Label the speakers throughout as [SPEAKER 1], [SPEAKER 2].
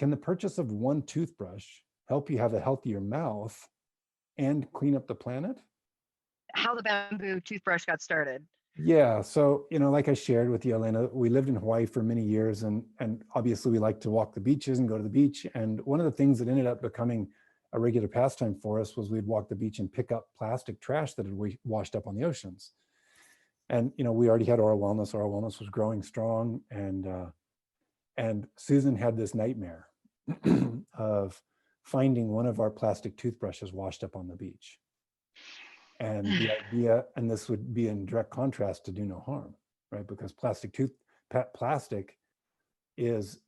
[SPEAKER 1] can the purchase of one toothbrush help you have a healthier mouth and clean up the planet?
[SPEAKER 2] How the bamboo toothbrush got started.
[SPEAKER 1] Yeah. So, like I shared with you, Elena, we lived in Hawaii for many years, and obviously we like to walk the beaches and go to the beach. And one of the things that ended up becoming a regular pastime for us was we'd walk the beach and pick up plastic trash that had washed up on the oceans. And, we already had Ora Wellness. Ora Wellness was growing strong. And Susan had this nightmare of finding one of our plastic toothbrushes washed up on the beach. And the idea, and this would be in direct contrast to do no harm, right? Because plastic is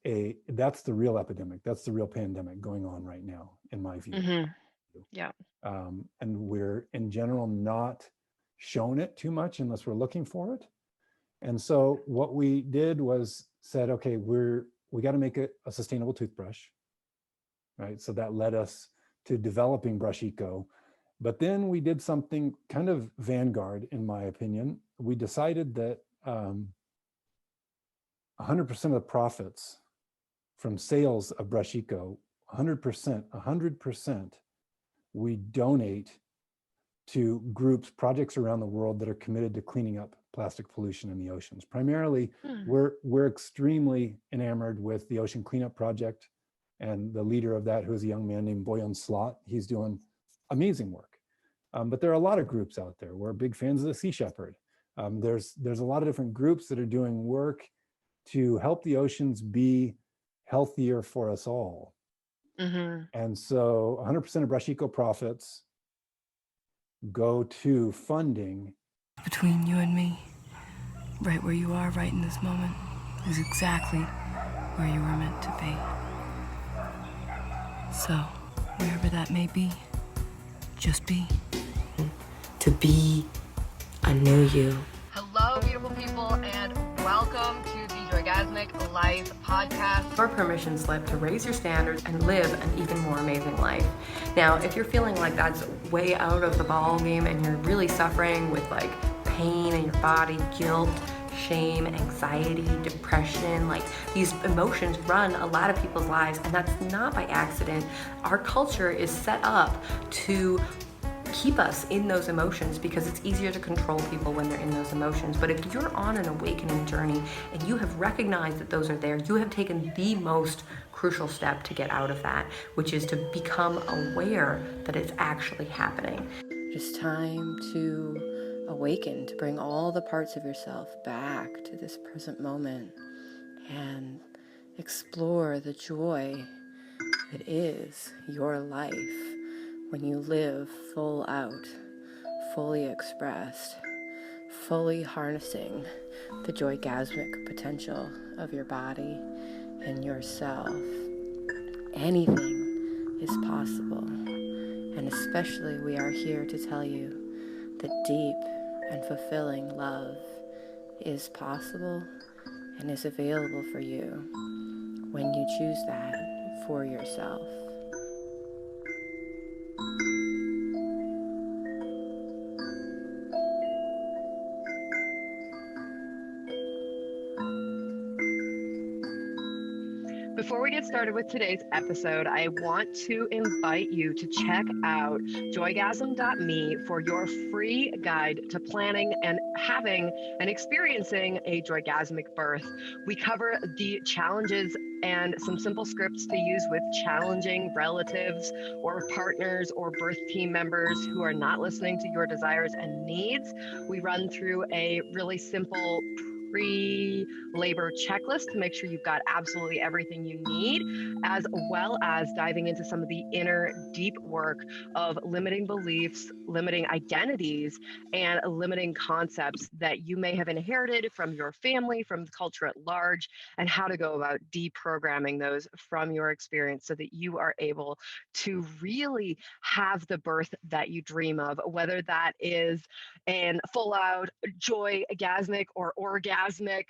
[SPEAKER 1] that's the real epidemic. That's the real pandemic going on right now, in my view.
[SPEAKER 2] Mm-hmm. Yeah.
[SPEAKER 1] And we're in general not shown it too much unless we're looking for it. And so what we did was said, okay, we got to make it a sustainable toothbrush, right? So that led us to developing Brush Eco. But then we did something kind of vanguard, in my opinion. We decided that 100% of the profits from sales of Brush Eco, 100%, we donate to groups, projects around the world that are committed to cleaning up plastic pollution in the oceans. Primarily, we're extremely enamored with the Ocean Cleanup Project, and the leader of that, who's a young man named Boyan Slot. He's doing amazing work. But there are a lot of groups out there. We're big fans of the Sea Shepherd. There's a lot of different groups that are doing work to help the oceans be healthier for us all.
[SPEAKER 2] Mm-hmm.
[SPEAKER 1] And so 100% of Brush Eco profits go to funding.
[SPEAKER 3] Between you and me, right where you are right in this moment, is exactly where you were meant to be. So, wherever that may be, just be.
[SPEAKER 4] To be a new you.
[SPEAKER 2] Hello, beautiful people, and welcome to the Joygasmic Life podcast.
[SPEAKER 4] Your permission slip to raise your standards and live an even more amazing life. Now, if you're feeling like that's way out of the ball game and you're really suffering with like pain in your body, guilt, shame, anxiety, depression, like these emotions run a lot of people's lives, and that's not by accident. Our culture is set up to keep us in those emotions because it's easier to control people when they're in those emotions. But if you're on an awakening journey and you have recognized that those are there, you have taken the most crucial step to get out of that, which is to become aware that it's actually happening. It's time to awaken, to bring all the parts of yourself back to this present moment and explore the joy that is your life when you live full out, fully expressed, fully harnessing the joygasmic potential of your body and yourself. Anything is possible, and especially we are here to tell you that deep and fulfilling love is possible and is available for you when you choose that for yourself.
[SPEAKER 2] Before we get started with today's episode, I want to invite you to check out joygasm.me for your free guide to planning and having and experiencing a joygasmic birth. We cover the challenges and some simple scripts to use with challenging relatives or partners or birth team members who are not listening to your desires and needs. We run through a really simple pre-labor checklist to make sure you've got absolutely everything you need, as well as diving into some of the inner deep work of limiting beliefs, limiting identities, and limiting concepts that you may have inherited from your family, from the culture at large, and how to go about deprogramming those from your experience so that you are able to really have the birth that you dream of, whether that is an full-out joy-gasmic or orgasmic orgasmic,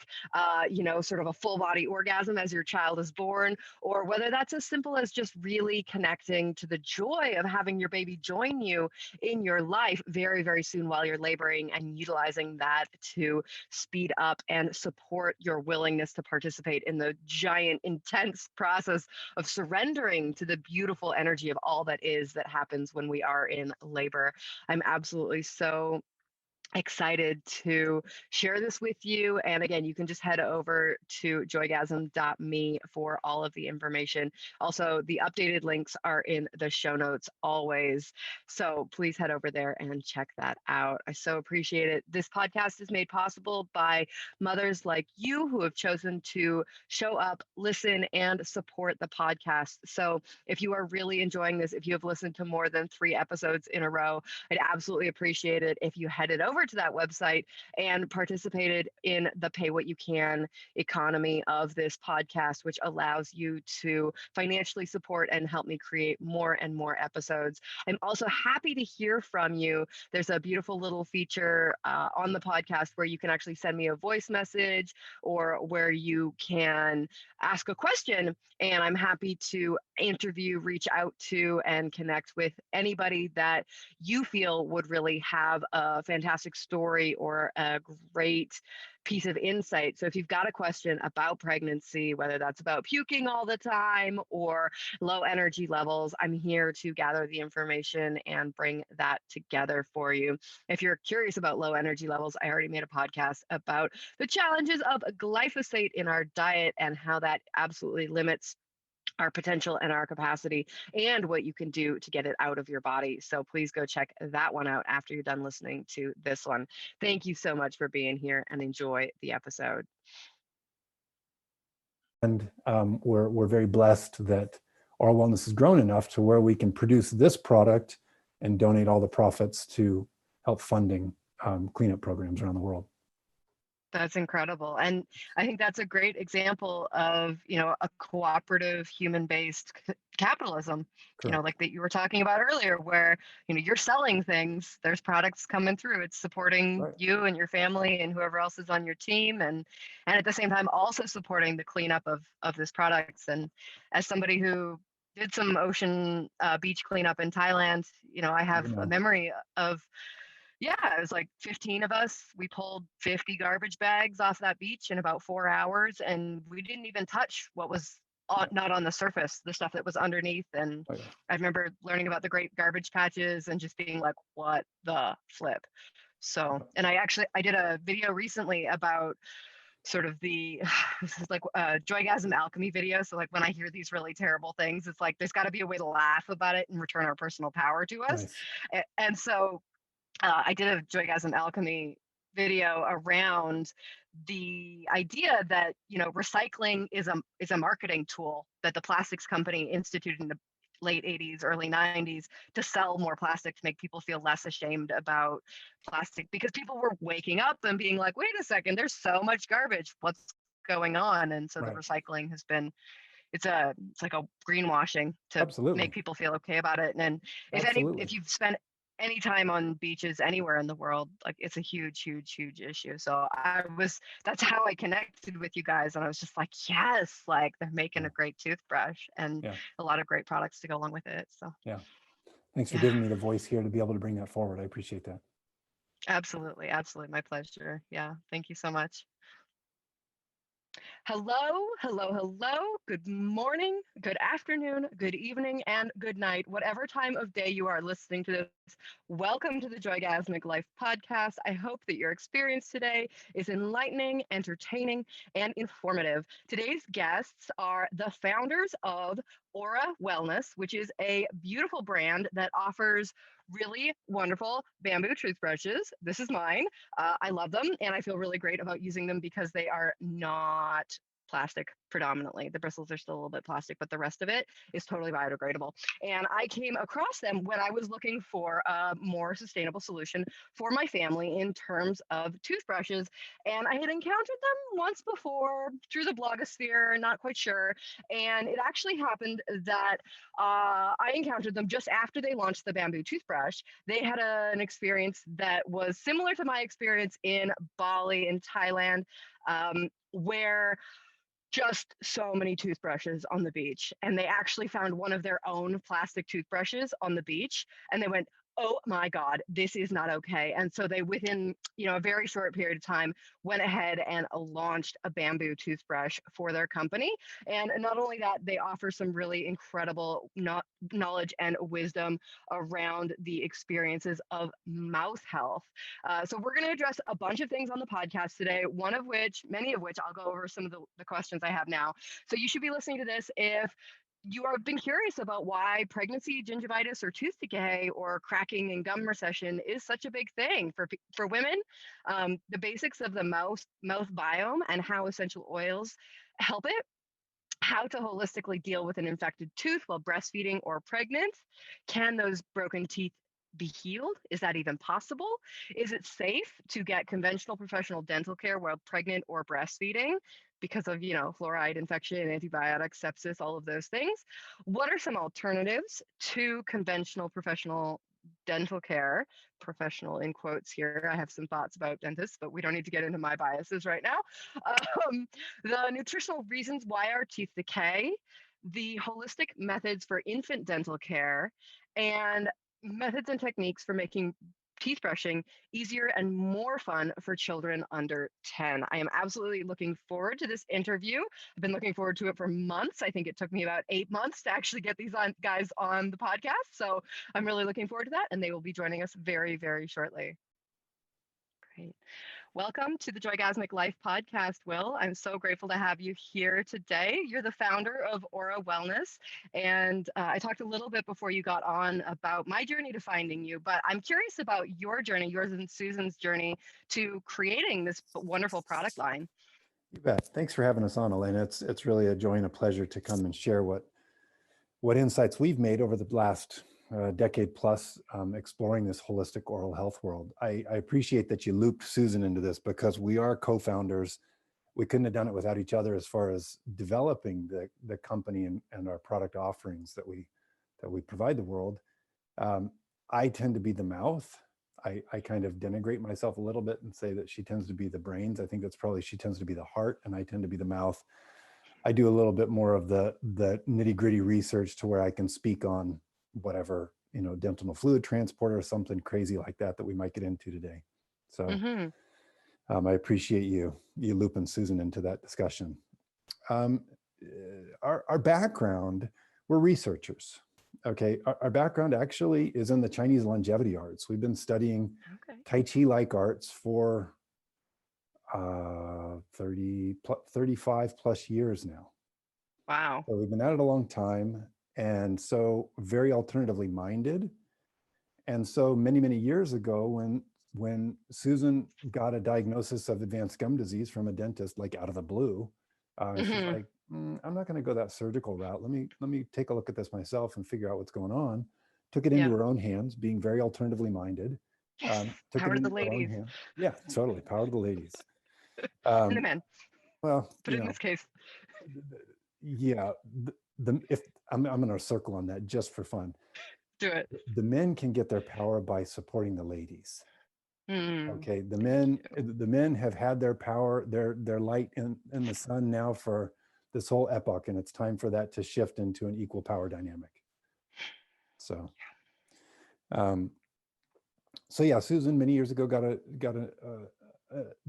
[SPEAKER 2] sort of a full body orgasm as your child is born, or whether that's as simple as just really connecting to the joy of having your baby join you in your life very, very soon while you're laboring, and utilizing that to speed up and support your willingness to participate in the giant, intense process of surrendering to the beautiful energy of all that happens when we are in labor. I'm absolutely so excited to share this with you. And again, you can just head over to joygasm.me for all of the information. Also, the updated links are in the show notes always. So please head over there and check that out. I so appreciate it. This podcast is made possible by mothers like you who have chosen to show up, listen, and support the podcast. So if you are really enjoying this, if you have listened to more than 3 episodes in a row, I'd absolutely appreciate it if you headed over to that website and participated in the pay what you can economy of this podcast, which allows you to financially support and help me create more and more episodes. I'm also happy to hear from you. There's a beautiful little feature on the podcast where you can actually send me a voice message, or where you can ask a question, and I'm happy to interview, reach out to, and connect with anybody that you feel would really have a fantastic story or a great piece of insight. So if you've got a question about pregnancy, whether that's about puking all the time or low energy levels, I'm here to gather the information and bring that together for you. If you're curious about low energy levels, I already made a podcast about the challenges of glyphosate in our diet and how that absolutely limits our potential and our capacity, and what you can do to get it out of your body. So please go check that one out after you're done listening to this one. Thank you so much for being here, and enjoy the episode.
[SPEAKER 1] And we're very blessed that Ora Wellness has grown enough to where we can produce this product and donate all the profits to help funding cleanup programs around the world.
[SPEAKER 2] That's incredible. And I think that's a great example of, a cooperative human-based capitalism,
[SPEAKER 1] Correct.
[SPEAKER 2] like that you were talking about earlier, where, you're selling things, there's products coming through, it's supporting
[SPEAKER 1] Right.
[SPEAKER 2] you and your family and whoever else is on your team. And at the same time, also supporting the cleanup of this products. And as somebody who did some ocean beach cleanup in Thailand, I have a memory of, it was like 15 of us. We pulled 50 garbage bags off that beach in about 4 hours, and we didn't even touch what was not on the surface, the stuff that was underneath. And I remember learning about the great garbage patches and just being like, what the flip? So, and I did a video recently about sort of this is like a joygasm alchemy video. So like when I hear these really terrible things, it's like, there's got to be a way to laugh about it and return our personal power to us. Nice. And so I did a joygasm alchemy video around the idea that recycling is a marketing tool that the plastics company instituted in the late 80s, early 90s to sell more plastic, to make people feel less ashamed about plastic, because people were waking up and being like, wait a second, there's so much garbage, what's going on? And so the recycling has been, it's like a greenwashing to make people feel okay about it. And if you've spent any time on beaches anywhere in the world, like it's a huge, huge, huge issue. So that's how I connected with you guys. And I was just like, yes, like they're making a great toothbrush and a lot of great products to go along with it. So
[SPEAKER 1] thanks for giving me the voice here to be able to bring that forward. I appreciate that.
[SPEAKER 2] Absolutely. Absolutely. My pleasure. Yeah. Thank you so much. Hello, hello, hello. Good morning, good afternoon, good evening, and good night. Whatever time of day you are listening to this, welcome to the Joygasmic Life podcast. I hope that your experience today is enlightening, entertaining, and informative. Today's guests are the founders of Ora Wellness, which is a beautiful brand that offers really wonderful bamboo toothbrushes. This is mine. I love them, and I feel really great about using them because they are not plastic predominantly. The bristles are still a little bit plastic, but the rest of it is totally biodegradable. And I came across them when I was looking for a more sustainable solution for my family in terms of toothbrushes. And I had encountered them once before through the blogosphere, not quite sure. And it actually happened that I encountered them just after they launched the bamboo toothbrush. They had an experience that was similar to my experience in Bali in Thailand. where just so many toothbrushes on the beach. And they actually found one of their own plastic toothbrushes on the beach. And they went, oh my God, this is not okay. And so they, within a very short period of time, went ahead and launched a bamboo toothbrush for their company. And not only that, they offer some really incredible knowledge and wisdom around the experiences of mouth health. So we're going to address a bunch of things on the podcast today, many of which I'll go over some of the questions I have now. So you should be listening to this if you have been curious about why pregnancy, gingivitis, or tooth decay, or cracking and gum recession is such a big thing for women. The basics of the mouth biome and how essential oils help it. How to holistically deal with an infected tooth while breastfeeding or pregnant. Can those broken teeth be healed? Is that even possible? Is it safe to get conventional professional dental care while pregnant or breastfeeding because of, fluoride infection, antibiotics, sepsis, all of those things? What are some alternatives to conventional professional dental care? Professional in quotes here. I have some thoughts about dentists, but we don't need to get into my biases right now. The nutritional reasons why our teeth decay, the holistic methods for infant dental care, and methods and techniques for making teeth brushing easier and more fun for children under 10. I am absolutely looking forward to this interview. I've been looking forward to it for months. I think it took me about 8 months to actually get these guys on the podcast. So I'm really looking forward to that, and they will be joining us very, very shortly. Great. Welcome to the Joygasmic Life podcast, Will. I'm so grateful to have you here today. You're the founder of Ora Wellness, and I talked a little bit before you got on about my journey to finding you, but I'm curious about your journey, yours and Susan's journey to creating this wonderful product line.
[SPEAKER 1] You bet. Thanks for having us on, Elena. It's really a joy and a pleasure to come and share what insights we've made over the last decade plus exploring this holistic oral health world. I appreciate that you looped Susan into this because we are co-founders. We couldn't have done it without each other as far as developing the company and our product offerings that we provide the world. I tend to be the mouth. I kind of denigrate myself a little bit and say that she tends to be the brains. I think that's probably she tends to be the heart, and I tend to be the mouth. I do a little bit more of the nitty-gritty research to where I can speak on whatever, dental fluid transporter or something crazy like that we might get into today. So I appreciate you looping Susan into that discussion. Our background, we're researchers. Okay, our background actually is in the Chinese longevity arts. We've been studying Tai Chi-like arts for 35 plus years now.
[SPEAKER 2] Wow.
[SPEAKER 1] So we've been at it a long time, and so very alternatively minded. And so many, many years ago, when Susan got a diagnosis of advanced gum disease from a dentist, like out of the blue, she's like, I'm not going to go that surgical route. Let me take a look at this myself and figure out what's going on. Took it into her own hands, being very alternatively minded.
[SPEAKER 2] Yes.
[SPEAKER 1] Took
[SPEAKER 2] Power
[SPEAKER 1] it
[SPEAKER 2] to the
[SPEAKER 1] into her own
[SPEAKER 2] ladies.
[SPEAKER 1] hands. Yeah, totally. Power to the ladies.
[SPEAKER 2] And the men.
[SPEAKER 1] Well,
[SPEAKER 2] but in this case,
[SPEAKER 1] yeah. If I'm going to circle on that just for fun.
[SPEAKER 2] Do it.
[SPEAKER 1] The men can get their power by supporting the ladies. Okay, the men have had their power, their light in the sun now for this whole epoch, and it's time for that to shift into an equal power dynamic. So, Susan many years ago got a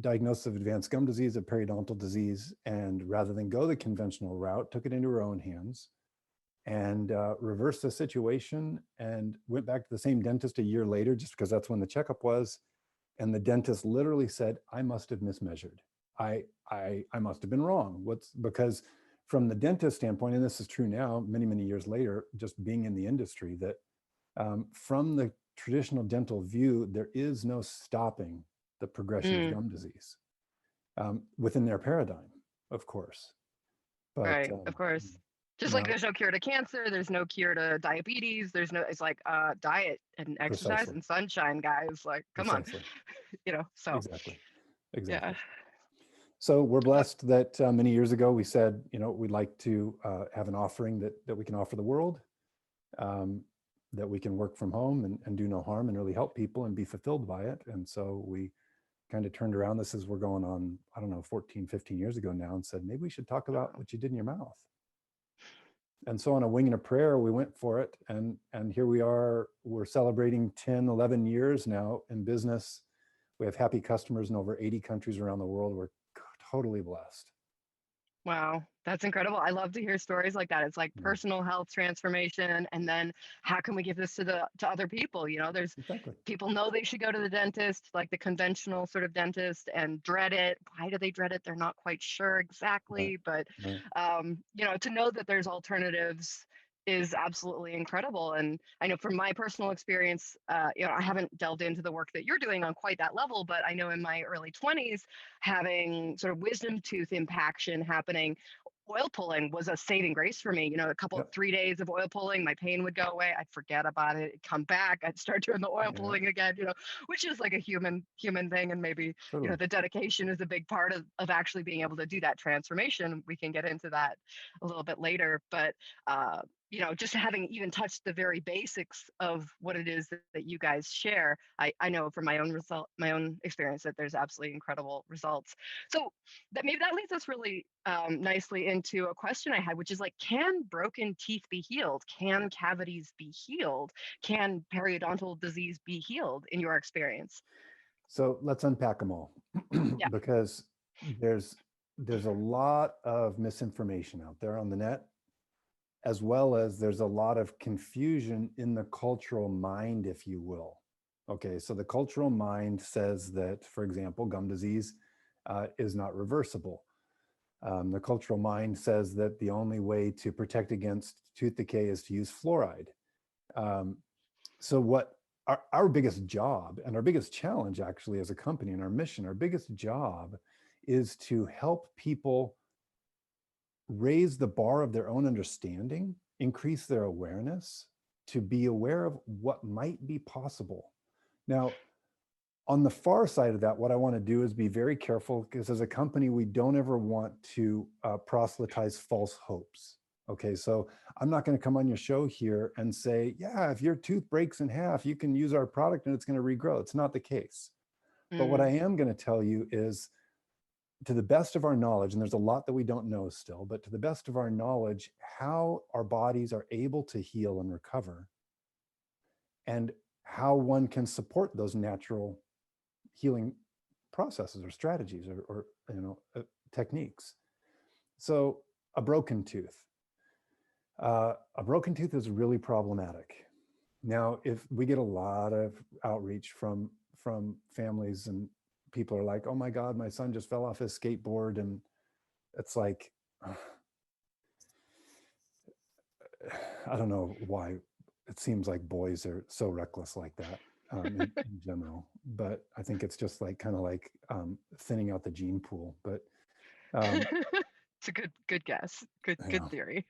[SPEAKER 1] diagnosis of advanced gum disease, a periodontal disease, and rather than go the conventional route, took it into her own hands and reversed the situation and went back to the same dentist a year later, just because that's when the checkup was. And the dentist literally said, I must have mismeasured. I must have been wrong. Because from the dentist standpoint, and this is true now, many, many years later, just being in the industry, that from the traditional dental view, there is no stopping the progression of gum disease within their paradigm, of course. But,
[SPEAKER 2] right, of course. Just like there's no cure to cancer, there's no cure to diabetes, it's like diet and exercise and sunshine, guys. Like, come on, so.
[SPEAKER 1] Exactly.
[SPEAKER 2] Yeah.
[SPEAKER 1] So we're blessed that many years ago we said, we'd like to have an offering that we can offer the world, that we can work from home and do no harm and really help people and be fulfilled by it. And so we kind of turned around. This is, we're going on, I don't know, 14, 15 years ago now, and said, maybe we should talk about what you did in your mouth. And so on a wing and a prayer, we went for it. And here we are, we're celebrating 10, 11 years now in business. We have happy customers in over 80 countries around the world. We're totally blessed.
[SPEAKER 2] Wow, that's incredible. I love to hear stories like that. It's like personal health transformation, and then how can we give this to other people? You know, there's people know they should go to the dentist, like the conventional sort of dentist, and dread it. Why do they dread it? They're not quite sure exactly, but you know, to know that there's alternatives is absolutely incredible. And I know from my personal experience, you know, I haven't delved into the work that you're doing on quite that level, but I know in my early 20s, having sort of wisdom tooth impaction happening, oil pulling was a saving grace for me. You know, 3 days of oil pulling, my pain would go away. I'd forget about it. It'd come back. I'd start doing the oil pulling again, you know, which is like a human thing. And maybe, you know, the dedication is a big part of actually being able to do that transformation. We can get into that a little bit later, but, you know, just having even touched the very basics of what it is that you guys share, I know from my own experience that there's absolutely incredible results. So that maybe that leads us really nicely into a question I had, which is like, can broken teeth be healed? Can cavities be healed? Can periodontal disease be healed in your experience?
[SPEAKER 1] So let's unpack them all, because there's a lot of misinformation out there on the net, as well as there's a lot of confusion in the cultural mind, if you will. Okay, so the cultural mind says that, for example, gum disease is not reversible. The cultural mind says that the only way to protect against tooth decay is to use fluoride. So what our biggest job and our biggest challenge actually as a company and our mission, our biggest job is to help people raise the bar of their own understanding, increase their awareness, to be aware of what might be possible. Now, on the far side of that, what I want to do is be very careful, because as a company, we don't ever want to proselytize false hopes. Okay, so I'm not going to come on your show here and say, yeah, if your tooth breaks in half, you can use our product and it's going to regrow. It's not the case. But what I am going to tell you is, to the best of our knowledge, and there's a lot that we don't know still, but to the best of our knowledge, how our bodies are able to heal and recover, and how one can support those natural healing processes or strategies or you know, techniques. So a broken tooth. A broken tooth is really problematic. Now, if we get a lot of outreach from families, and people are like, oh my God, my son just fell off his skateboard. And it's like, I don't know why it seems like boys are so reckless like that in general, but I think it's just like kind of like thinning out the gene pool. But
[SPEAKER 2] it's a good guess. Good theory.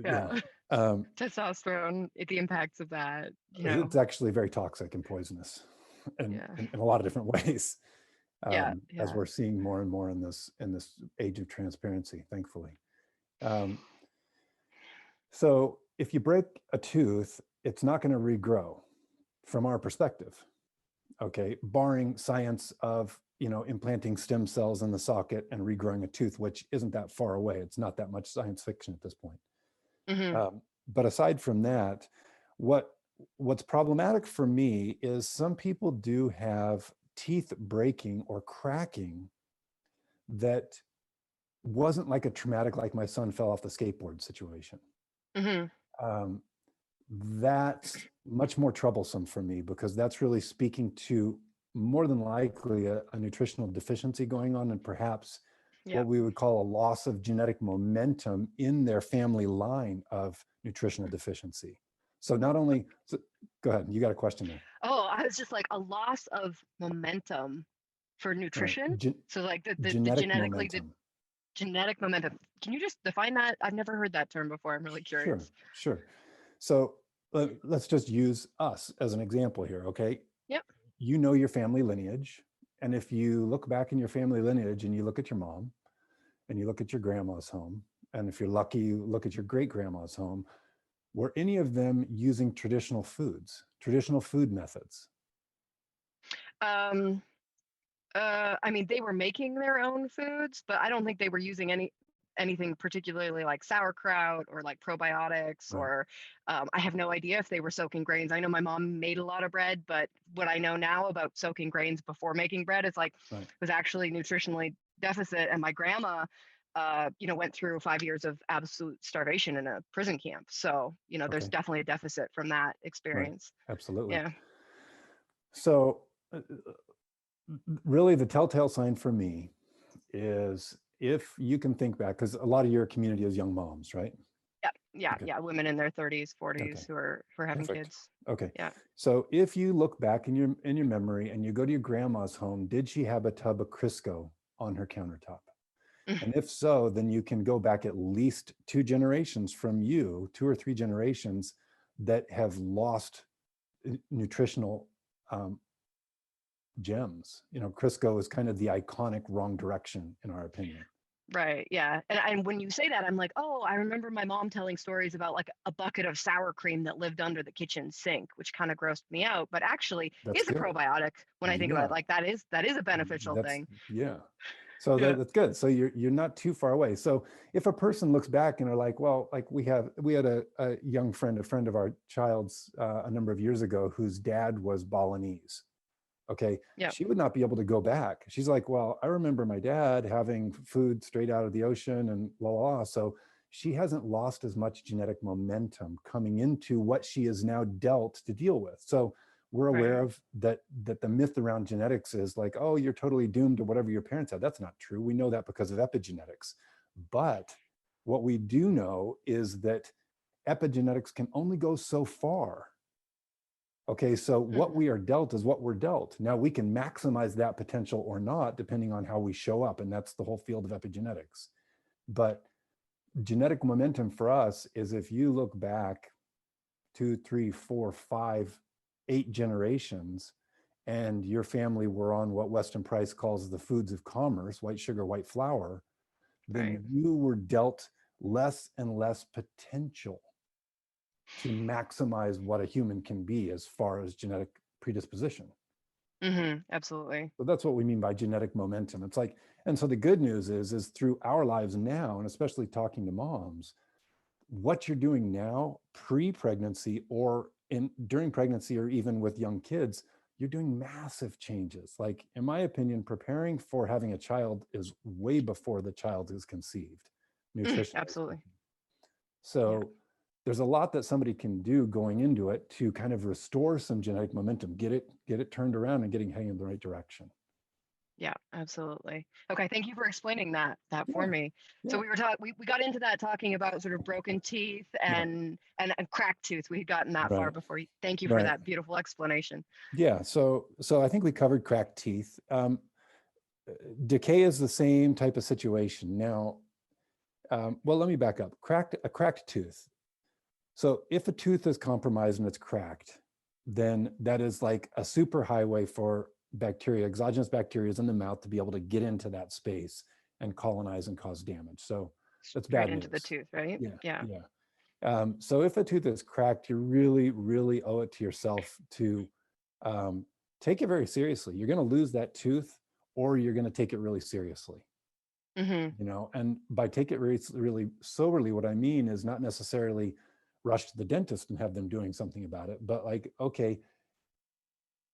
[SPEAKER 2] Yeah. Testosterone, the impacts of that, you know.
[SPEAKER 1] It's actually very toxic and poisonous in a lot of different ways. As we're seeing more and more in this age of transparency, thankfully. So if you break a tooth, it's not going to regrow from our perspective, okay, barring science of, you know, implanting stem cells in the socket and regrowing a tooth, which isn't that far away. It's not that much science fiction at this point. But aside from that, what's problematic for me is some people do have teeth breaking or cracking that wasn't like a traumatic, like my son fell off the skateboard situation. That's much more troublesome for me, because that's really speaking to more than likely a nutritional deficiency going on, and perhaps what we would call a loss of genetic momentum in their family line of nutritional deficiency. So not only, go ahead, you got a question there.
[SPEAKER 2] Oh, I was just like, a loss of momentum for nutrition. So like the genetic momentum. Can you just define that? I've never heard that term before. I'm really curious.
[SPEAKER 1] Sure. So let's just use us as an example here, okay?
[SPEAKER 2] Yep.
[SPEAKER 1] You know your family lineage. And if you look back in your family lineage and you look at your mom and you look at your grandma's home, and if you're lucky, you look at your great-grandma's home, were any of them using traditional food methods?
[SPEAKER 2] I mean, they were making their own foods, but I don't think they were using anything particularly like sauerkraut or like probiotics,
[SPEAKER 1] Right.
[SPEAKER 2] or I have no idea if they were soaking grains. I know my mom made a lot of bread, but what I know now about soaking grains before making bread is like
[SPEAKER 1] Right.
[SPEAKER 2] it was actually nutritionally deficit. And my grandma, went through 5 years of absolute starvation in a prison camp. So, there's
[SPEAKER 1] Okay.
[SPEAKER 2] definitely a deficit from that
[SPEAKER 1] Right.
[SPEAKER 2] experience.
[SPEAKER 1] Absolutely.
[SPEAKER 2] Yeah.
[SPEAKER 1] So really the telltale sign for me is if you can think back, because a lot of your community is young moms, right?
[SPEAKER 2] Yeah. Yeah.
[SPEAKER 1] Okay.
[SPEAKER 2] Yeah. Women in their 30s,
[SPEAKER 1] Okay.
[SPEAKER 2] 40s who are having
[SPEAKER 1] Perfect.
[SPEAKER 2] kids.
[SPEAKER 1] Okay.
[SPEAKER 2] Yeah.
[SPEAKER 1] So if you look back in your memory and you go to your grandma's home, did she have a tub of Crisco on her countertop? And if so, then you can go back at least 2 generations from you, 2 or 3 generations that have lost nutritional gems. Crisco is kind of the iconic wrong direction in our opinion.
[SPEAKER 2] Right. Yeah. And when you say that, I'm like, oh, I remember my mom telling stories about like a bucket of sour cream that lived under the kitchen sink, which kind of grossed me out, but actually
[SPEAKER 1] That's
[SPEAKER 2] is a
[SPEAKER 1] good.
[SPEAKER 2] probiotic when I think about it.
[SPEAKER 1] Yeah.
[SPEAKER 2] Like that is a beneficial thing.
[SPEAKER 1] Yeah. So
[SPEAKER 2] Yeah.
[SPEAKER 1] that's good. So you're not too far away. So if a person looks back and are like, well, like we had a young friend, a friend of our child's a number of years ago, whose dad was Balinese. Okay.
[SPEAKER 2] Yeah.
[SPEAKER 1] She would not be able to go back. She's like, well, I remember my dad having food straight out of the ocean and la la la. So she hasn't lost as much genetic momentum coming into what she is now dealt to deal with. So we're aware
[SPEAKER 2] Right.
[SPEAKER 1] of that the myth around genetics is like, oh, you're totally doomed to whatever your parents had. That's not true. We know that because of epigenetics. But what we do know is that epigenetics can only go so far. Okay, so what we are dealt is what we're dealt. Now we can maximize that potential or not, depending on how we show up. And that's the whole field of epigenetics. But genetic momentum for us is if you look back 2, 3, 4, 5, 8 generations, and your family were on what Weston Price calls the foods of commerce, white sugar, white flour, then
[SPEAKER 2] Right.
[SPEAKER 1] you were dealt less and less potential to maximize what a human can be as far as genetic predisposition.
[SPEAKER 2] Absolutely.
[SPEAKER 1] So that's what we mean by genetic momentum. It's like, and so the good news is through our lives now, and especially talking to moms, what you're doing now, pre-pregnancy or during pregnancy, or even with young kids, you're doing massive changes. Like, in my opinion, preparing for having a child is way before the child is conceived, nutritionally.
[SPEAKER 2] Absolutely.
[SPEAKER 1] So there's a lot that somebody can do going into it to kind of restore some genetic momentum, get it turned around and heading in the right direction.
[SPEAKER 2] Yeah, absolutely. Okay, thank you for explaining that for
[SPEAKER 1] Yeah,
[SPEAKER 2] me. So
[SPEAKER 1] yeah.
[SPEAKER 2] we got into that talking about sort of broken teeth and cracked tooth. We had gotten that far
[SPEAKER 1] Right,
[SPEAKER 2] before. Thank you for
[SPEAKER 1] right.
[SPEAKER 2] that beautiful explanation.
[SPEAKER 1] Yeah, so I think we covered cracked teeth. Decay is the same type of situation. Now, well, let me back up. A cracked tooth. So if a tooth is compromised and it's cracked, then that is like a super highway for bacteria, exogenous bacteria in the mouth to be able to get into that space and colonize and cause damage. So that's
[SPEAKER 2] Straight
[SPEAKER 1] bad
[SPEAKER 2] into the
[SPEAKER 1] news.
[SPEAKER 2] tooth, right?
[SPEAKER 1] Yeah. So if a tooth is cracked, you really, really owe it to yourself to take it very seriously. You're going to lose that tooth, or you're going to take it really seriously. And by take it really soberly, what I mean is not necessarily rush to the dentist and have them doing something about it, but like, okay,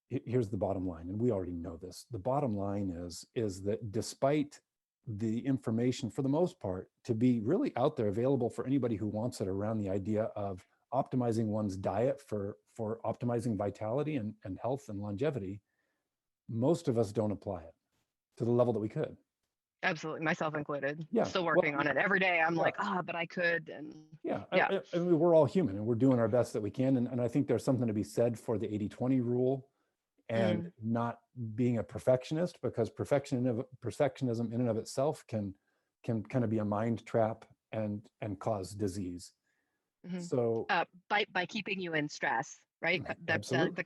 [SPEAKER 1] here's the bottom line, and we already know this. The bottom line is that despite the information, for the most part, to be really out there available for anybody who wants it, around the idea of optimizing one's diet for optimizing vitality and health and longevity, most of us don't apply it to the level that we could.
[SPEAKER 2] Absolutely, myself included.
[SPEAKER 1] Yeah.
[SPEAKER 2] Still working on it every day. I'm
[SPEAKER 1] Yeah.
[SPEAKER 2] like, but I could. And
[SPEAKER 1] Yeah.
[SPEAKER 2] yeah.
[SPEAKER 1] I mean, we're all human and we're doing our best that we can. And I think there's something to be said for the 80-20 rule and not being a perfectionist, because perfectionism in and of itself can kind of be a mind trap and cause disease. So
[SPEAKER 2] by keeping you in stress, right?
[SPEAKER 1] absolutely.
[SPEAKER 2] The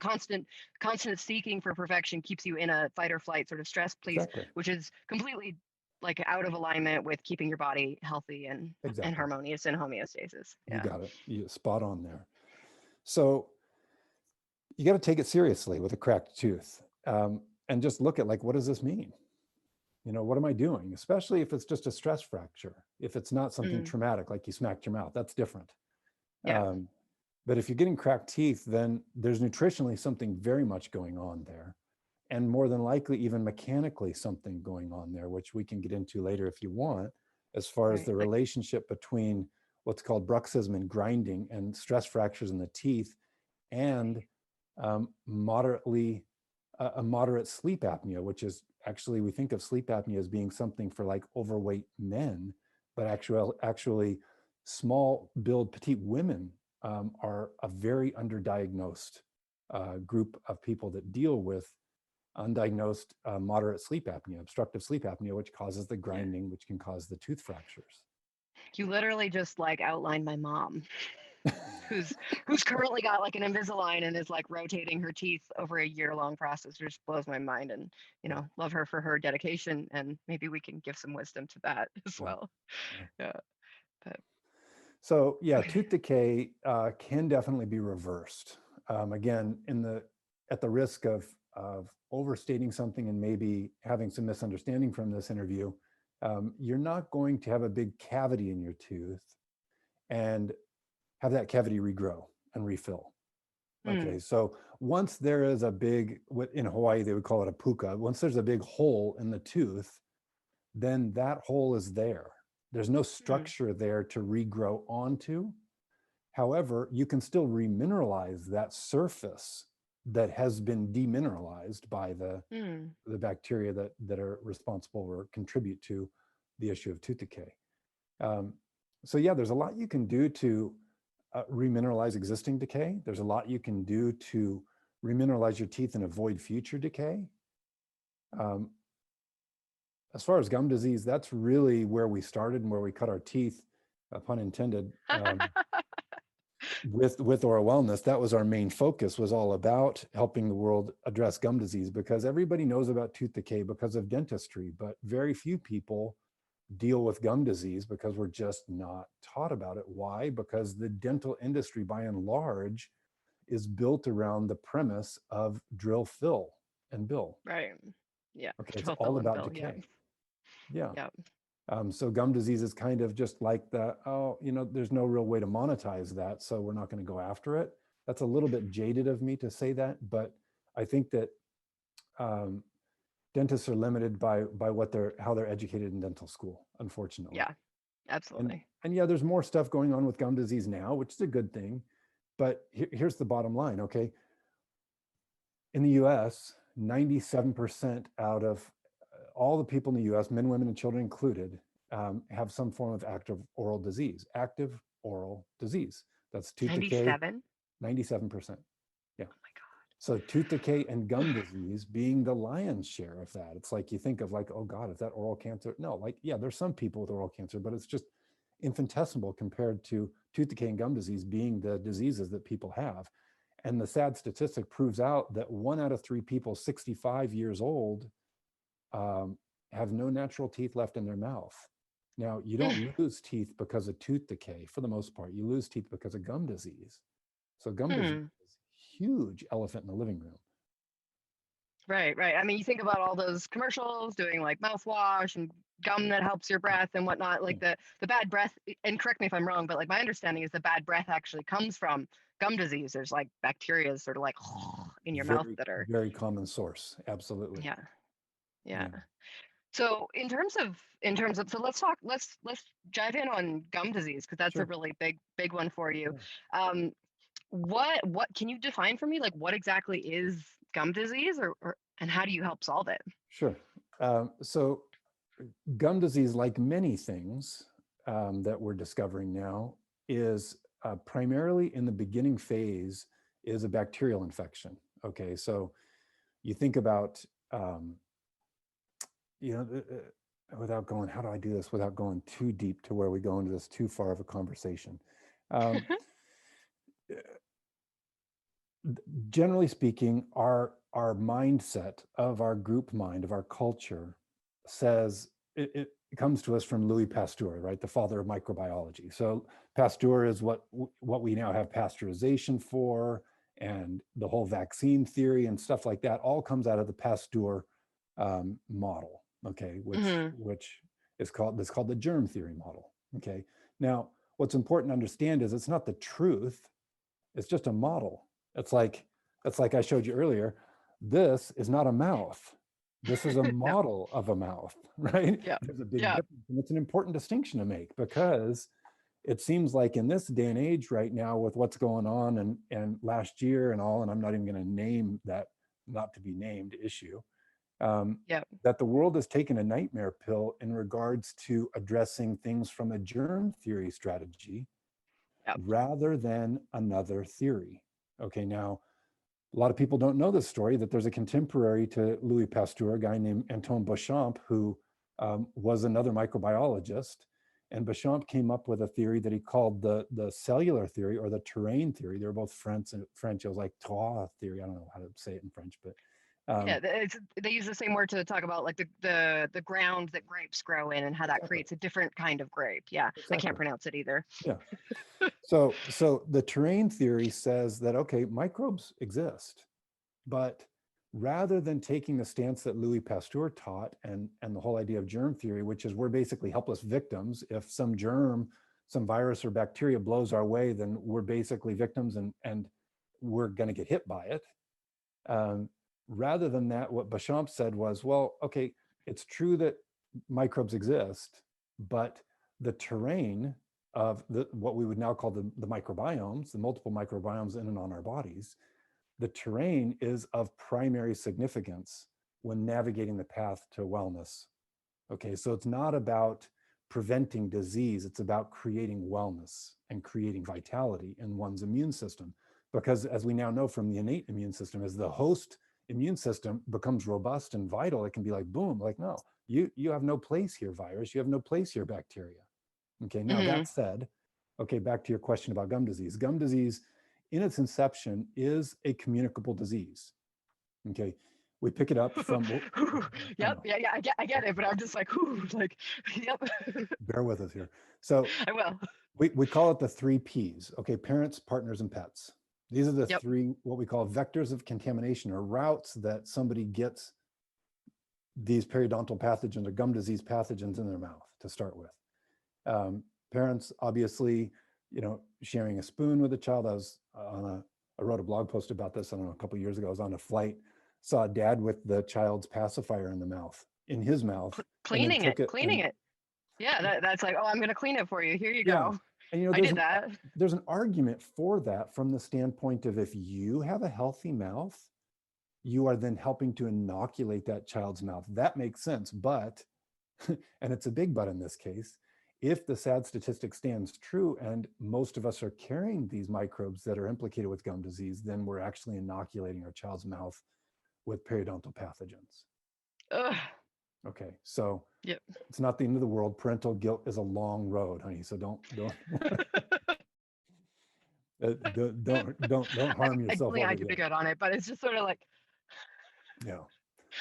[SPEAKER 2] constant seeking for perfection keeps you in a fight or flight sort of stress place,
[SPEAKER 1] Exactly.
[SPEAKER 2] which is completely like out of alignment with keeping your body healthy and harmonious and homeostasis.
[SPEAKER 1] You got it. You spot on there. So you got to take it seriously with a cracked tooth. And and just look at like, what does this mean? What am I doing? Especially if it's just a stress fracture. If it's not something traumatic, like you smacked your mouth, that's different.
[SPEAKER 2] Yeah.
[SPEAKER 1] But if you're getting cracked teeth, then there's nutritionally something very much going on there. And more than likely, even mechanically something going on there, which we can get into later if you want, as far as the relationship between what's called bruxism and grinding and stress fractures in the teeth and a moderate sleep apnea, which is actually, we think of sleep apnea as being something for like overweight men, but actually small build petite women are a very underdiagnosed group of people that deal with undiagnosed moderate sleep apnea, obstructive sleep apnea, which causes the grinding, which can cause the tooth fractures.
[SPEAKER 2] You literally just like outlined my mom, who's currently got like an Invisalign and is like rotating her teeth over a year-long process. It just blows my mind, and love her for her dedication, and maybe we can give some wisdom to that as well. Yeah. But
[SPEAKER 1] so tooth decay can definitely be reversed. Again, at the risk of overstating something and maybe having some misunderstanding from this interview, you're not going to have a big cavity in your tooth and have that cavity regrow and refill. Okay, so once there is a big, in Hawaii they would call it a puka, once there's a big hole in the tooth, then that hole is there. There's no structure there to regrow onto. However, you can still remineralize that surface that has been demineralized by the bacteria that are responsible or contribute to the issue of tooth decay. So there's a lot you can do to remineralize existing decay. There's a lot you can do to remineralize your teeth and avoid future decay. As far as gum disease, that's really where we started and where we cut our teeth, pun intended. With Ora Wellness, that was our main focus, was all about helping the world address gum disease, because everybody knows about tooth decay because of dentistry, but very few people deal with gum disease because we're just not taught about it. Why? Because the dental industry, by and large, is built around the premise of drill, fill, and bill.
[SPEAKER 2] Right. Yeah.
[SPEAKER 1] Okay, it's all about decay. Yeah. So gum disease is kind of just like there's no real way to monetize that, so we're not going to go after it. That's a little bit jaded of me to say that, but I think that dentists are limited by how they're educated in dental school, unfortunately.
[SPEAKER 2] Yeah, absolutely.
[SPEAKER 1] And there's more stuff going on with gum disease now, which is a good thing. But here's the bottom line, okay? In the US, 97% out of all the people in the US, men, women, and children included, have some form of active oral disease. Active oral disease. That's tooth decay. 97%. Yeah.
[SPEAKER 2] Oh my God.
[SPEAKER 1] So tooth decay and gum disease being the lion's share of that. It's like you think of like, oh God, is that oral cancer? No, there's some people with oral cancer, but it's just infinitesimal compared to tooth decay and gum disease being the diseases that people have. And the sad statistic proves out that 1 out of 3 people 65 years old have no natural teeth left in their mouth. Now, you don't lose teeth because of tooth decay for the most part. You lose teeth because of gum disease. So gum disease is a huge elephant in the living room.
[SPEAKER 2] Right. I mean, you think about all those commercials doing like mouthwash and gum that helps your breath and whatnot, like the bad breath, and correct me if I'm wrong, but like my understanding is the bad breath actually comes from gum disease. There's like bacteria sort of like in your mouth that are
[SPEAKER 1] very common source. Absolutely.
[SPEAKER 2] Yeah. So in terms of so let's dive in on gum disease, because that's a really big one for you. What can you define for me, like what exactly is gum disease, or and how do you help solve it?
[SPEAKER 1] Sure. So gum disease, like many things that we're discovering now, is primarily in the beginning phase is a bacterial infection. Okay, so you think about without going, how do I do this without going too deep to where we go into this too far of a conversation? Generally speaking, our mindset of our group mind, of our culture, says it comes to us from Louis Pasteur, right? The father of microbiology. So Pasteur is what we now have pasteurization for, and the whole vaccine theory and stuff like that all comes out of the Pasteur model, okay, which is called the germ theory model, okay. Now, what's important to understand is it's not the truth, it's just a model. It's like I showed you earlier, this is not a mouth. This is a model of a mouth, right?
[SPEAKER 2] Yeah.
[SPEAKER 1] There's a big
[SPEAKER 2] Yeah.
[SPEAKER 1] difference, and it's an important distinction to make, because it seems like in this day and age right now with what's going on and last year and all, and I'm not even going to name that not to be named issue, that the world has taken a nightmare pill in regards to addressing things from a germ theory strategy rather than another theory. Okay, now, a lot of people don't know this story, that there's a contemporary to Louis Pasteur, a guy named Antoine Béchamp, who was another microbiologist. And Béchamp came up with a theory that he called the cellular theory, or the terrain theory. They were both French. It was like terroir theory. I don't know how to say it in French, but
[SPEAKER 2] they use the same word to talk about like the ground that grapes grow in and how that creates a different kind of grape. Yeah, exactly. I can't pronounce it either.
[SPEAKER 1] Yeah. So the terrain theory says that, okay, microbes exist, but rather than taking the stance that Louis Pasteur taught and the whole idea of germ theory, which is we're basically helpless victims. If some germ, some virus or bacteria blows our way, then we're basically victims and we're going to get hit by it. Rather than that, what Béchamp said was, well, okay, it's true that microbes exist, but the terrain of what we would now call the microbiomes, the multiple microbiomes in and on our bodies, the terrain is of primary significance when navigating the path to wellness. Okay, so it's not about preventing disease, it's about creating wellness and creating vitality in one's immune system. Because as we now know from the innate immune system, as the host immune system becomes robust and vital, it can be like, boom, like, no, you have no place here, virus, you have no place here, bacteria. Okay, now that said, okay, back to your question about gum disease. Gum disease, in its inception, is a communicable disease. Okay, we pick it up from.
[SPEAKER 2] I get it, but I'm just like, yep.
[SPEAKER 1] Bear with us here. So
[SPEAKER 2] I will.
[SPEAKER 1] We call it the 3 Ps. Okay, parents, partners, and pets. These are the 3 what we call vectors of contamination, or routes that somebody gets these periodontal pathogens or gum disease pathogens in their mouth to start with. Parents, obviously, sharing a spoon with a child. I wrote a blog post about this, I don't know, a couple of years ago. I was on a flight, saw a dad with the child's pacifier in his mouth.
[SPEAKER 2] Cleaning it. Yeah, that's like, oh, I'm going to clean it for you. Here you go.
[SPEAKER 1] And
[SPEAKER 2] I did that.
[SPEAKER 1] There's an argument for that from the standpoint of, if you have a healthy mouth, you are then helping to inoculate that child's mouth. That makes sense. But, and it's a big but in this case, if the sad statistic stands true and most of us are carrying these microbes that are implicated with gum disease, then we're actually inoculating our child's mouth with periodontal pathogens.
[SPEAKER 2] Ugh.
[SPEAKER 1] Okay, so it's not the end of the world. Parental guilt is a long road, honey. So don't harm yourself.
[SPEAKER 2] I could be good on it, but it's just sort of like,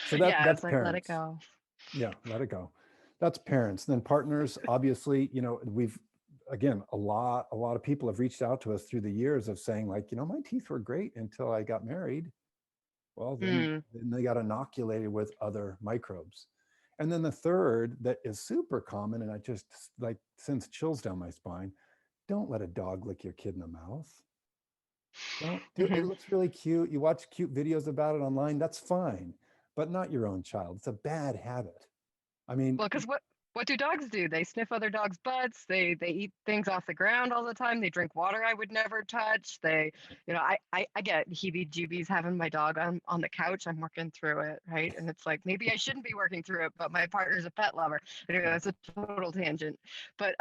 [SPEAKER 1] So that's
[SPEAKER 2] like,
[SPEAKER 1] parents.
[SPEAKER 2] let it go.
[SPEAKER 1] Yeah, let it go. That's parents. Then partners, obviously, we've, again, a lot of people have reached out to us through the years of saying, like, my teeth were great until I got married. Well, then they got inoculated with other microbes. And then the third that is super common, and I just like sends chills down my spine, don't let a dog lick your kid in the mouth. Don't do it. It looks really cute. You watch cute videos about it online, that's fine, but not your own child. It's a bad habit. I mean,
[SPEAKER 2] well, because what do dogs do? They sniff other dogs' butts. They eat things off the ground all the time. They drink water I would never touch. I get heebie-jeebies having my dog on the couch. I'm working through it, right? And it's like, maybe I shouldn't be working through it, but my partner's a pet lover. Anyway, that's a total tangent. But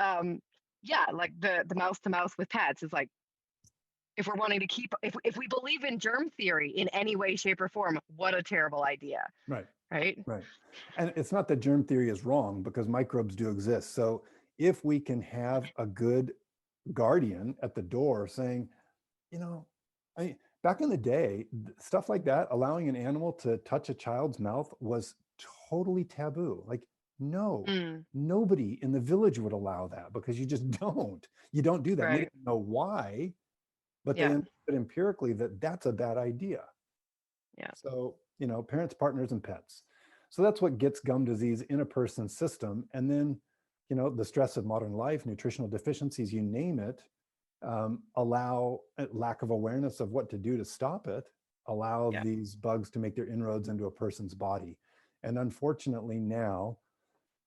[SPEAKER 2] like the mouse to mouse with pets is like, if we're wanting to keep, if we believe in germ theory in any way, shape, or form, what a terrible idea.
[SPEAKER 1] Right.
[SPEAKER 2] Right.
[SPEAKER 1] And it's not that germ theory is wrong, because microbes do exist. So if we can have a good guardian at the door saying, back in the day, stuff like that, allowing an animal to touch a child's mouth was totally taboo. Like, no, nobody in the village would allow that, because you just don't. You don't do that.
[SPEAKER 2] Right.
[SPEAKER 1] We didn't know why. but they
[SPEAKER 2] Yeah.
[SPEAKER 1] understood empirically that that's a bad idea.
[SPEAKER 2] Yeah.
[SPEAKER 1] So, parents, partners, and pets. So that's what gets gum disease in a person's system. And then, the stress of modern life, nutritional deficiencies, you name it, allow a lack of awareness of what to do to stop it, allow
[SPEAKER 2] Yeah.
[SPEAKER 1] these bugs to make their inroads into a person's body. And unfortunately now,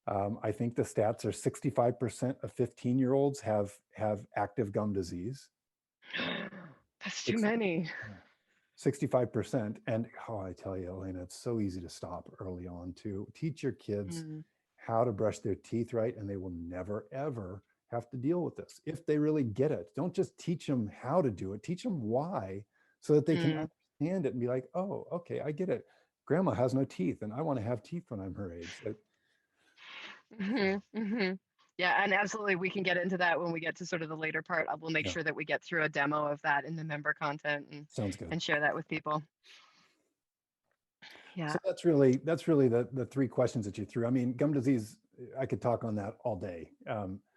[SPEAKER 1] I think the stats are 65% of 15-year-olds have active gum disease.
[SPEAKER 2] That's too many.
[SPEAKER 1] 65%. And I tell you, Elena, it's so easy to stop early on to teach your kids how to brush their teeth right, and they will never, ever have to deal with this if they really get it. Don't just teach them how to do it, teach them why, so that they can understand it and be like, oh, okay, I get it. Grandma has no teeth and I want to have teeth when I'm her age.
[SPEAKER 2] Yeah, and absolutely, we can get into that when we get to sort of the later part. We'll make sure that we get through a demo of that in the member content
[SPEAKER 1] Sounds good.
[SPEAKER 2] and share that with people. Yeah.
[SPEAKER 1] So that's really the three questions that you threw. I mean, gum disease, I could talk on that all day.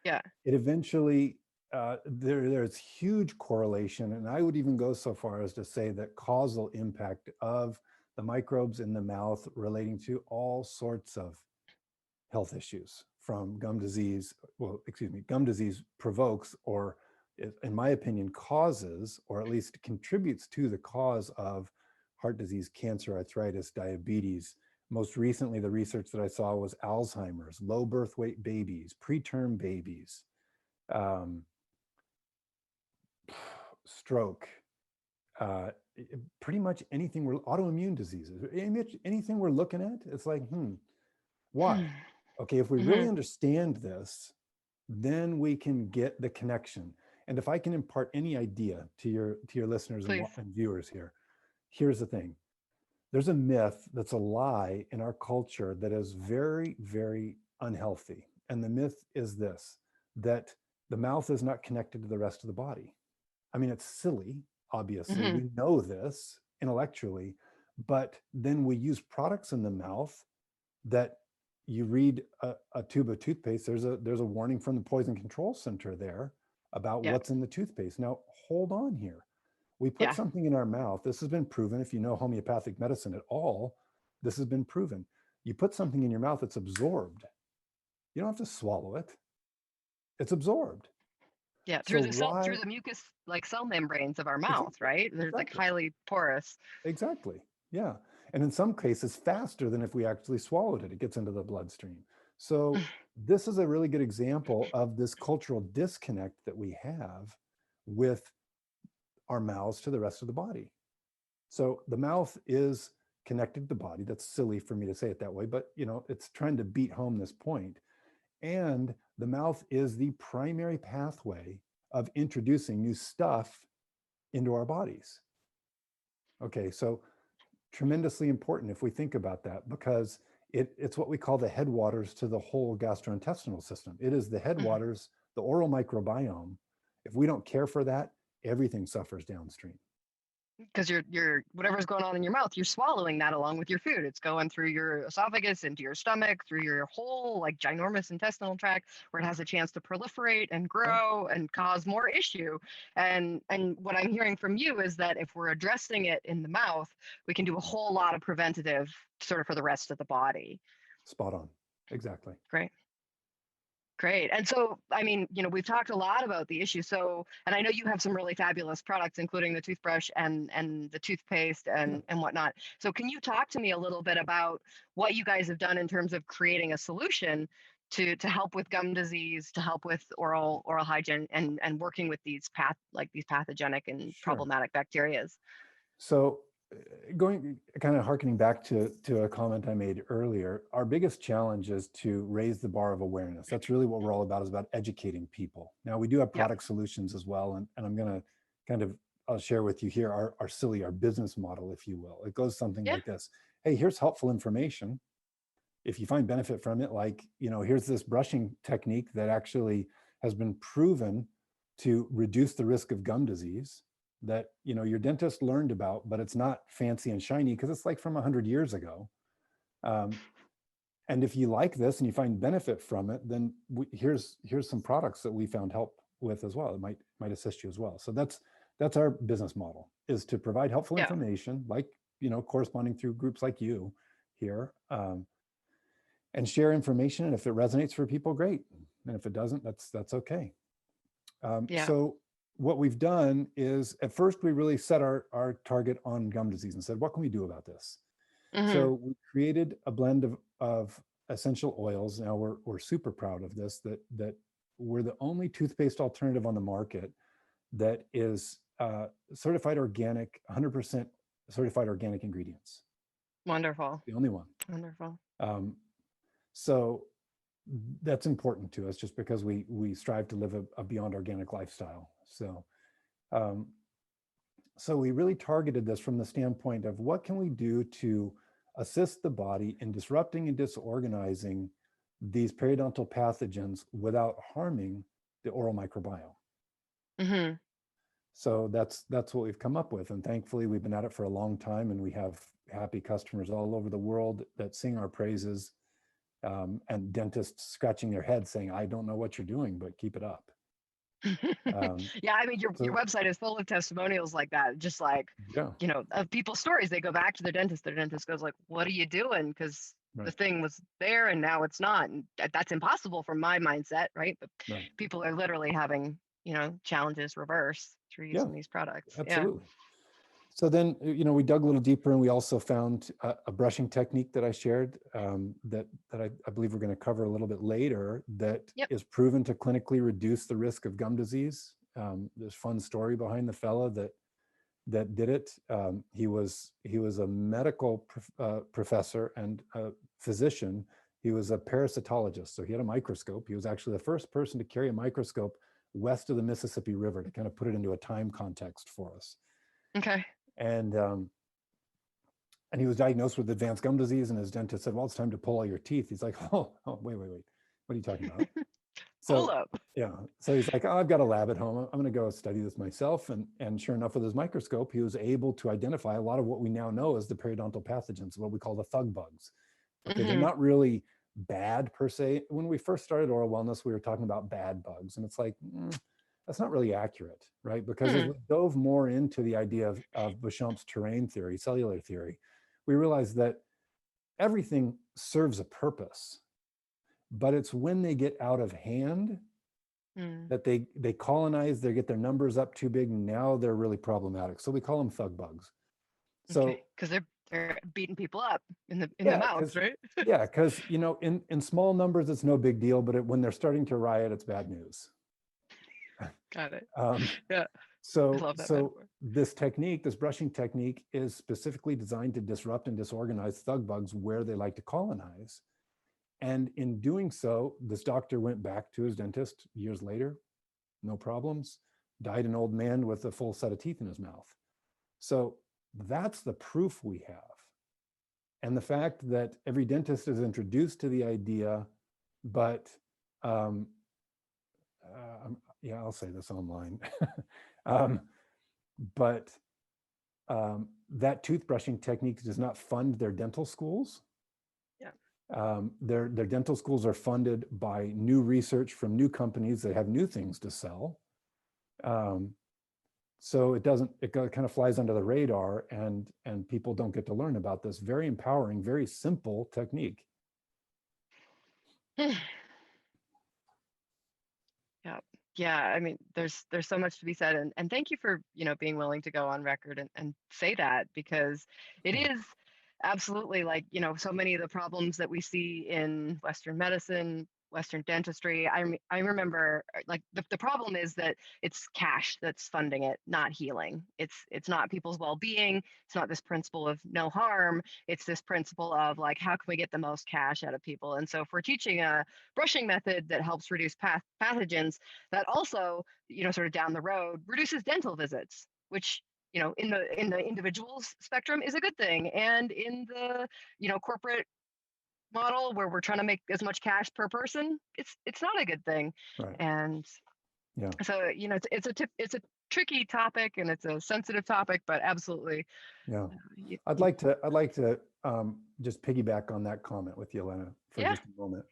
[SPEAKER 2] Yeah.
[SPEAKER 1] It eventually, there's huge correlation, and I would even go so far as to say that causal impact of the microbes in the mouth relating to all sorts of health issues from gum disease. Well, excuse me, gum disease provokes, or in my opinion, causes, or at least contributes to the cause of heart disease, cancer, arthritis, diabetes. Most recently, the research that I saw was Alzheimer's, low birth weight babies, preterm babies, stroke, pretty much anything, autoimmune diseases, anything we're looking at, it's like, why? Okay, if we really understand this, then we can get the connection. And if I can impart any idea to your listeners and viewers here, here's the thing. There's a myth that's a lie in our culture that is very, very unhealthy. And the myth is this, that the mouth is not connected to the rest of the body. I mean, it's silly, obviously. We know this intellectually, but then we use products in the mouth that you read a tube of toothpaste, there's a warning from the Poison Control Center there about what's in the toothpaste. Now, hold on here. We put something in our mouth. This has been proven. If you know homeopathic medicine at all, this has been proven. You put something in your mouth, it's absorbed. You don't have to swallow it. It's absorbed.
[SPEAKER 2] Yeah, through the mucus, like cell membranes of our mouth, right? They're like highly porous.
[SPEAKER 1] Exactly. Yeah. And in some cases, faster than if we actually swallowed it. It gets into the bloodstream. So this is a really good example of this cultural disconnect that we have with our mouths to the rest of the body. So the mouth is connected to the body. That's silly for me to say it that way, but it's trying to beat home this point. And the mouth is the primary pathway of introducing new stuff into our bodies. Okay, so tremendously important if we think about that, because it's what we call the headwaters to the whole gastrointestinal system. It is the headwaters, the oral microbiome. If we don't care for that, everything suffers downstream.
[SPEAKER 2] Because you're whatever's going on in your mouth, you're swallowing that along with your food. It's going through your esophagus, into your stomach, through your whole like ginormous intestinal tract, where it has a chance to proliferate and grow and cause more issue. And what I'm hearing from you is that if we're addressing it in the mouth, we can do a whole lot of preventative sort of for the rest of the body.
[SPEAKER 1] Spot on. Exactly.
[SPEAKER 2] Great. And so, I mean, we've talked a lot about the issue. So, and I know you have some really fabulous products, including the toothbrush and the toothpaste and whatnot. So can you talk to me a little bit about what you guys have done in terms of creating a solution to help with gum disease, to help with oral hygiene and working with these pathogenic and problematic bacteria?
[SPEAKER 1] So kind of harkening back to a comment I made earlier, our biggest challenge is to raise the bar of awareness. That's really what we're all about, is about educating people. Now, we do have product solutions as well. And I'm going to I'll share with you here our business model, if you will. It goes something like this. Hey, here's helpful information. If you find benefit from it, like, here's this brushing technique that actually has been proven to reduce the risk of gum disease that your dentist learned about, but it's not fancy and shiny because it's like from 100 years ago. And if you like this and you find benefit from it, then here's some products that we found help with as well. It might assist you as well. So that's that's our business model, is to provide helpful
[SPEAKER 2] Yeah.
[SPEAKER 1] information, like, corresponding through groups like you here, and share information. And if it resonates for people, great. And if it doesn't, that's okay.
[SPEAKER 2] Yeah.
[SPEAKER 1] So what we've done is, at first, we really set our target on gum disease and said, what can we do about this?
[SPEAKER 2] Mhm.
[SPEAKER 1] So we created a blend of essential oils. Now we're super proud of this, that we're the only toothpaste alternative on the market that is certified organic, 100% certified organic ingredients.
[SPEAKER 2] Wonderful.
[SPEAKER 1] The only one.
[SPEAKER 2] Wonderful.
[SPEAKER 1] So that's important to us, just because we strive to live a beyond organic lifestyle. So we really targeted this from the standpoint of, what can we do to assist the body in disrupting and disorganizing these periodontal pathogens without harming the oral microbiome.
[SPEAKER 2] Mm-hmm.
[SPEAKER 1] So that's what we've come up with. And thankfully, we've been at it for a long time, and we have happy customers all over the world that sing our praises, and dentists scratching their heads saying, I don't know what you're doing, but keep it up.
[SPEAKER 2] Yeah, I mean, your website is full of testimonials like that, just like, of people's stories. They go back to their dentist goes like, what are you doing? Because the thing was there and now it's not. And that's impossible from my mindset, right? But people are literally having, challenges reverse through using these products.
[SPEAKER 1] Absolutely. So then, we dug a little deeper, and we also found a brushing technique that I shared, that I believe we're going to cover a little bit later, that is proven to clinically reduce the risk of gum disease. There's a fun story behind the fella that did it. He was a medical professor and a physician. He was a parasitologist, so he had a microscope. He was actually the first person to carry a microscope west of the Mississippi River, to kind of put it into a time context for us.
[SPEAKER 2] Okay.
[SPEAKER 1] And he was diagnosed with advanced gum disease, and his dentist said, well, it's time to pull all your teeth. He's like, oh, wait. What are you talking about?
[SPEAKER 2] Hold up.
[SPEAKER 1] Yeah. So he's like, oh, I've got a lab at home. I'm going to go study this myself. And sure enough, with his microscope, he was able to identify a lot of what we now know as the periodontal pathogens, what we call the thug bugs. Okay, they're not really bad per se. When we first started Ora Wellness, we were talking about bad bugs, and it's like, that's not really accurate, right? Because as we dove more into the idea of Béchamp's terrain theory, cellular theory, we realized that everything serves a purpose, but it's when they get out of hand that they colonize, they get their numbers up too big, and now they're really problematic. So we call them thug bugs. So
[SPEAKER 2] because they're beating people up in the mouth, right?
[SPEAKER 1] Yeah, because in small numbers it's no big deal, but when they're starting to riot, it's bad news.
[SPEAKER 2] Got it.
[SPEAKER 1] So this technique, this brushing technique, is specifically designed to disrupt and disorganize thug bugs where they like to colonize. And in doing so, this doctor went back to his dentist years later, no problems, died an old man with a full set of teeth in his mouth. So that's the proof we have. And the fact that every dentist is introduced to the idea, but I'll say this online, but that toothbrushing technique does not fund their dental schools. Their dental schools are funded by new research from new companies that have new things to sell. So it kind of flies under the radar, and people don't get to learn about this very empowering, very simple technique.
[SPEAKER 2] Yeah, I mean, there's so much to be said, and thank you for being willing to go on record and say that, because it is absolutely like so many of the problems that we see in Western medicine, Western dentistry. I remember, like, the problem is that it's cash that's funding it, not healing. It's not people's well-being. It's not this principle of no harm. It's this principle of, like, how can we get the most cash out of people? And so if we're teaching a brushing method that helps reduce pathogens, that also, sort of down the road reduces dental visits, which in the individual's spectrum is a good thing, and in the corporate model where we're trying to make as much cash per person, it's not a good thing.
[SPEAKER 1] Right.
[SPEAKER 2] And so it's a tricky topic, and it's a sensitive topic, but absolutely.
[SPEAKER 1] I'd like to just piggyback on that comment with you, Elena, for just a moment.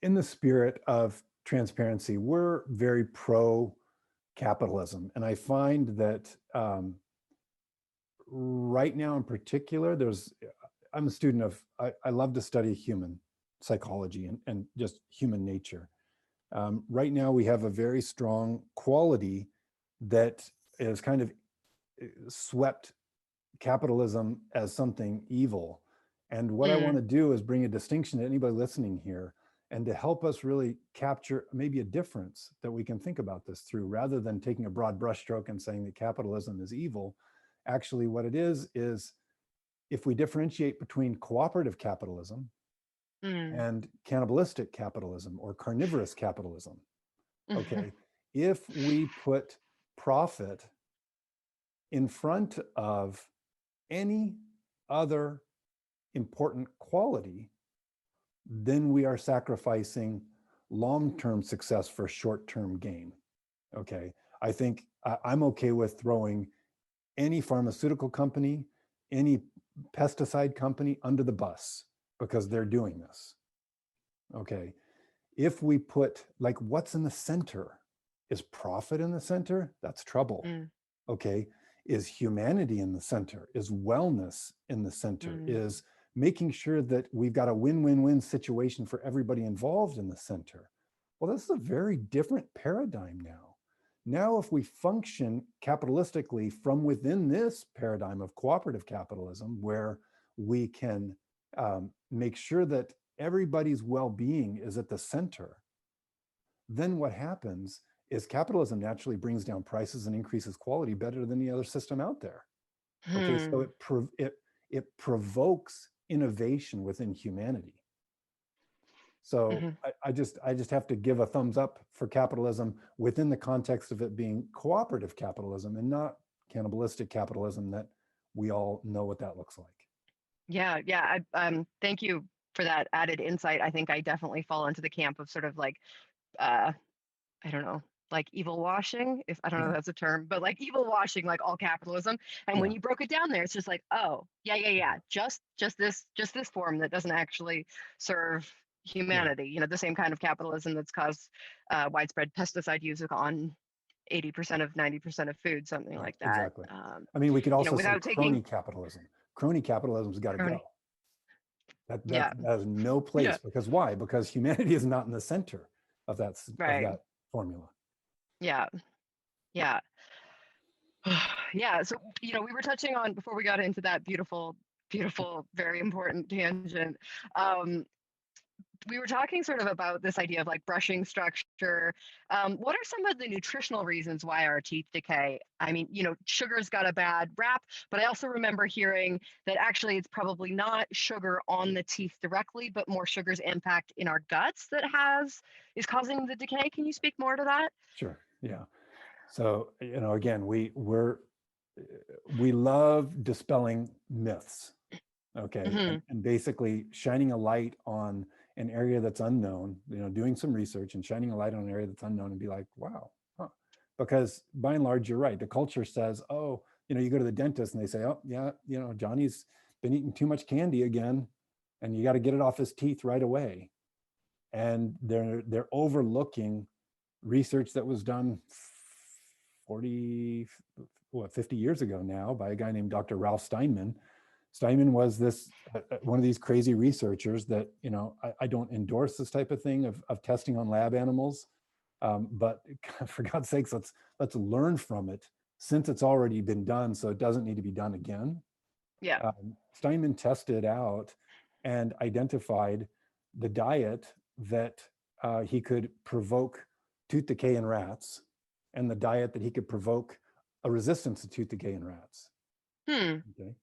[SPEAKER 1] In the spirit of transparency, we're very pro capitalism. And I find that right now in particular, I'm a student of, I love to study human psychology and just human nature. Right now we have a very strong quality that is kind of swept capitalism as something evil. And what I want to do is bring a distinction to anybody listening here, and to help us really capture maybe a difference that we can think about this through, rather than taking a broad brushstroke and saying that capitalism is evil. Actually, what it is if we differentiate between cooperative capitalism and cannibalistic capitalism or carnivorous capitalism, okay, if we put profit in front of any other important quality, then we are sacrificing long-term success for short-term gain. Okay, I think I'm okay with throwing any pharmaceutical company, any pesticide company under the bus because they're doing this. Okay, if we put, like, what's in the center? Is profit in the center? That's trouble. Okay, is humanity in the center? Is wellness in the center? Is making sure that we've got a win-win-win situation for everybody involved in the center? Well, this is a very different paradigm now. Now, if we function capitalistically from within this paradigm of cooperative capitalism, where we can make sure that everybody's well-being is at the center, then what happens is capitalism naturally brings down prices and increases quality better than any other system out there. Okay, so it provokes innovation within humanity. So I just have to give a thumbs up for capitalism within the context of it being cooperative capitalism and not cannibalistic capitalism that we all know what that looks like.
[SPEAKER 2] Yeah. Thank you for that added insight. I think I definitely fall into the camp of sort of like, I don't know, like evil washing, if I don't know if that's a term, but like evil washing, like all capitalism. And when you broke it down there, it's just like, oh, yeah. Just this form that doesn't actually serve humanity. You know, the same kind of capitalism that's caused widespread pesticide use on 80% of 90% of food, something like that.
[SPEAKER 1] Exactly. I mean, we could also say
[SPEAKER 2] without taking
[SPEAKER 1] crony capitalism. Crony capitalism's got to go. That has no place. Because why? Because humanity is not in the center of that formula. Yeah.
[SPEAKER 2] So, we were touching on, before we got into that beautiful, very important tangent, we were talking sort of about this idea of like brushing structure. What are some of the nutritional reasons why our teeth decay? I mean, sugar's got a bad rap, but I also remember hearing that actually it's probably not sugar on the teeth directly, but more sugar's impact in our guts that is causing the decay. Can you speak more to that?
[SPEAKER 1] Sure. Yeah. So, again, we love dispelling myths. Okay. And basically shining a light on an area that's unknown, doing some research and shining a light on an area that's unknown and be like, wow, because by and large, you're right. The culture says, oh, you go to the dentist and they say, oh yeah, Johnny's been eating too much candy again, and you got to get it off his teeth right away. And they're overlooking research that was done 50 years ago now by a guy named Dr. Ralph Steinman. Steinman was one of these crazy researchers that, I don't endorse this type of thing of testing on lab animals, but for God's sakes, let's learn from it, since it's already been done, so it doesn't need to be done again.
[SPEAKER 2] Yeah.
[SPEAKER 1] Steinman tested out and identified the diet that he could provoke tooth decay in rats, and the diet that he could provoke a resistance to tooth decay in rats. Okay.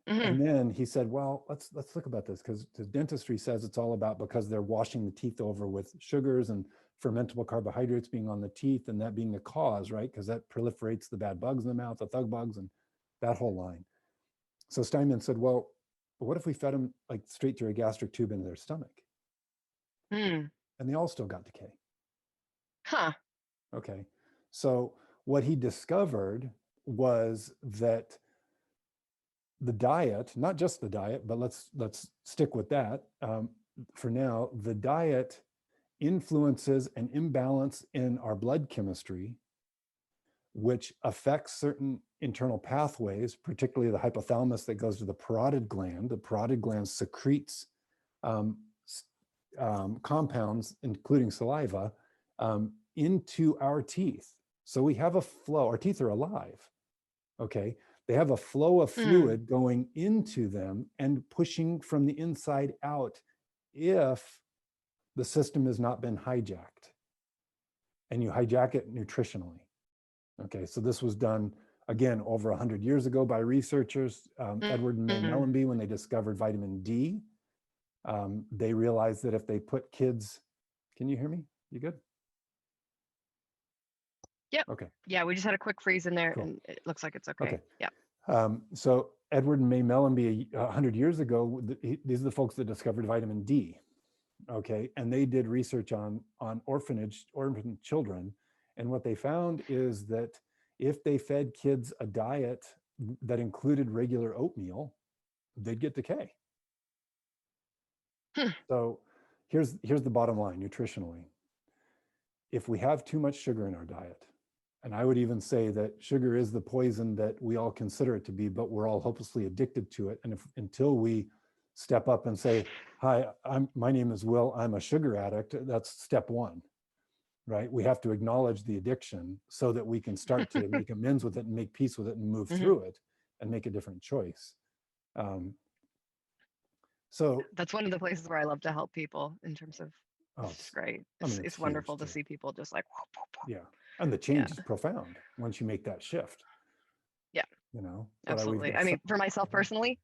[SPEAKER 1] And then he said, well, let's look about this, because the dentistry says it's all about, because they're washing the teeth over with sugars and fermentable carbohydrates being on the teeth, and that being the cause, right? Because that proliferates the bad bugs in the mouth, the thug bugs, and that whole line. So Steinman said, well, what if we fed them like straight through a gastric tube into their stomach? And they all still got decay. Okay. So what he discovered was that the diet, not just the diet, but let's stick with that for now. The diet influences an imbalance in our blood chemistry which affects certain internal pathways, particularly the hypothalamus that goes to the parotid gland. The parotid gland secretes compounds, including saliva, into our teeth. So we have a flow. Our teeth are alive. Okay. They have a flow of fluid going into them and pushing from the inside out if the system has not been hijacked. And you hijack it nutritionally. Okay. So this was done, again, over 100 years ago by researchers, Edward and May Mellenby, when they discovered vitamin D. They realized that if they put kids, can you hear me? You good?
[SPEAKER 2] Yep.
[SPEAKER 1] Okay.
[SPEAKER 2] Yeah, we just had a quick freeze in there,
[SPEAKER 1] Cool.
[SPEAKER 2] and it looks like it's okay.
[SPEAKER 1] Okay.
[SPEAKER 2] Yeah.
[SPEAKER 1] So Edward and May Mellenby, 100 years ago, these are the folks that discovered vitamin D. Okay, and they did research on orphan children, and what they found is that if they fed kids a diet that included regular oatmeal, they'd get decay. So here's the bottom line nutritionally. If we have too much sugar in our diet, and I would even say that sugar is the poison that we all consider it to be, but we're all hopelessly addicted to it. And until we step up and say, hi, my name is Will, I'm a sugar addict, that's step one, right? We have to acknowledge the addiction so that we can start to make amends with it and make peace with it and move through it and make a different choice. So
[SPEAKER 2] that's one of the places where I love to help people in terms of, it's great. It's wonderful to see people just like,
[SPEAKER 1] yeah. And the change is profound once you make that shift.
[SPEAKER 2] Yeah.
[SPEAKER 1] You know,
[SPEAKER 2] absolutely. I mean, for myself personally,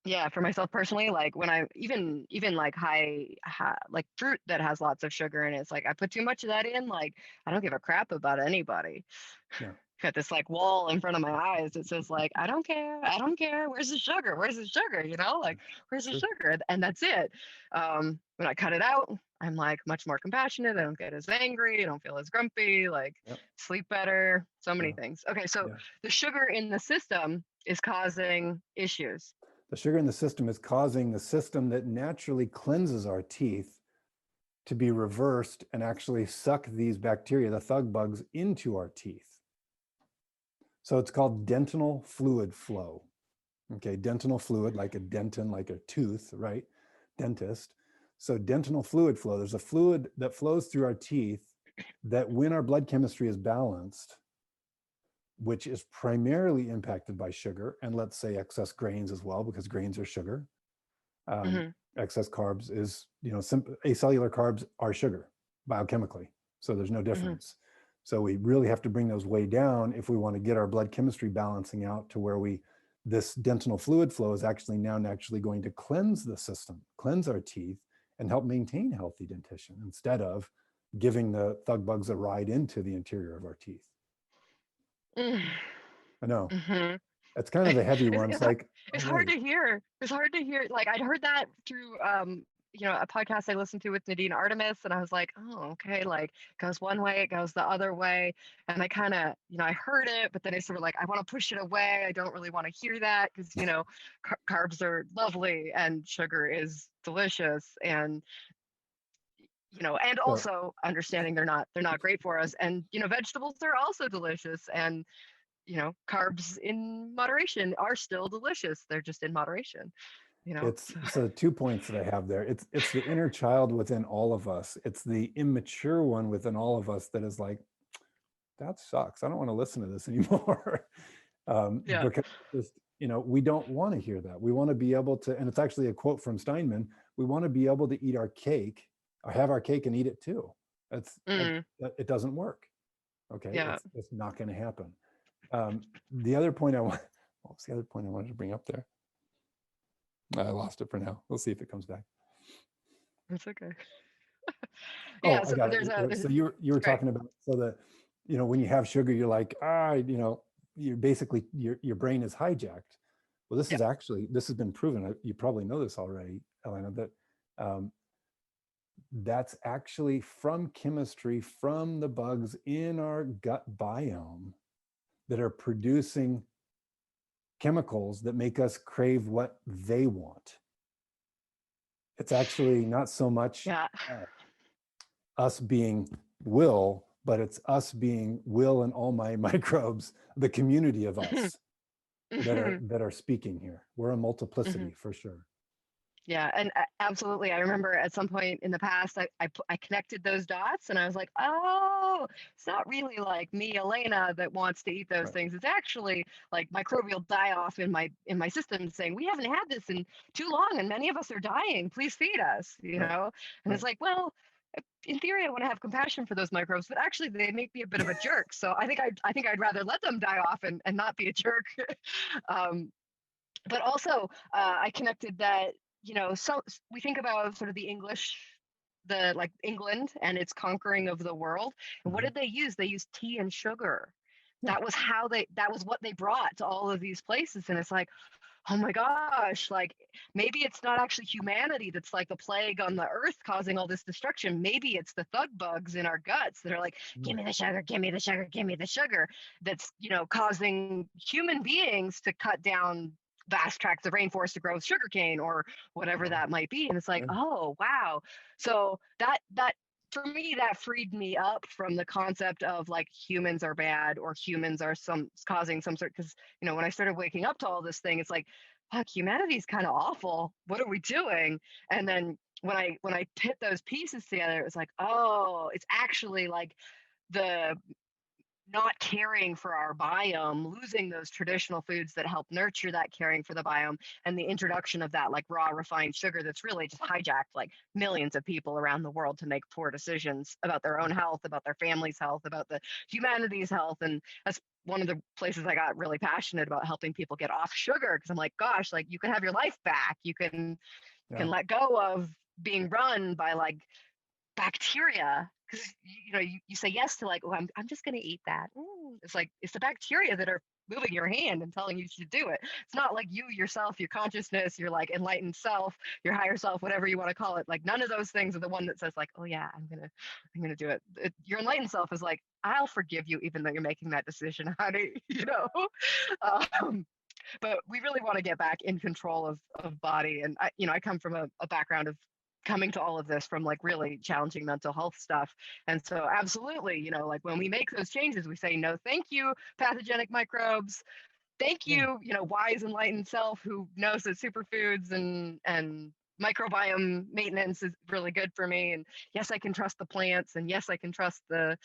[SPEAKER 2] like when I even like like fruit that has lots of sugar in it, it's like I put too much of that in, like I don't give a crap about anybody.
[SPEAKER 1] Yeah.
[SPEAKER 2] Got this like wall in front of my eyes that says like, I don't care. Where's the sugar? You know, like where's the sugar? And that's it. When I cut it out, I'm like much more compassionate. I don't get as angry. I don't feel as grumpy, like sleep better, so many things. Okay. So the sugar in the system is causing issues.
[SPEAKER 1] The sugar in the system is causing the system that naturally cleanses our teeth to be reversed and actually suck these bacteria, the thug bugs, into our teeth. So it's called dentinal fluid flow. Okay, dentinal fluid, like a dentin, like a tooth, right? Dentist. So dentinal fluid flow, there's a fluid that flows through our teeth that when our blood chemistry is balanced, which is primarily impacted by sugar, and let's say excess grains as well, because grains are sugar. Excess carbs is, acellular carbs are sugar biochemically. So there's no difference. So we really have to bring those way down if we want to get our blood chemistry balancing out to where this dentinal fluid flow is actually now naturally going to cleanse the system, cleanse our teeth, and help maintain healthy dentition instead of giving the thug bugs a ride into the interior of our teeth. I know. It's kind of a heavy one.
[SPEAKER 2] It's hard to hear. It's hard to hear. Like I'd heard that through a podcast I listened to with Nadine Artemis, and I was like, oh, okay, like it goes one way, it goes the other way. And I kind of, I heard it, but then I sort of like, I want to push it away. I don't really want to hear that because, carbs are lovely and sugar is delicious. And, and also understanding they're not great for us. And, vegetables are also delicious. And, carbs in moderation are still delicious. They're just in moderation.
[SPEAKER 1] It's so 2 points that I have there. It's the inner child within all of us. It's the immature one within all of us that is like, that sucks. I don't want to listen to this anymore. Because just, we don't want to hear that. We want to be able to, and it's actually a quote from Steinman, we want to be able to eat our cake or have our cake and eat it too. It doesn't work. Okay. It's not going to happen. The other point what was the other point I wanted to bring up there? I lost it for now. We'll see if it comes back.
[SPEAKER 2] It's okay.
[SPEAKER 1] So you were talking about, so that, when you have sugar, you're like, you're basically, your brain is hijacked. Well, this has been proven. You probably know this already, Elena, that that's actually from chemistry, from the bugs in our gut biome that are producing chemicals that make us crave what they want. It's actually not so much us being Will but it's us being Will and all my microbes, the community of us that are speaking here. We're a multiplicity for sure.
[SPEAKER 2] Yeah, and absolutely. I remember at some point in the past, I connected those dots, and I was like, oh, it's not really like me, Elena, that wants to eat those
[SPEAKER 1] Right.
[SPEAKER 2] things. It's actually like microbial die-off in my system saying we haven't had this in too long, and many of us are dying. Please feed us, you
[SPEAKER 1] Right.
[SPEAKER 2] know. And it's
[SPEAKER 1] Right.
[SPEAKER 2] like, well, in theory, I want to have compassion for those microbes, but actually, they make me a bit of a jerk. So I think I'd rather let them die off and not be a jerk. um, but also I connected that, you know, so we think about sort of the English, the like England and its conquering of the world, and what
[SPEAKER 1] Mhm.
[SPEAKER 2] did they use? They used tea and sugar.
[SPEAKER 1] Yeah.
[SPEAKER 2] That was what they brought to all of these places. And it's like, oh my gosh, like maybe it's not actually humanity that's like the plague on the earth causing all this destruction. Maybe it's the thug bugs in our guts that are like, give me the sugar, give me the sugar, give me the sugar, that's, you know, causing human beings to cut down vast tracts of rainforest to grow sugarcane or whatever
[SPEAKER 1] Wow.
[SPEAKER 2] that might be. And it's like,
[SPEAKER 1] Yeah.
[SPEAKER 2] oh wow. So that for me, that freed me up from the concept of like humans are bad or humans are some causing some sort, because, you know, when I started waking up to all this thing, it's like, fuck, humanity's kind of awful. What are we doing? And then when I put those pieces together, it was like, oh, it's actually like the not caring for our biome, losing those traditional foods that help nurture that caring for the biome, and the introduction of that like raw refined sugar that's really just hijacked like millions of people around the world to make poor decisions about their own health, about their family's health, about the humanity's health. And that's one of the places I got really passionate about helping people get off sugar, because I'm like, gosh, like you can have your life back. You can
[SPEAKER 1] Yeah.
[SPEAKER 2] let go of being run by like bacteria, because you know you say yes to like, oh, I'm just going to eat that. It's like it's the bacteria that are moving your hand and telling you to do it. It's not like you yourself, your consciousness, your like enlightened self, your higher self, whatever you want to call it. Like none of those things are the one that says like, oh yeah, I'm gonna do it. Your enlightened self is like, I'll forgive you even though you're making that decision, honey. You know. um, but we really want to get back in control of body. And I, you know, I come from a background of coming to all of this from like really challenging mental health stuff. And so absolutely, you know, like when we make those changes, we say, no, thank you, pathogenic microbes. Thank
[SPEAKER 1] Yeah.
[SPEAKER 2] you, you know, wise enlightened self who knows that superfoods and microbiome maintenance is really good for me. And yes, I can trust the plants. And yes, I can trust the,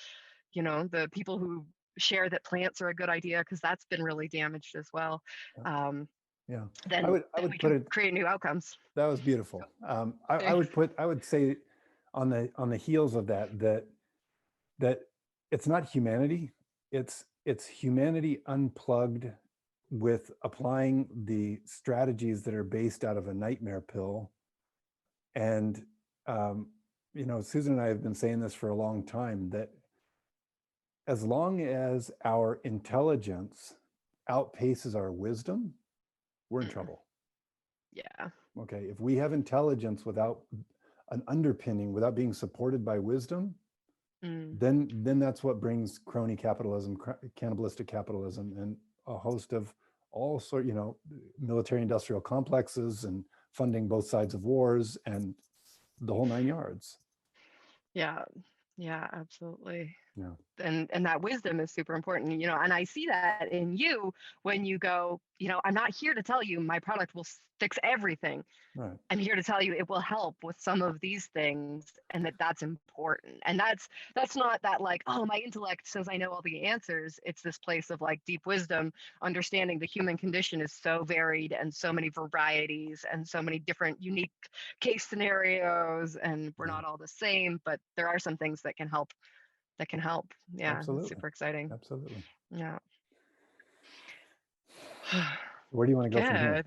[SPEAKER 2] you know, the people who share that plants are a good idea, because that's been really damaged as well.
[SPEAKER 1] Yeah.
[SPEAKER 2] Um,
[SPEAKER 1] Yeah.
[SPEAKER 2] then
[SPEAKER 1] I
[SPEAKER 2] we
[SPEAKER 1] would put
[SPEAKER 2] can
[SPEAKER 1] it,
[SPEAKER 2] create new outcomes.
[SPEAKER 1] that was beautiful.
[SPEAKER 2] Thanks.
[SPEAKER 1] I would say on the heels of that it's not humanity, it's humanity unplugged with applying the strategies that are based out of a nightmare pill. And you know, Susan and I have been saying this for a long time, that as long as our intelligence outpaces our wisdom, we're in trouble.
[SPEAKER 2] Yeah.
[SPEAKER 1] Okay, if we have intelligence without an underpinning, without being supported by wisdom,
[SPEAKER 2] Mm.
[SPEAKER 1] then that's what brings crony capitalism, cannibalistic capitalism, and a host of all sort, you know, military industrial complexes and funding both sides of wars and the whole nine yards.
[SPEAKER 2] Yeah. Yeah, absolutely.
[SPEAKER 1] Yeah.
[SPEAKER 2] And that wisdom is super important, you know, and I see that in you when you go, you know, I'm not here to tell you my product will fix everything.
[SPEAKER 1] Right.
[SPEAKER 2] I'm here to tell you it will help with some of these things, and that's important. And that's not that like, oh, my intellect says I know all the answers. It's this place of like deep wisdom, understanding the human condition is so varied and so many varieties and so many different unique case scenarios, and we're
[SPEAKER 1] Yeah.
[SPEAKER 2] not all the same, but there are some things that can help. Yeah, it's
[SPEAKER 1] Absolutely.
[SPEAKER 2] super exciting.
[SPEAKER 1] Absolutely.
[SPEAKER 2] Yeah.
[SPEAKER 1] Where do you want to go from here?
[SPEAKER 2] Good.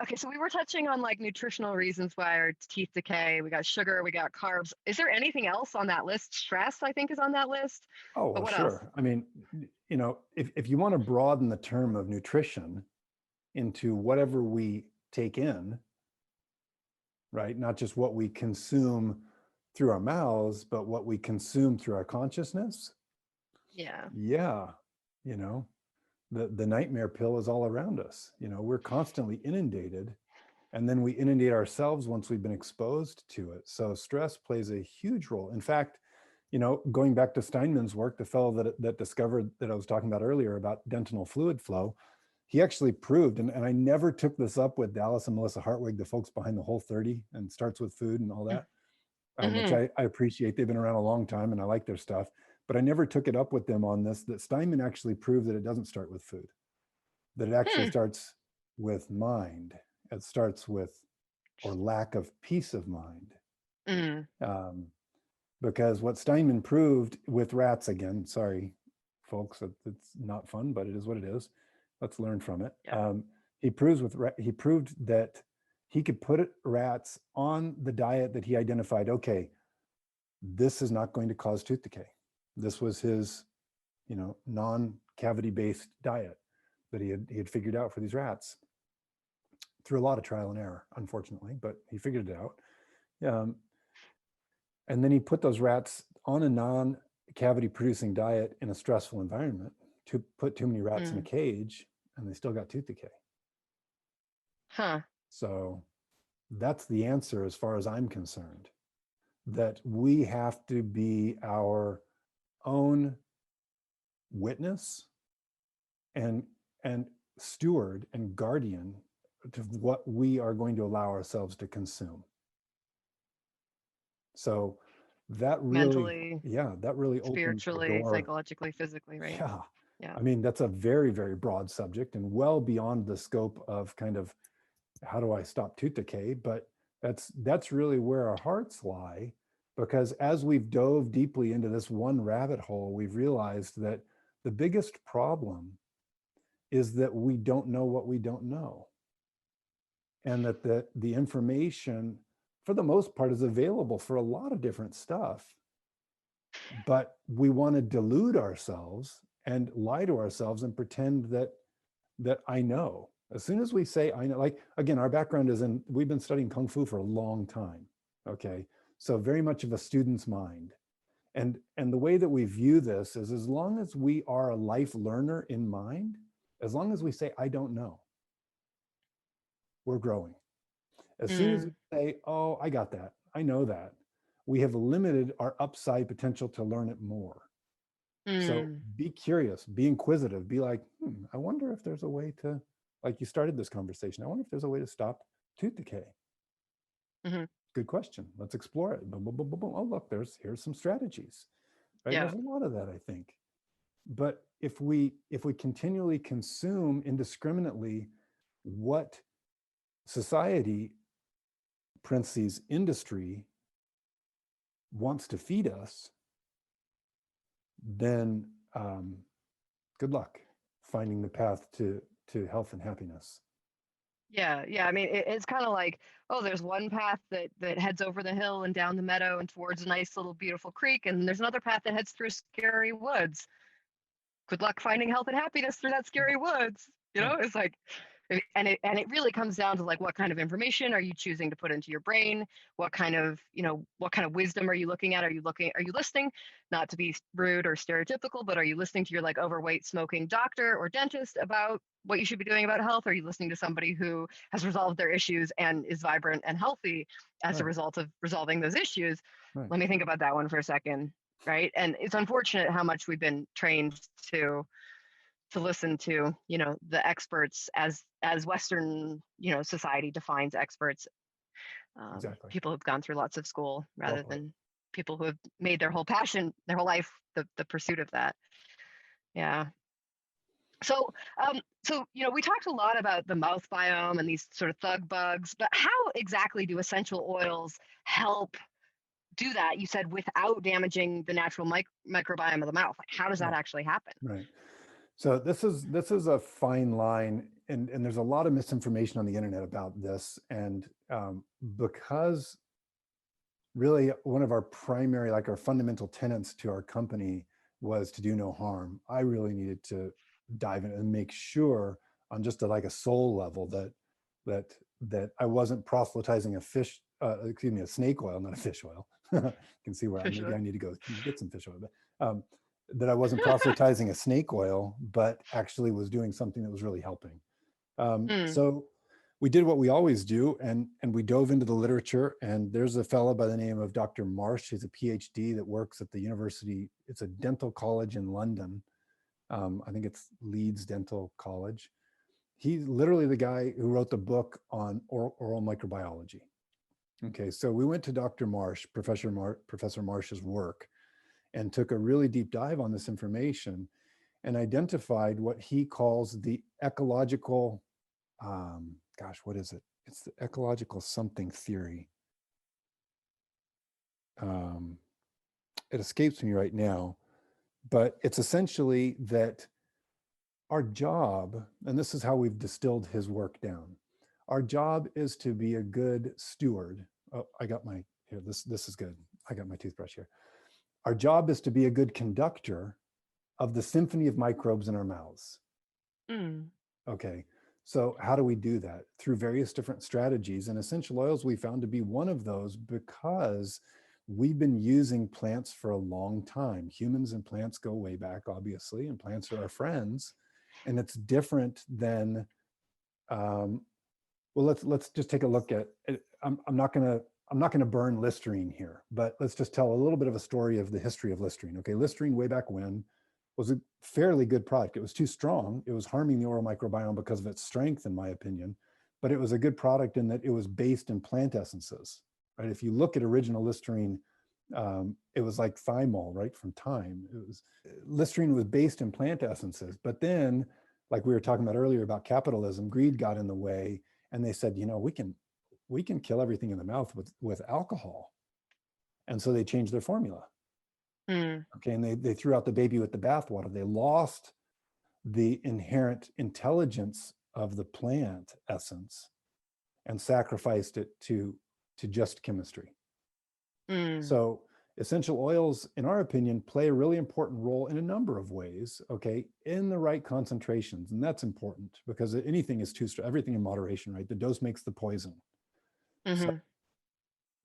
[SPEAKER 2] Okay, so we were touching on like nutritional reasons why our teeth decay. We got sugar, we got carbs. Is there anything else on that list? Stress, I think, is on that list.
[SPEAKER 1] Oh,
[SPEAKER 2] But
[SPEAKER 1] well,
[SPEAKER 2] what else?
[SPEAKER 1] sure. I mean, you know, if you want to broaden the term of nutrition into whatever we take in, right? Not just what we consume through our mouths, but what we consume through our consciousness.
[SPEAKER 2] Yeah.
[SPEAKER 1] Yeah. You know, the nightmare pill is all around us. You know, we're constantly inundated, and then we inundate ourselves once we've been exposed to it. So stress plays a huge role. In fact, going back to Steinman's work, the fellow that discovered that I was talking about earlier about dentinal fluid flow, he actually proved, and I never took this up with Dallas and Melissa Hartwig, the folks behind the Whole30 and Starts with Food and all that, which I appreciate. They've been around a long time and I like their stuff, but I never took it up with them on this, that Steinman actually proved that it doesn't start with food, that it actually starts with mind. It starts with, or lack of peace of mind. Because what Steinman proved with rats, again, sorry, folks, it's not fun, but it is what it is. Let's learn from it.
[SPEAKER 2] Yeah.
[SPEAKER 1] He proved that he could put rats on the diet that he identified. Okay, this is not going to cause tooth decay. This was his, non-cavity based diet that he had figured out for these rats through a lot of trial and error, unfortunately, but he figured it out. And then he put those rats on a non-cavity producing diet in a stressful environment, to put too many rats in a cage, and they still got tooth decay. So that's the answer as far as I'm concerned, that we have to be our own witness and steward and guardian to what we are going to allow ourselves to consume. So that really,
[SPEAKER 2] mentally,
[SPEAKER 1] that really
[SPEAKER 2] spiritually,
[SPEAKER 1] opens the door.
[SPEAKER 2] psychologically, physically, right?
[SPEAKER 1] Yeah. I mean, that's a very, very broad subject and well beyond the scope of kind of how do I stop tooth decay? But that's really where our hearts lie, because as we've dove deeply into this one rabbit hole, we've realized that the biggest problem is that we don't know what we don't know. And that the information, for the most part, is available for a lot of different stuff, but we want to delude ourselves and lie to ourselves and pretend that I know. As soon as we say I know, like, again, our background is we've been studying Kung Fu for a long time, okay? So very much of a student's mind. And the way that we view this is, as long as we are a life learner in mind, as long as we say, I don't know, we're growing. As soon as we say, oh, I got that, I know that, we have limited our upside potential to learn it more. So be curious, be inquisitive, be like, I wonder if there's a way to, like you started this conversation, I wonder if there's a way to stop tooth decay. Good question. Let's explore it. Boom, boom, boom, boom, boom. Oh, look, here's some strategies. Right? There's a lot of that, I think. But if we continually consume indiscriminately what society, parentheses, industry, wants to feed us, then good luck finding the path to health and happiness.
[SPEAKER 2] Yeah. I mean, it's kind of like, oh, there's one path that heads over the hill and down the meadow and towards a nice little beautiful creek, and there's another path that heads through scary woods. Good luck finding health and happiness through that scary woods. It's like, and it really comes down to, like, what kind of information are you choosing to put into your brain? What kind of wisdom are you looking at? Are you listening, not to be rude or stereotypical, but are you listening to your, like, overweight smoking doctor or dentist about what you should be doing about health? Or are you listening to somebody who has resolved their issues and is vibrant and healthy as a result of resolving those issues? Let me think about that one for a second. Right. And it's unfortunate how much we've been trained to listen to, the experts as Western, society defines experts.
[SPEAKER 1] Exactly.
[SPEAKER 2] People who've gone through lots of school rather than people who have made their whole passion, their whole life, the pursuit of that. Yeah. So, we talked a lot about the mouth biome and these sort of thug bugs, but how exactly do essential oils help do that? You said without damaging the natural microbiome of the mouth. Like, how does that actually happen?
[SPEAKER 1] Right. So this is a fine line, and there's a lot of misinformation on the internet about this. And because really one of our primary, like our fundamental tenets to our company was to do no harm, I really needed to dive in and make sure on just a soul level that I wasn't proselytizing a snake oil, not a fish oil. You can see where maybe I need to go get some fish oil, but that I wasn't proselytizing a snake oil, but actually was doing something that was really helping. So we did what we always do, and we dove into the literature. And there's a fellow by the name of Dr. Marsh. He's a PhD that works at the university. It's a dental college in London. I think it's Leeds Dental College. He's literally the guy who wrote the book on oral microbiology. Okay, so we went to Dr. Marsh, Professor Marsh's work, and took a really deep dive on this information and identified what he calls the ecological, what is it? It's the ecological something theory. It escapes me right now, but it's essentially that our job, and this is how we've distilled his work down, our job is to be a good steward. Oh, I got my, here, this is good. I got my toothbrush here. Our job is to be a good conductor of the symphony of microbes in our mouths. Okay, so how do we do that? Through various different strategies, and essential oils we found to be one of those because we've been using plants for a long time. Humans and plants go way back, obviously, and plants are our friends. And it's different than, well, let's just take a look at it. I'm not gonna burn Listerine here, but let's just tell a little bit of a story of the history of Listerine. Okay, Listerine way back when was a fairly good product. It was too strong. It was harming the oral microbiome because of its strength, in my opinion, but it was a good product in that it was based in plant essences, right? If you look at original Listerine, it was like thymol, right, from thyme. Listerine was based in plant essences, but then, like we were talking about earlier about capitalism, greed got in the way, and they said, we can kill everything in the mouth with alcohol, and so they changed their formula. Okay, and they threw out the baby with the bathwater. They lost the inherent intelligence of the plant essence and sacrificed it to just chemistry. So essential oils, in our opinion, play a really important role in a number of ways, okay, in the right concentrations. And that's important because anything is too strong, everything in moderation, right? The dose makes the poison. So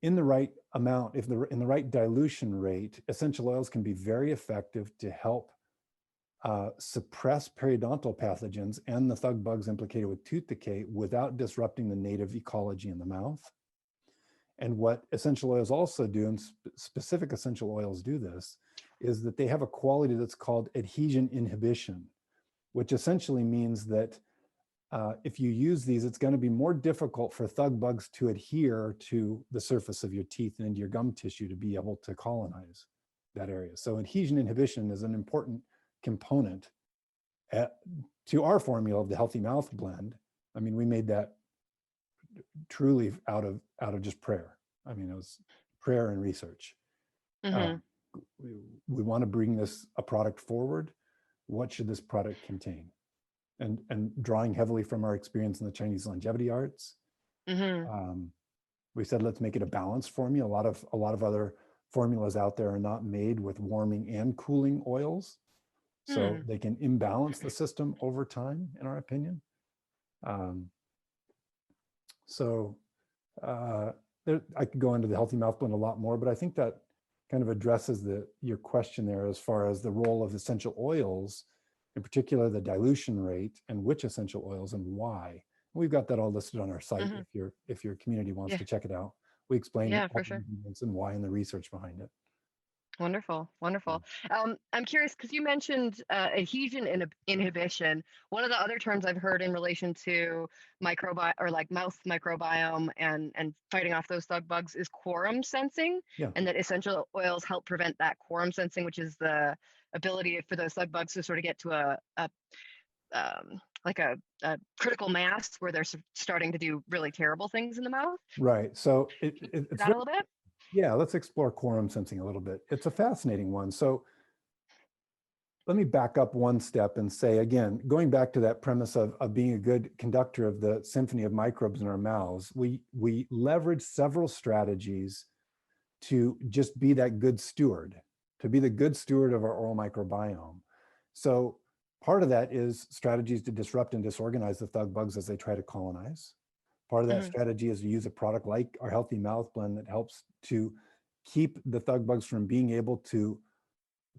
[SPEAKER 1] in the right amount, in the right dilution rate, essential oils can be very effective to help suppress periodontal pathogens and the thug bugs implicated with tooth decay without disrupting the native ecology in the mouth. And what essential oils also do, and specific essential oils do this, is that they have a quality that's called adhesion inhibition, which essentially means that if you use these, it's going to be more difficult for thug bugs to adhere to the surface of your teeth and into your gum tissue to be able to colonize that area. So adhesion inhibition is an important component to our formula of the Healthy Mouth Blend. I mean, we made that truly out of just prayer. I mean, it was prayer and research. We want to bring a product forward. What should this product contain? And drawing heavily from our experience in the Chinese longevity arts, we said, let's make it a balanced formula. A lot of other formulas out there are not made with warming and cooling oils, so they can imbalance the system over time, in our opinion. I could go into the Healthy Mouth Blend a lot more, but I think that kind of addresses your question there as far as the role of essential oils, in particular the dilution rate and which essential oils and why. We've got that all listed on our site if your community wants to check it out. We explain all the ingredients and why and the research behind it.
[SPEAKER 2] Wonderful. I'm curious because you mentioned adhesion inhibition. One of the other terms I've heard in relation to mouth microbiome and fighting off those thug bugs is quorum sensing, and that essential oils help prevent that quorum sensing, which is the ability for those thug bugs to sort of get to a critical mass where they're starting to do really terrible things in the mouth.
[SPEAKER 1] Right. So it's
[SPEAKER 2] that a little bit.
[SPEAKER 1] Yeah, let's explore quorum sensing a little bit. It's a fascinating one. So let me back up one step and say, again, going back to that premise of being a good conductor of the symphony of microbes in our mouths, we leverage several strategies to just be that good steward, to be the good steward of our oral microbiome. So part of that is strategies to disrupt and disorganize the thug bugs as they try to colonize. Part of that strategy is to use a product like our Healthy Mouth Blend that helps to keep the thug bugs from being able to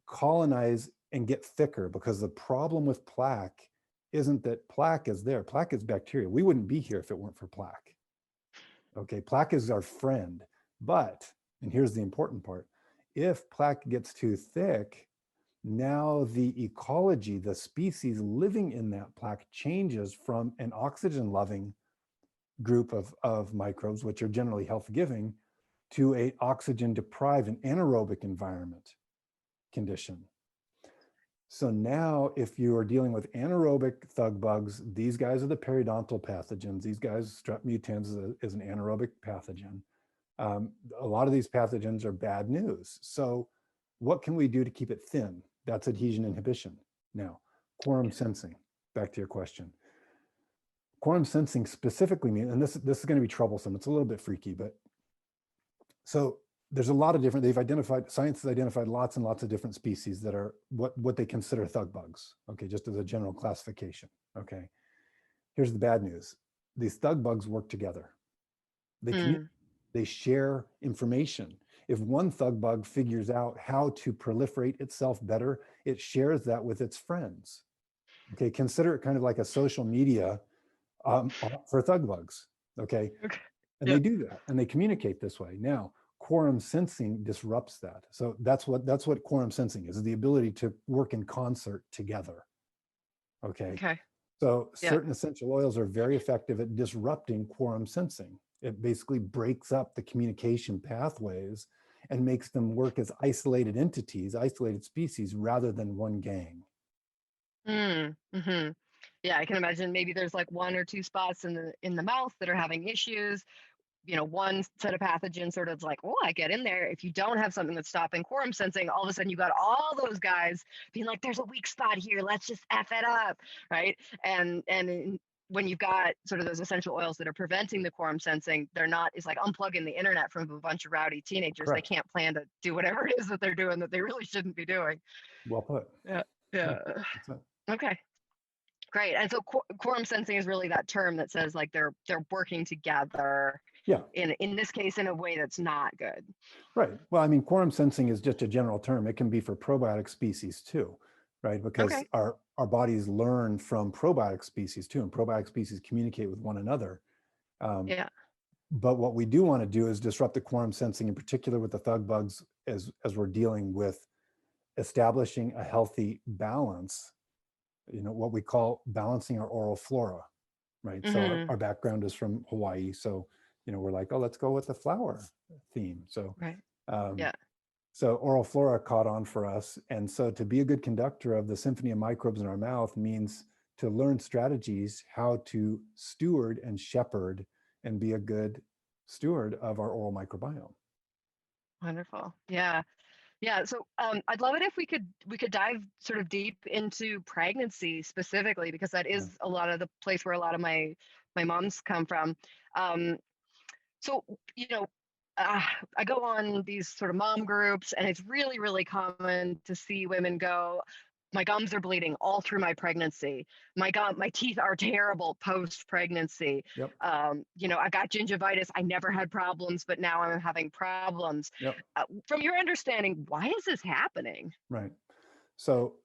[SPEAKER 1] colonize and get thicker, because the problem with plaque isn't that plaque is there. Plaque is bacteria. We wouldn't be here if it weren't for plaque. Okay, plaque is our friend. But, and here's the important part, if plaque gets too thick, now the ecology, the species living in that plaque changes from an oxygen-loving group of microbes, which are generally health-giving, to a oxygen-deprived, an anaerobic environment condition. So now if you are dealing with anaerobic thug bugs, these guys are the periodontal pathogens. These guys, strep mutans is an anaerobic pathogen. A lot of these pathogens are bad news. So what can we do to keep it thin? That's adhesion inhibition. Now, quorum sensing, back to your question. Quorum sensing specifically means, and this is going to be troublesome. It's a little bit freaky, but so there's a lot of different, science has identified lots and lots of different species that are what they consider thug bugs. Okay, just as a general classification. Okay, here's the bad news. These thug bugs work together. They share information. If one thug bug figures out how to proliferate itself better, it shares that with its friends. Okay, consider it kind of like a social media for thug bugs. Okay, and they do that, and they communicate this way. Now, quorum sensing disrupts that. So that's what quorum sensing is the ability to work in concert together. Okay. So certain essential oils are very effective at disrupting quorum sensing. It basically breaks up the communication pathways and makes them work as isolated entities, isolated species, rather than one gang.
[SPEAKER 2] Yeah, I can imagine maybe there's like one or two spots in the mouth that are having issues. You know, one set of pathogens sort of like, oh, I get in there. If you don't have something that's stopping quorum sensing, all of a sudden you got all those guys being like, there's a weak spot here. Let's just F it up, right? And when you've got sort of those essential oils that are preventing the quorum sensing, it's like unplugging the internet from a bunch of rowdy teenagers. Correct. They can't plan to do whatever it is that they're doing that they really shouldn't be doing.
[SPEAKER 1] Well put.
[SPEAKER 2] Yeah. Okay. Great. And so quorum sensing is really that term that says like they're working together.
[SPEAKER 1] Yeah.
[SPEAKER 2] In this case, in a way that's not good.
[SPEAKER 1] Right. Well, I mean, quorum sensing is just a general term. It can be for probiotic species too, right? Because our bodies learn from probiotic species too, and probiotic species communicate with one another. But what we do want to do is disrupt the quorum sensing, in particular with the thug bugs, as we're dealing with establishing a healthy balance. You know, what we call balancing our oral flora, right? So our background is from Hawaii, so you know, we're like, oh, let's go with the flower theme. So, so oral flora caught on for us. And so to be a good conductor of the symphony of microbes in our mouth means to learn strategies, how to steward and shepherd and be a good steward of our oral microbiome.
[SPEAKER 2] Wonderful. Yeah. So I'd love it if we could dive sort of deep into pregnancy specifically, because that is a lot of the place where a lot of my moms come from. So, you know, I go on these sort of mom groups, and it's really, really common to see women go, my gums are bleeding all through my pregnancy. My teeth are terrible post-pregnancy.
[SPEAKER 1] Yep.
[SPEAKER 2] You know, I got gingivitis. I never had problems, but now I'm having problems.
[SPEAKER 1] Yep.
[SPEAKER 2] From your understanding, why is this happening?
[SPEAKER 1] Right. So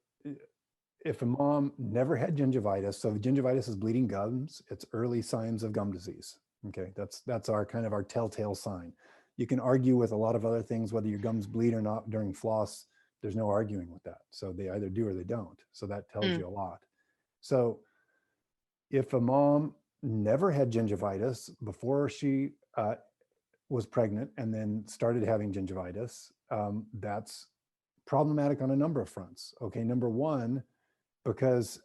[SPEAKER 1] if a mom never had gingivitis, so gingivitis is bleeding gums, it's early signs of gum disease. Okay, that's our kind of our telltale sign. You can argue with a lot of other things, whether your gums bleed or not during floss. There's no arguing with that. So they either do or they don't. So that tells you a lot. So if a mom never had gingivitis before she was pregnant and then started having gingivitis, that's problematic on a number of fronts. Okay, number one, because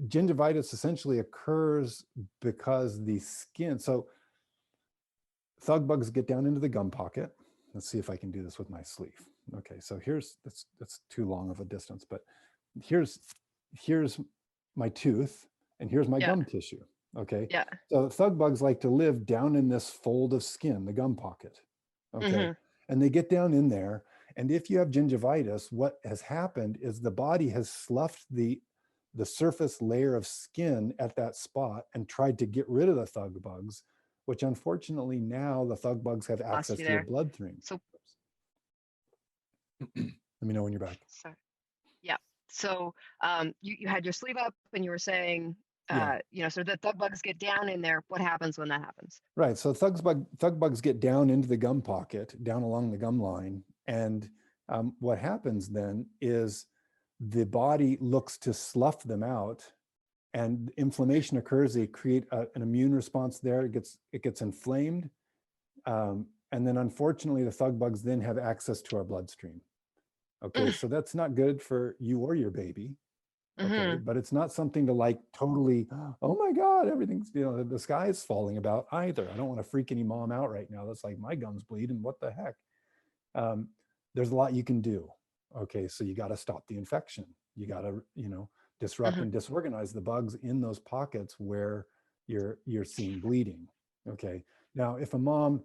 [SPEAKER 1] gingivitis essentially occurs because the skin, so thug bugs get down into the gum pocket. Let's see if I can do this with my sleeve. Okay, so that's too long of a distance, but here's my tooth and here's my gum tissue. Okay. Yeah. So thug bugs like to live down in this fold of skin, the gum pocket. Okay. And they get down in there. And if you have gingivitis, what has happened is the body has sloughed the surface layer of skin at that spot and tried to get rid of the thug bugs, which unfortunately now the thug bugs have access to your bloodstream.
[SPEAKER 2] So
[SPEAKER 1] let me know when you're back.
[SPEAKER 2] Sorry. Yeah. So you had your sleeve up and you were saying,
[SPEAKER 1] Yeah.
[SPEAKER 2] so that thug bugs get down in there. What happens when that happens?
[SPEAKER 1] Right. So thug bugs get down into the gum pocket, down along the gum line. And what happens then is the body looks to slough them out, and inflammation occurs. They create an immune response there. It gets inflamed. And then unfortunately, the thug bugs then have access to our bloodstream. Okay. So that's not good for you or your baby. Okay, but it's not something to like totally, oh my God, everything's, the sky is falling about either. I don't want to freak any mom out right now. That's like, my gums bleed and what the heck. There's a lot you can do. Okay, so you got to stop the infection. You got to, disrupt and disorganize the bugs in those pockets where you're seeing bleeding. Okay, now if a mom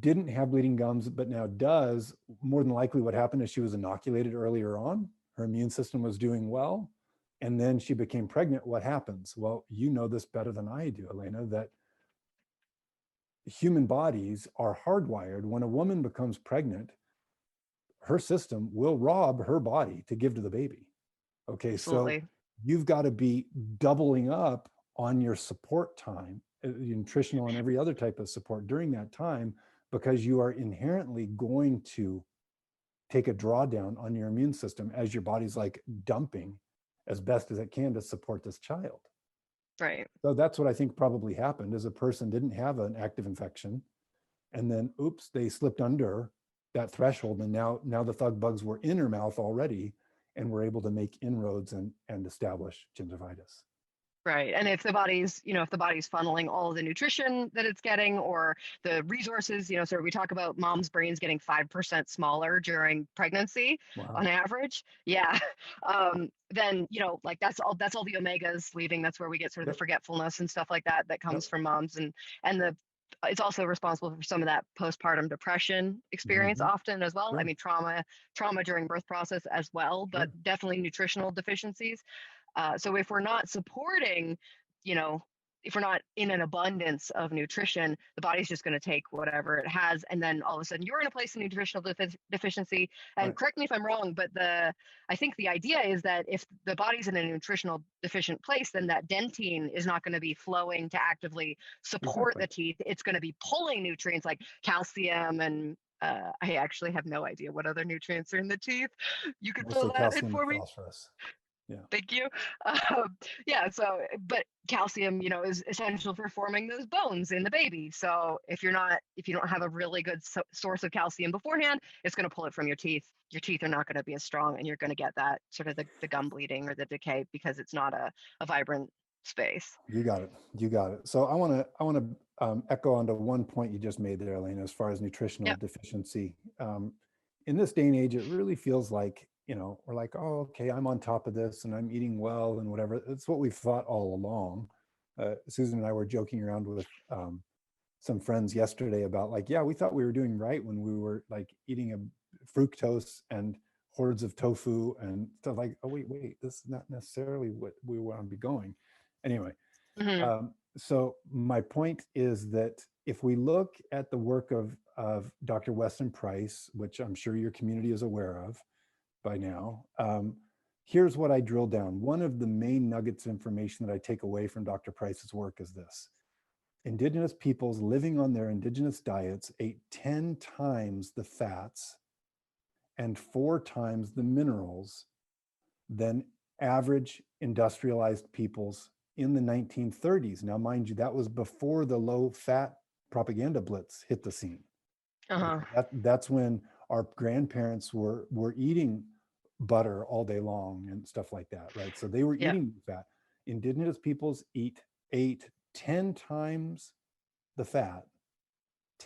[SPEAKER 1] didn't have bleeding gums but now does, more than likely what happened is she was inoculated earlier on. Her immune system was doing well, and then she became pregnant. What happens? Well, you know this better than I do, Elena, that human bodies are hardwired. When a woman becomes pregnant, her system will rob her body to give to the baby. Okay,
[SPEAKER 2] Absolutely.
[SPEAKER 1] so you've got to be doubling up on your support time, nutritional and every other type of support during that time, because you are inherently going to take a drawdown on your immune system as your body's like dumping as best as it can to support this child.
[SPEAKER 2] Right.
[SPEAKER 1] So that's what I think probably happened, is a person didn't have an active infection, and then oops, they slipped under that threshold, and now the thug bugs were in her mouth already and were able to make inroads and establish gingivitis.
[SPEAKER 2] Right. And if the body's, funneling all of the nutrition that it's getting, or the resources, so we talk about mom's brains getting 5% smaller during pregnancy on average. Yeah. Then, like that's all the omegas leaving. That's where we get sort of the forgetfulness and stuff like that comes from moms. And it's also responsible for some of that postpartum depression experience often as well.
[SPEAKER 1] Sure.
[SPEAKER 2] I mean, trauma during birth process as well, but definitely nutritional deficiencies. So if we're not supporting, if we're not in an abundance of nutrition, the body's just going to take whatever it has. And then all of a sudden you're in a place of nutritional deficiency. And correct me if I'm wrong, but I think the idea is that if the body's in a nutritional deficient place, then that dentine is not going to be flowing to actively support the teeth. It's going to be pulling nutrients like calcium and I actually have no idea what other nutrients are in the teeth. You could fill that in for me.
[SPEAKER 1] Phosphorus. Yeah.
[SPEAKER 2] Thank you. But calcium, is essential for forming those bones in the baby. So if you don't have a really good source of calcium beforehand, it's going to pull it from your teeth. Your teeth are not going to be as strong, and you're going to get that sort of the gum bleeding or the decay because it's not a vibrant space.
[SPEAKER 1] You got it. So I want to echo onto one point you just made there, Elena, as far as nutritional deficiency. In this day and age, it really feels like, we're like, oh, okay, I'm on top of this and I'm eating well and whatever. It's what we've thought all along. Susan and I were joking around with some friends yesterday about like, yeah, we thought we were doing right when we were like eating a fructose and hordes of tofu and stuff like, oh, wait, this is not necessarily what we want to be going. Anyway, so my point is that if we look at the work of Dr. Weston Price, which I'm sure your community is aware of by now, here's what I drill down. One of the main nuggets of information that I take away from Dr. Price's work is this: Indigenous peoples living on their indigenous diets ate 10 times the fats and 4 times the minerals than average industrialized peoples in the 1930s. Now, mind you, that was before the low-fat propaganda blitz hit the scene. That's when our grandparents were eating butter all day long and stuff like that, right? So they were eating fat. Indigenous peoples ate 10 times the fat,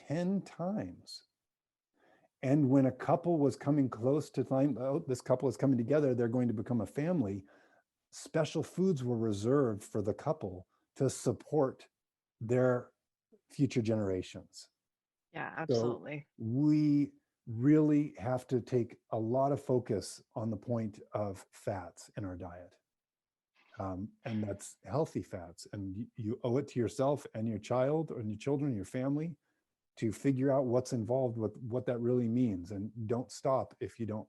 [SPEAKER 1] 10 times. And when a couple was coming close to time, oh, this couple is coming together, they're going to become a family, special foods were reserved for the couple to support their future generations.
[SPEAKER 2] Yeah, absolutely.
[SPEAKER 1] So we really have to take a lot of focus on the point of fats in our diet. And that's healthy fats. And you owe it to yourself and your child and your children, your family, to figure out what's involved with what that really means. And don't stop if you don't,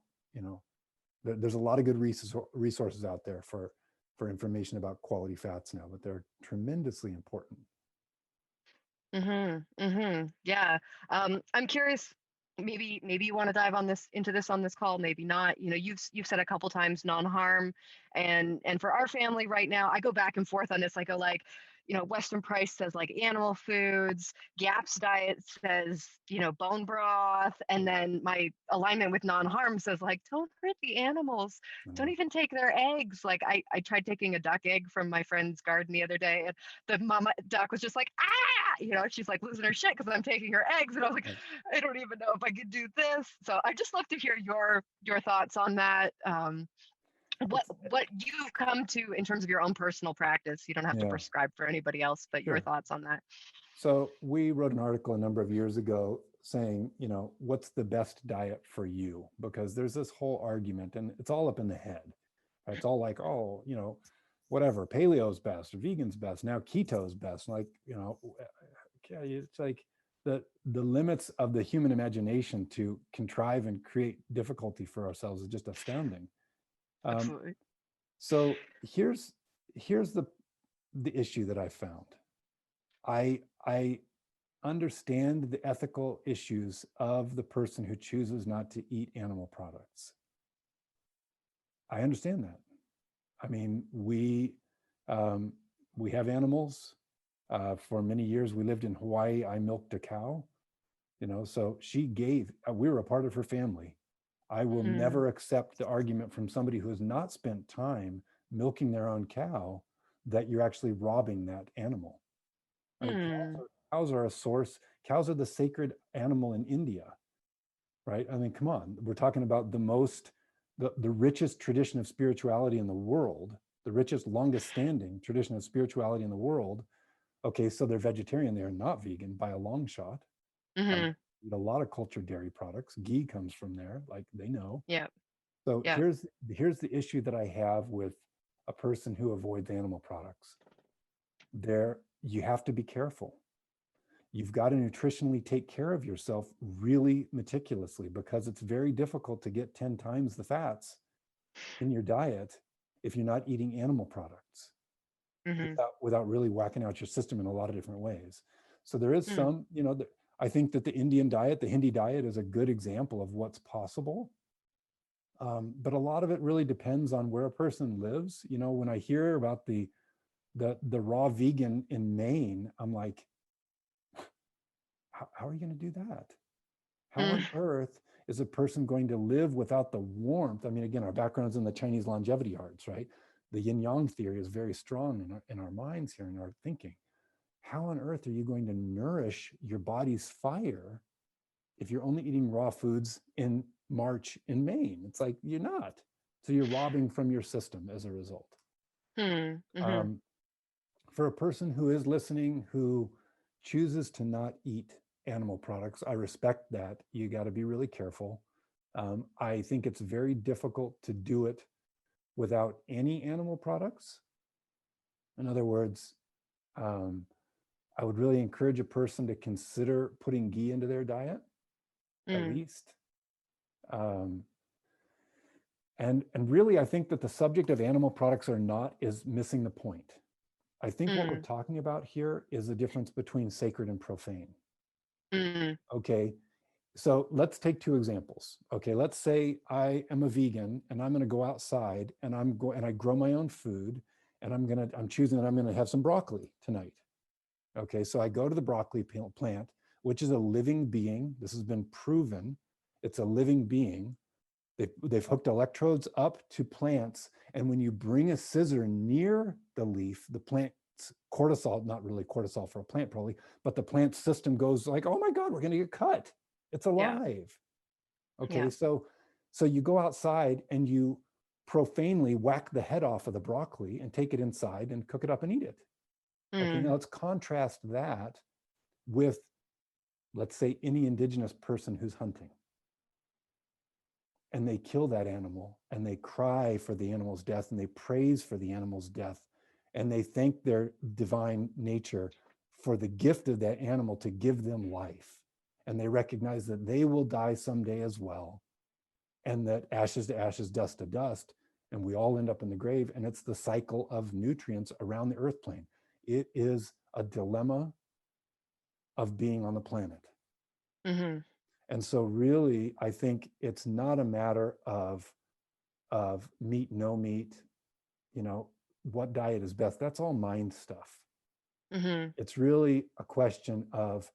[SPEAKER 1] there's a lot of good resources out there for information about quality fats now, but they're tremendously important.
[SPEAKER 2] Yeah. I'm curious, maybe you want to dive into this on this call, maybe not. You know, you've said a couple times non-harm, and for our family right now, I go back and forth on this. I go like, you know, Western Price says like animal foods, Gap's diet says, you know, bone broth, and then my alignment with non-harm says like, don't hurt the animals, don't even take their eggs. Like I tried taking a duck egg from my friend's garden the other day, and the mama duck was just like, ah, you know, she's like losing her shit because I'm taking her eggs, and I was like, I don't even know if I could do this. So I'd just love to hear your thoughts on that. What you've come to in terms of your own personal practice. You don't have to prescribe for anybody else, but your thoughts on that.
[SPEAKER 1] So we wrote an article a number of years ago saying, you know, what's the best diet for you? Because there's this whole argument, and it's all up in the head. Right? It's all like, oh, you know, whatever, paleo's best, or vegan's best, now keto's best. Like, you know, it's like the limits of the human imagination to contrive and create difficulty for ourselves is just astounding.
[SPEAKER 2] Absolutely.
[SPEAKER 1] So here's the issue that I found. I understand the ethical issues of the person who chooses not to eat animal products. I understand that. I mean, we have animals. For many years, we lived in Hawaii. I milked a cow, you know, so we were a part of her family. I will never accept the argument from somebody who has not spent time milking their own cow that you're actually robbing that animal. Right? Cows are a source. Cows are the sacred animal in India, right? I mean, come on. We're talking about the richest tradition of spirituality in the world, the richest, longest standing tradition of spirituality in the world. Okay, so they're vegetarian. They're not vegan by a long shot. Eat a lot of cultured dairy products. Ghee comes from there, like they know.
[SPEAKER 2] Yeah.
[SPEAKER 1] So here's the issue that I have with a person who avoids animal products. You have to be careful. You've got to nutritionally take care of yourself really meticulously, because it's very difficult to get 10 times the fats in your diet if you're not eating animal products without really whacking out your system in a lot of different ways. So there is some, you know, I think that the Indian diet, the Hindi diet, is a good example of what's possible. But a lot of it really depends on where a person lives. You know, when I hear about the raw vegan in Maine, I'm like, how are you going to do that? How on earth is a person going to live without the warmth? I mean, again, our background's in the Chinese longevity arts, right? The yin yang theory is very strong in our minds here, in our thinking. How on earth are you going to nourish your body's fire if you're only eating raw foods in March in Maine? It's like, you're not. So you're robbing from your system as a result. For a person who is listening, who chooses to not eat animal products, I respect that. You got to be really careful. I think it's very difficult to do it without any animal products. In other words, I would really encourage a person to consider putting ghee into their diet, at least. And really, I think that the subject of animal products or not is missing the point. I think what we're talking about here is the difference between sacred and profane. Okay, so let's take two examples. Okay, let's say I am a vegan and I'm going to go outside and I grow my own food, and I'm choosing that I'm going to have some broccoli tonight. Okay, so I go to the broccoli plant, which is a living being. This has been proven. It's a living being. They've hooked electrodes up to plants, and when you bring a scissor near the leaf, the plant's cortisol, not really cortisol for a plant probably, but the plant system goes like, oh my God, we're going to get cut. It's alive. Okay, so you go outside and you profanely whack the head off of the broccoli and take it inside and cook it up and eat it. Okay, now let's contrast that with, let's say, any indigenous person who's hunting. And they kill that animal and they cry for the animal's death and they praise for the animal's death. And they thank their divine nature for the gift of that animal to give them life. And they recognize that they will die someday as well. and that ashes to ashes, dust to dust, and we all end up in the grave. And it's the cycle of nutrients around the earth plane. It is a dilemma of being on the planet.
[SPEAKER 2] Mm-hmm.
[SPEAKER 1] And so really, I think it's not a matter of meat, no meat, what diet is best. That's all mind stuff.
[SPEAKER 2] Mm-hmm.
[SPEAKER 1] It's really a question of,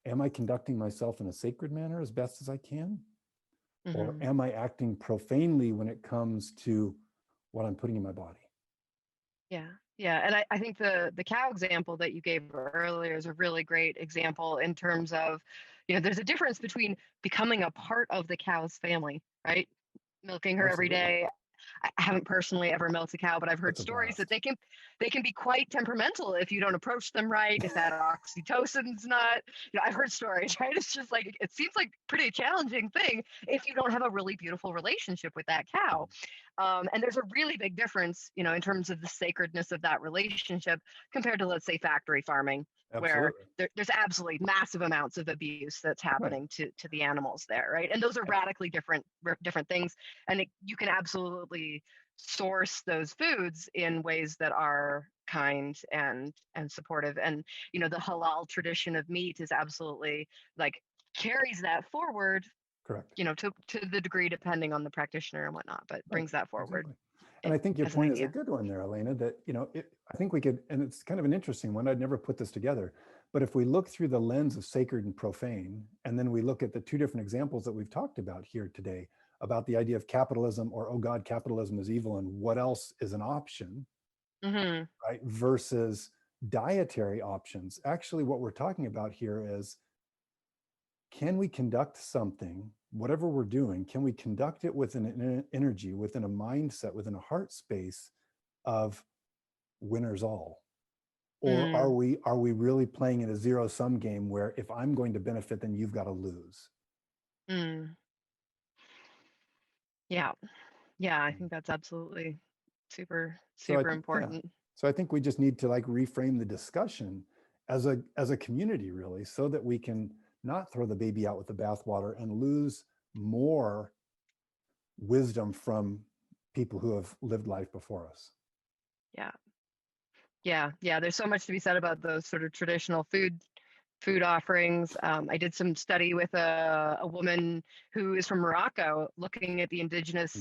[SPEAKER 1] am I conducting myself in a sacred manner as best as I can?
[SPEAKER 2] Mm-hmm.
[SPEAKER 1] Or am I acting profanely when it comes to what I'm putting in my body?
[SPEAKER 2] Yeah. Yeah. And I think the cow example that you gave earlier is a really great example in terms of, there's a difference between becoming a part of the cow's family, right? Milking her every
[SPEAKER 1] Absolutely.
[SPEAKER 2] day. I haven't personally ever milked a cow, but I've heard
[SPEAKER 1] That's a
[SPEAKER 2] stories that
[SPEAKER 1] blast.
[SPEAKER 2] they can be quite temperamental if you don't approach them right, if that oxytocin's not, I've heard stories, right? It's just like, it seems like pretty challenging thing if you don't have a really beautiful relationship with that cow. And there's a really big difference, in terms of the sacredness of that relationship compared to, let's say, factory farming, where
[SPEAKER 1] Absolutely.
[SPEAKER 2] there's absolutely massive amounts of abuse that's
[SPEAKER 1] Right.
[SPEAKER 2] happening to the animals there, right? And those are radically different things. And you can absolutely source those foods in ways that are kind and supportive. And the halal tradition of meat is absolutely like carries that forward,
[SPEAKER 1] Correct.
[SPEAKER 2] to the degree depending on the practitioner and whatnot, but
[SPEAKER 1] Right.
[SPEAKER 2] brings that forward.
[SPEAKER 1] Exactly. And I think your
[SPEAKER 2] as an
[SPEAKER 1] point is a
[SPEAKER 2] idea.
[SPEAKER 1] good one there, Elena, that, I think we could, and it's kind of an interesting one. I'd never put this together, but if we look through the lens of sacred and profane, and then we look at the two different examples that we've talked about here today, about the idea of capitalism, or, oh God, capitalism is evil, and what else is an option,
[SPEAKER 2] Mm-hmm.
[SPEAKER 1] right? Versus dietary options. Actually, what we're talking about here is, can we conduct something, whatever we're doing, can we conduct it with an energy, within a mindset, within a heart space of winners all? Or are we really playing in a zero-sum game where if I'm going to benefit, then you've got to lose?
[SPEAKER 2] Yeah. Yeah, I think that's absolutely super
[SPEAKER 1] So
[SPEAKER 2] important.
[SPEAKER 1] So I think we just need to reframe the discussion as a community, really, so that we can not throw the baby out with the bathwater and lose more wisdom from people who have lived life before us.
[SPEAKER 2] Yeah, there's so much to be said about those sort of traditional food offerings. I did some study with a woman who is from Morocco, looking at the indigenous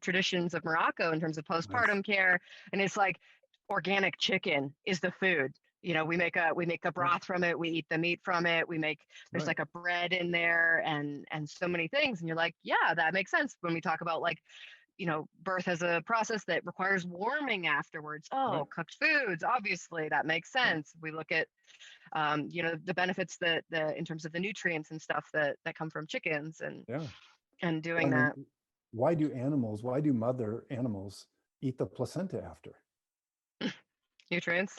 [SPEAKER 2] traditions of Morocco in terms of postpartum care, and it's like organic chicken is the food. We make a broth from it, we eat the meat from it, there's like a bread in there and so many things, and you're like, yeah, that makes sense when we talk about birth as a process that requires warming afterwards. Cooked foods, obviously that makes sense. We look at the benefits that in terms of the nutrients and stuff that come from chickens and doing that.
[SPEAKER 1] Why do mother animals eat the placenta after?
[SPEAKER 2] Nutrients.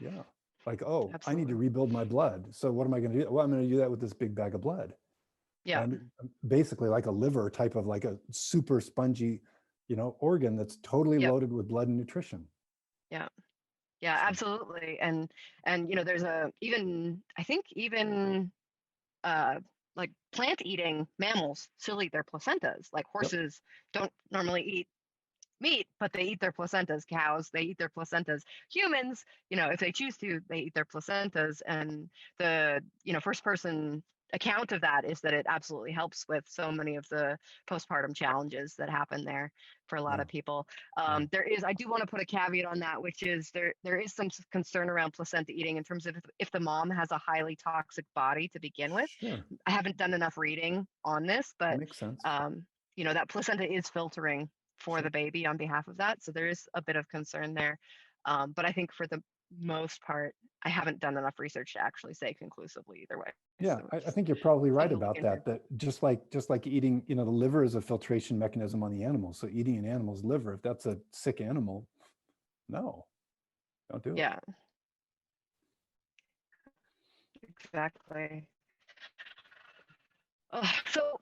[SPEAKER 1] Yeah. Absolutely. I need to
[SPEAKER 2] Absolutely.
[SPEAKER 1] rebuild my blood. So what am I going to do? Well, I'm going to do that with this big bag of blood.
[SPEAKER 2] Yeah.
[SPEAKER 1] And basically like a liver type of a super spongy, organ that's totally loaded with blood and nutrition.
[SPEAKER 2] Yeah. Yeah, absolutely. And there's I think even like plant eating mammals still eat their placentas. Like horses don't normally eat meat, but they eat their placentas. Cows, they eat their placentas. Humans, if they choose to, they eat their placentas. And the, first person account of that is that it absolutely helps with so many of the postpartum challenges that happen there for a lot of people. I do want to put a caveat on that, which is there is some concern around placenta eating in terms of if the mom has a highly toxic body to begin with.
[SPEAKER 1] Sure.
[SPEAKER 2] I haven't done enough reading on this, but
[SPEAKER 1] that makes sense.
[SPEAKER 2] That placenta is filtering for the baby on behalf of that. So there is a bit of concern there. But I think for the most part, I haven't done enough research to actually say conclusively either way.
[SPEAKER 1] Yeah,
[SPEAKER 2] So
[SPEAKER 1] I think you're probably right about that. That just like eating, the liver is a filtration mechanism on the animal. So eating an animal's liver, if that's a sick animal, no, don't do it.
[SPEAKER 2] Yeah, exactly. So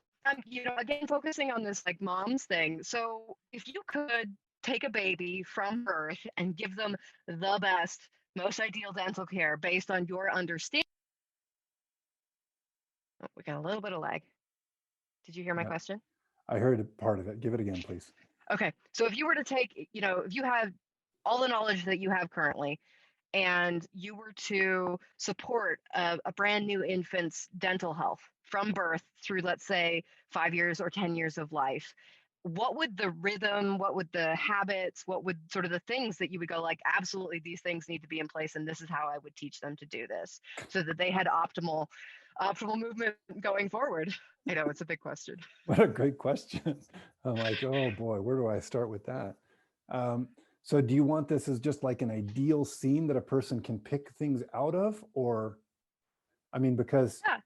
[SPEAKER 2] again, focusing on this moms thing. So if you could take a baby from birth and give them the best, most ideal dental care based on your understanding. Oh, we got a little bit of lag. Did you hear my question?
[SPEAKER 1] I heard a part of it. Give it again, please.
[SPEAKER 2] Okay. So if you were to take, if you have all the knowledge that you have currently, and you were to support a brand new infant's dental health from birth through, let's say, 5 years or 10 years of life, what would the rhythm, what would the habits, what would sort of the things that you would go like, absolutely, these things need to be in place, and this is how I would teach them to do this, so that they had optimal movement going forward? I know it's a big question.
[SPEAKER 1] What a great question. I'm like, oh boy, where do I start with that? So do you want this as just like an ideal scene that a person can pick things out of? Or, I mean, because
[SPEAKER 2] Yeah.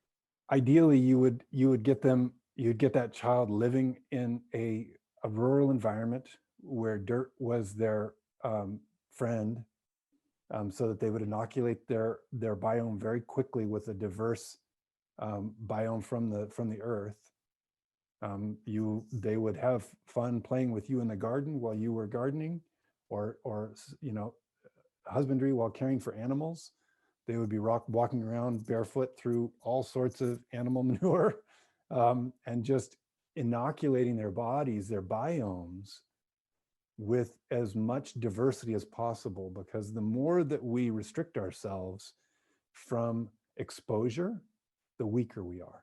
[SPEAKER 1] ideally you'd get that child living in a rural environment where dirt was their friend, so that they would inoculate their biome very quickly with a diverse biome from the earth. They would have fun playing with you in the garden while you were gardening, or husbandry while caring for animals. They would be walking around barefoot through all sorts of animal manure, and just inoculating their bodies, their biomes, with as much diversity as possible. Because the more that we restrict ourselves from exposure, the weaker we are.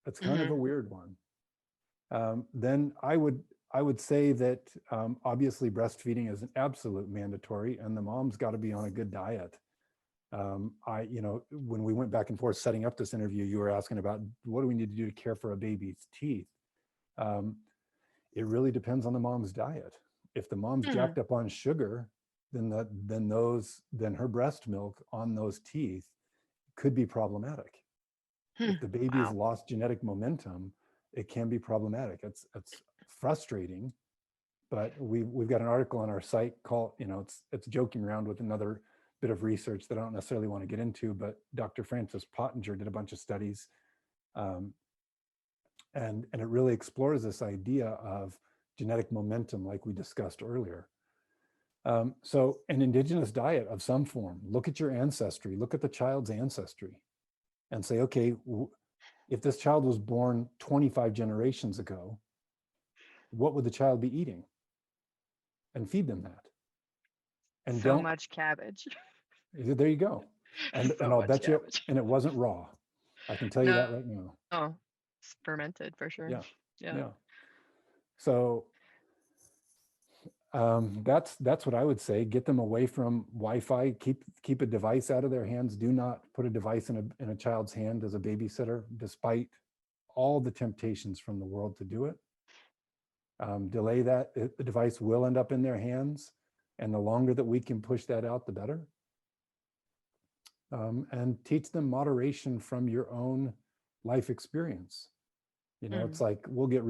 [SPEAKER 1] That's kind of a weird one. Then I would say that obviously breastfeeding is an absolute mandatory, and the mom's got to be on a good diet. When we went back and forth setting up this interview, you were asking about what do we need to do to care for a baby's teeth. It really depends on the mom's diet. If the mom's jacked up on sugar, then her breast milk on those teeth could be problematic. If the baby's lost genetic momentum, it can be problematic. It's frustrating, but we've got an article on our site called, it's joking around with another bit of research that I don't necessarily want to get into, but Dr. Francis Pottinger did a bunch of studies, and it really explores this idea of genetic momentum, like we discussed earlier. So an indigenous diet of some form. Look at your ancestry. Look at the child's ancestry, and say, okay, if this child was born 25 generations ago, what would the child be eating? And feed them that. And
[SPEAKER 2] so much cabbage.
[SPEAKER 1] There you go. And I'll bet you, and it wasn't raw. I can tell you that right now.
[SPEAKER 2] Oh, it's fermented for sure.
[SPEAKER 1] Yeah. So that's what I would say. Get them away from Wi-Fi. Keep a device out of their hands. Do not put a device in a child's hand as a babysitter, despite all the temptations from the world to do it. Delay that. The device will end up in their hands, and the longer that we can push that out, the better. And teach them moderation from your own life experience. It's like we'll get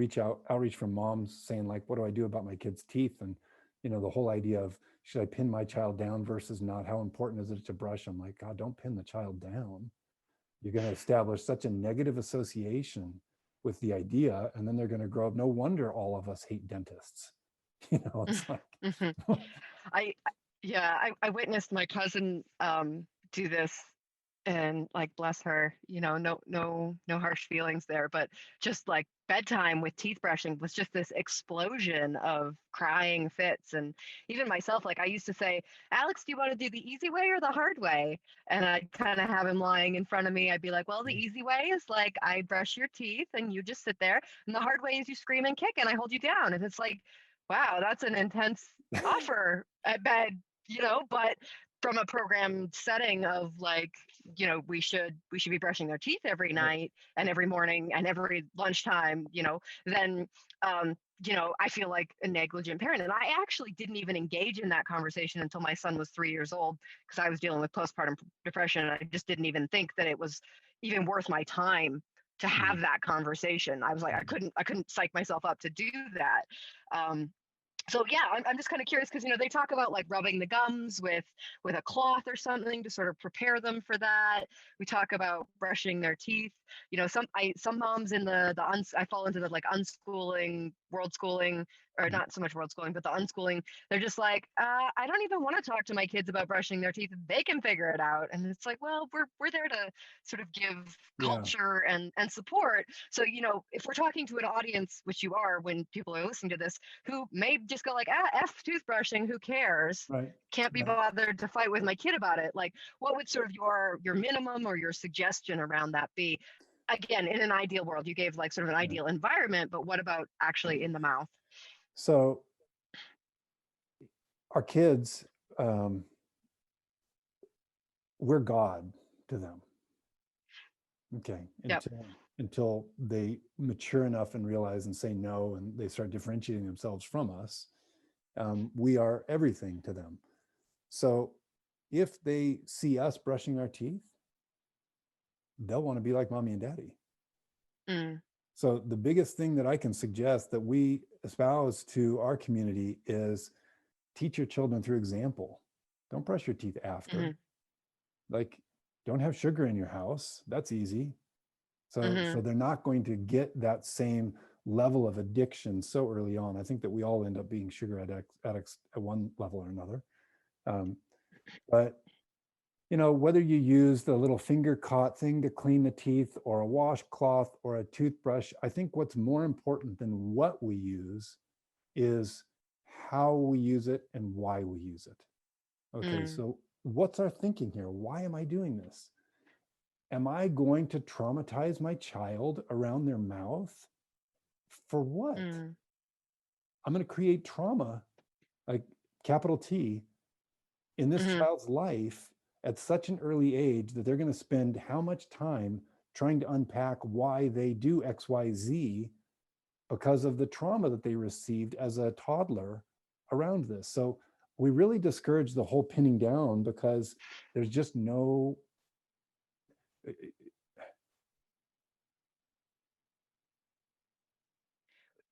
[SPEAKER 1] outreach from moms saying like, what do I do about my kid's teeth? And the whole idea of, should I pin my child down versus not? How important is it to brush? I'm like, God, don't pin the child down. You're going to establish such a negative association with the idea, and then they're going to grow up. No wonder all of us hate dentists. It's like.
[SPEAKER 2] I witnessed my cousin do this, and like, bless her, no harsh feelings there, but just like bedtime with teeth brushing was just this explosion of crying fits. And even myself, like I used to say, Alex, do you want to do the easy way or the hard way? And I'd kind of have him lying in front of me. I'd be like, well, the easy way is like I brush your teeth and you just sit there, and the hard way is you scream and kick and I hold you down. And it's like, wow, that's an intense offer at bed, but from a programmed setting of like, we should be brushing their teeth every night and every morning and every lunchtime, then, I feel like a negligent parent. And I actually didn't even engage in that conversation until my son was 3 years old, because I was dealing with postpartum depression. I just didn't even think that it was even worth my time to have that conversation. I was like, I couldn't psych myself up to do that. So yeah, I'm just kind of curious, because they talk about like rubbing the gums with a cloth or something to sort of prepare them for that. We talk about brushing their teeth. Some moms in I fall into the like unschooling, world schooling, or not so much world schooling, but the unschooling, they're just like, I don't even want to talk to my kids about brushing their teeth. They can figure it out. And it's like, well, we're there to sort of give
[SPEAKER 1] Yeah.
[SPEAKER 2] culture and support. So, if we're talking to an audience, which you are when people are listening to this, who may just go like, F toothbrushing, who cares?
[SPEAKER 1] Right.
[SPEAKER 2] Can't be
[SPEAKER 1] Right.
[SPEAKER 2] bothered to fight with my kid about it. Like, what would sort of your minimum or your suggestion around that be? Again, in an ideal world, you gave like sort of an ideal environment, but what about actually in the mouth?
[SPEAKER 1] So our kids, we're God to them. Okay.
[SPEAKER 2] Yep.
[SPEAKER 1] Until they mature enough and realize and say no, and they start differentiating themselves from us, we are everything to them. So if they see us brushing our teeth, they'll want to be like mommy and daddy. So the biggest thing that I can suggest that we espouse to our community is teach your children through example. Don't brush your teeth after. Like, don't have sugar in your house. That's easy. So they're not going to get that same level of addiction so early on. I think that we all end up being sugar addicts at one level or another. But whether you use the little finger caught thing to clean the teeth or a washcloth or a toothbrush, I think what's more important than what we use is how we use it and why we use it. Okay, so what's our thinking here? Why am I doing this? Am I going to traumatize my child around their mouth? For what? I'm going to create trauma, like capital T, in this child's life at such an early age that they're going to spend how much time trying to unpack why they do X, Y, Z because of the trauma that they received as a toddler around this. So we really discourage the whole pinning down because there's just no...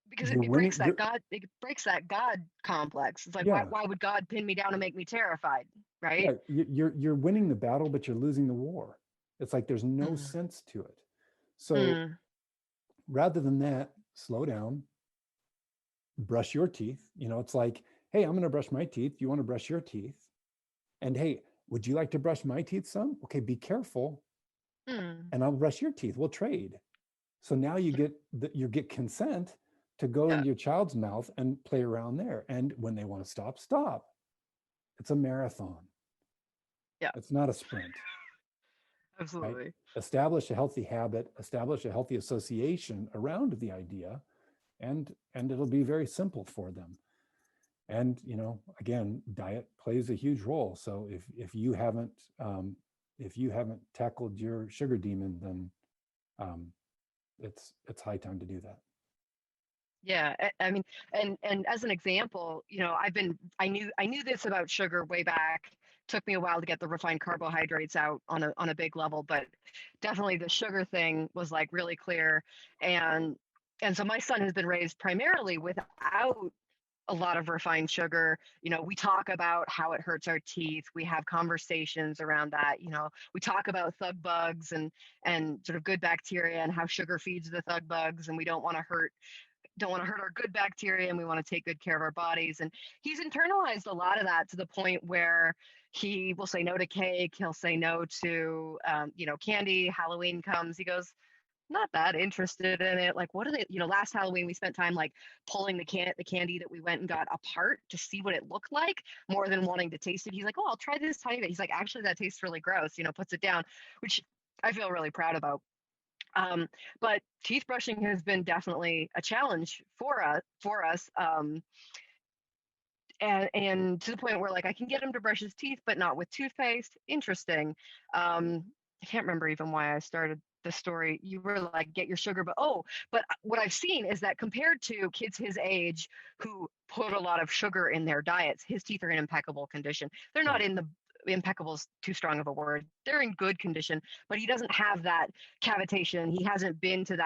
[SPEAKER 2] Because it breaks that God complex. It's like, why would God pin me down and make me terrified, right?
[SPEAKER 1] Yeah, you're winning the battle, but you're losing the war. It's like there's no sense to it. So rather than that, slow down, brush your teeth. It's like, hey, I'm going to brush my teeth. You want to brush your teeth? And hey, would you like to brush my teeth some? Okay, be careful. And I'll brush your teeth. We'll trade. So now you get consent to go into your child's mouth and play around there. And when they want to stop, stop. It's a marathon.
[SPEAKER 2] Yeah.
[SPEAKER 1] It's not a sprint.
[SPEAKER 2] Absolutely.
[SPEAKER 1] Right? Establish a healthy habit, establish a healthy association around the idea, and it'll be very simple for them. And, again, diet plays a huge role. So if you haven't tackled your sugar demon, then it's high time to do that.
[SPEAKER 2] Yeah, I mean, and as an example, I knew this about sugar way back. Took me a while to get the refined carbohydrates out on a big level, but definitely the sugar thing was like really clear. And so my son has been raised primarily without a lot of refined sugar. We talk about how it hurts our teeth. We have conversations around that. We talk about thug bugs and sort of good bacteria and how sugar feeds the thug bugs, and we don't want to hurt our good bacteria, and we want to take good care of our bodies. And he's internalized a lot of that to the point where he will say no to cake. He'll say no to, candy. Halloween comes. He goes, not that interested in it. Like, what are they, last Halloween, we spent time like pulling the candy that we went and got apart to see what it looked like more than wanting to taste it. He's like, oh, I'll try this tiny bit. He's like, actually, that tastes really gross, puts it down, which I feel really proud about. But teeth brushing has been definitely a challenge for us. And to the point where like I can get him to brush his teeth, but not with toothpaste. Interesting. I can't remember even why I started the story. You were like, get your sugar, but what I've seen is that compared to kids his age who put a lot of sugar in their diets, his teeth are in impeccable condition. They're not in the impeccable is too strong of a word. They're in good condition, but he doesn't have that cavitation. He hasn't been to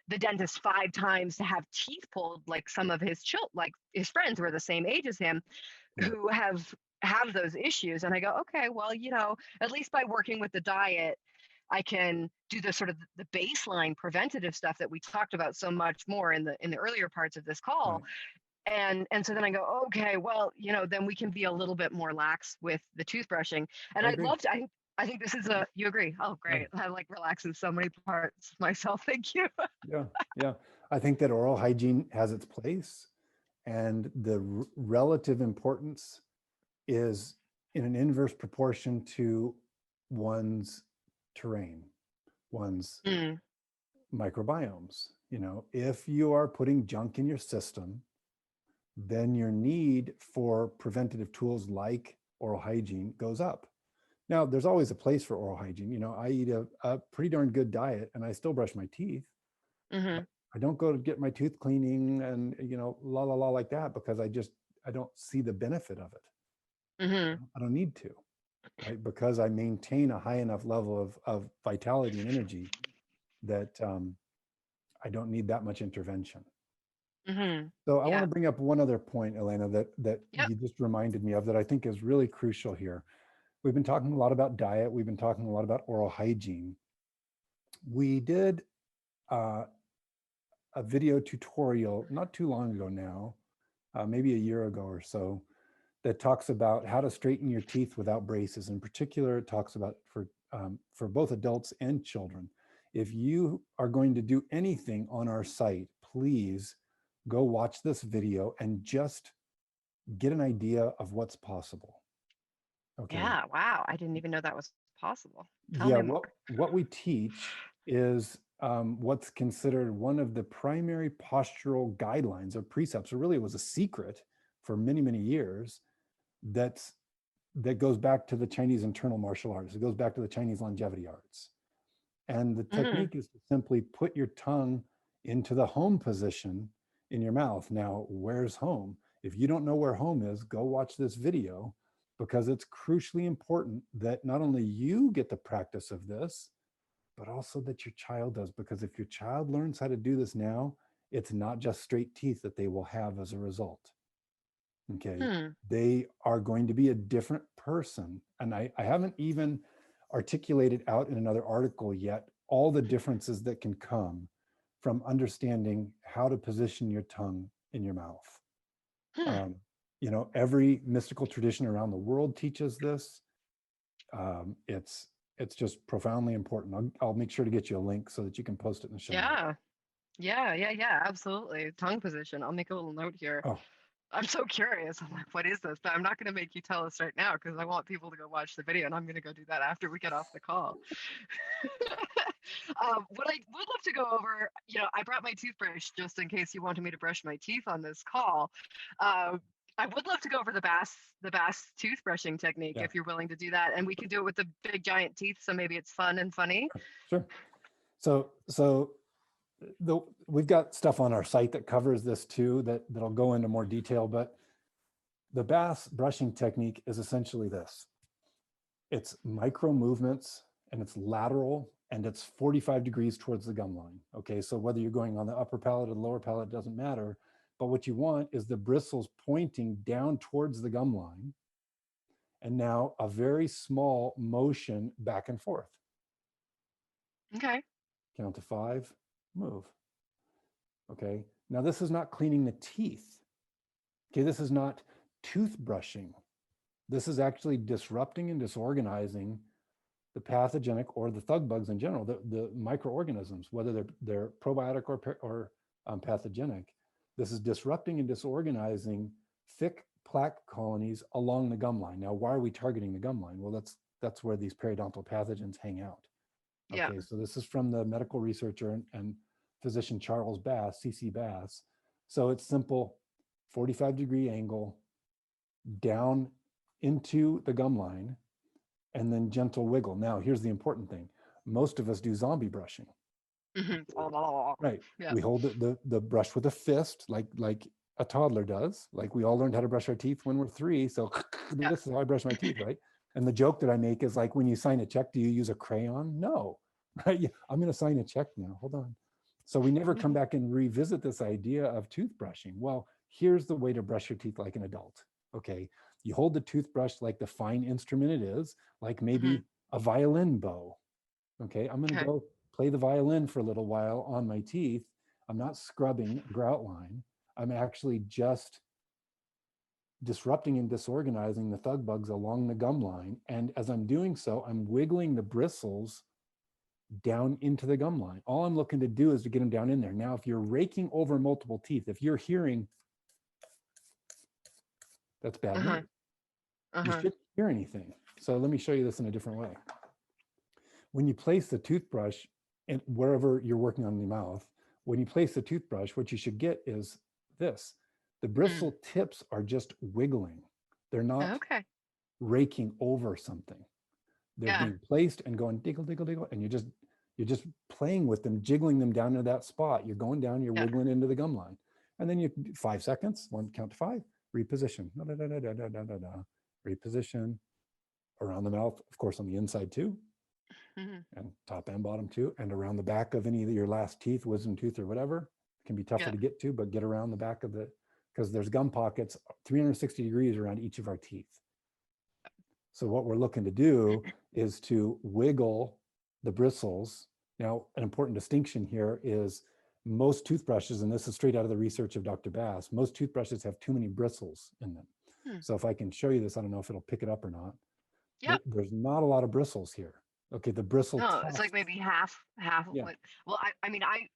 [SPEAKER 2] the dentist 5 times to have teeth pulled like some of his his friends who are the same age as him, who have those issues. And I go, okay, well, at least by working with the diet, I can do the sort of the baseline preventative stuff that we talked about so much more in the earlier parts of this call. And so then I go, okay, well, then we can be a little bit more lax with the toothbrushing. And
[SPEAKER 1] I
[SPEAKER 2] I'd
[SPEAKER 1] agree.
[SPEAKER 2] love to, I think this is you agree. Oh,
[SPEAKER 1] Yeah.
[SPEAKER 2] great. I like relax in so many parts myself. Thank you.
[SPEAKER 1] Yeah. Yeah. I think that oral hygiene has its place, and the relative importance is in an inverse proportion to one's terrain, one's
[SPEAKER 2] Mm,
[SPEAKER 1] microbiomes. If you are putting junk in your system, then your need for preventative tools like oral hygiene goes up. Now, there's always a place for oral hygiene. I eat a pretty darn good diet and I still brush my teeth.
[SPEAKER 2] hmm
[SPEAKER 1] I don't go to get my tooth cleaning and, la la la like that, because I don't see the benefit of it.
[SPEAKER 2] hmm
[SPEAKER 1] I don't need to, right? Because I maintain a high enough level of vitality and energy that I don't need that much intervention.
[SPEAKER 2] hmm
[SPEAKER 1] So I want
[SPEAKER 2] Yeah.
[SPEAKER 1] to bring up one other point, Elena, that
[SPEAKER 2] Yep.
[SPEAKER 1] you just reminded me of that I think is really crucial here. We've been talking a lot about diet. We've been talking a lot about oral hygiene. We did a video tutorial not too long ago now, maybe a year ago or so, that talks about how to straighten your teeth without braces. In particular, it talks about for both adults and children. If you are going to do anything on our site, please go watch this video and just get an idea of what's possible. Okay.
[SPEAKER 2] Yeah. Wow. I didn't even know that was possible. Tell
[SPEAKER 1] Yeah,
[SPEAKER 2] me
[SPEAKER 1] what
[SPEAKER 2] more.
[SPEAKER 1] what we teach is what's considered one of the primary postural guidelines or precepts, or really it was a secret for many, many years, that's that goes back to the Chinese internal martial arts. It goes back to the Chinese longevity arts. And the
[SPEAKER 2] hmm
[SPEAKER 1] technique is to simply put your tongue into the home position in your mouth. Now, where's home? If you don't know where home is, go watch this video, because it's crucially important that not only you get the practice of this, but also that your child does. Because if your child learns how to do this now, it's not just straight teeth that they will have as a result. Okay.
[SPEAKER 2] Hmm.
[SPEAKER 1] They are going to be a different person. And I haven't even articulated out in another article yet all the differences that can come from understanding how to position your tongue in your mouth.
[SPEAKER 2] Hmm.
[SPEAKER 1] Um, every mystical tradition around the world teaches this. It's just profoundly important. I'll make sure to get you a link so that you can post it in the show notes.
[SPEAKER 2] Yeah. Yeah. Absolutely. Tongue position. I'll make a little note here.
[SPEAKER 1] Oh,
[SPEAKER 2] I'm so curious. I'm like, what is this? But I'm not going to make you tell us right now because I want people to go watch the video, and I'm going to go do that after we get off the call. What I would love to go over, I brought my toothbrush just in case you wanted me to brush my teeth on this call. I would love to go over the Bass toothbrushing technique
[SPEAKER 1] yeah,
[SPEAKER 2] if you're willing to do that, and we can do it with the big giant teeth, so maybe it's fun and funny.
[SPEAKER 1] sure. So we've got stuff on our site that covers this too, that'll go into more detail, but the Bass brushing technique is essentially this. It's micro movements, and it's lateral, and it's 45 degrees towards the gum line. Okay, so whether you're going on the upper palate or the lower palate, it doesn't matter. But what you want is the bristles pointing down towards the gum line, and now a very small motion back and forth.
[SPEAKER 2] Okay.
[SPEAKER 1] Count to 5, move. Okay, now this is not cleaning the teeth. Okay, this is not toothbrushing. This is actually disrupting and disorganizing the pathogenic, or the thug bugs in general, the microorganisms, whether they're probiotic or pathogenic. This is disrupting and disorganizing thick plaque colonies along the gum line. Now, why are we targeting the gum line? Well, that's where these periodontal pathogens hang out.
[SPEAKER 2] Yeah.
[SPEAKER 1] Okay, so this is from the medical researcher and physician Charles Bass, CC Bass. So it's simple, 45-degree angle down into the gum line, and then gentle wiggle. Now, here's the important thing. Most of us do zombie brushing. Right.
[SPEAKER 2] Yeah.
[SPEAKER 1] We hold the brush with a fist, like a toddler does. Like we all learned how to brush our teeth when we're 3. So
[SPEAKER 2] Yeah.
[SPEAKER 1] this is how I brush my teeth, right? And the joke that I make is like, when you sign a check, do you use a crayon? No, right? Yeah, I'm going to sign a check now. Hold on. So we never come back and revisit this idea of toothbrushing. Well, here's the way to brush your teeth like an adult. Okay. You hold the toothbrush like the fine instrument it is, like maybe a violin bow. Okay. I'm going to go play the violin for a little while on my teeth. I'm not scrubbing grout line. I'm actually just disrupting and disorganizing the thug bugs along the gum line. And as I'm doing so, I'm wiggling the bristles down into the gum line. All I'm looking to do is to get them down in there. Now, if you're raking over multiple teeth, if you're hearing, that's bad news. You shouldn't hear anything. So let me show you this in a different way. When you place the toothbrush and wherever you're working on the mouth, when you place the toothbrush, what you should get is this. The bristle tips are just wiggling. They're not raking over something. They're being placed and going diggle, diggle, diggle, and you're just playing with them, jiggling them down to that spot. You're going down, you're wiggling into the gum line. And then you 5 seconds, count to 5, reposition, reposition around the mouth, of course, on the inside too, and top and bottom too, and around the back of any of your last teeth, wisdom tooth or whatever. It can be tougher to get to, but get around the back of the, because there's gum pockets 360 degrees around each of our teeth. So what we're looking to do is to wiggle the bristles. Now, an important distinction here is most toothbrushes, and this is straight out of the research of Dr. Bass, most toothbrushes have too many bristles in them. So if I can show you this, I don't know if it'll pick it up or not. There's not a lot of bristles here. Okay, the bristle.
[SPEAKER 2] No, it's like maybe half of what. Well, I mean, I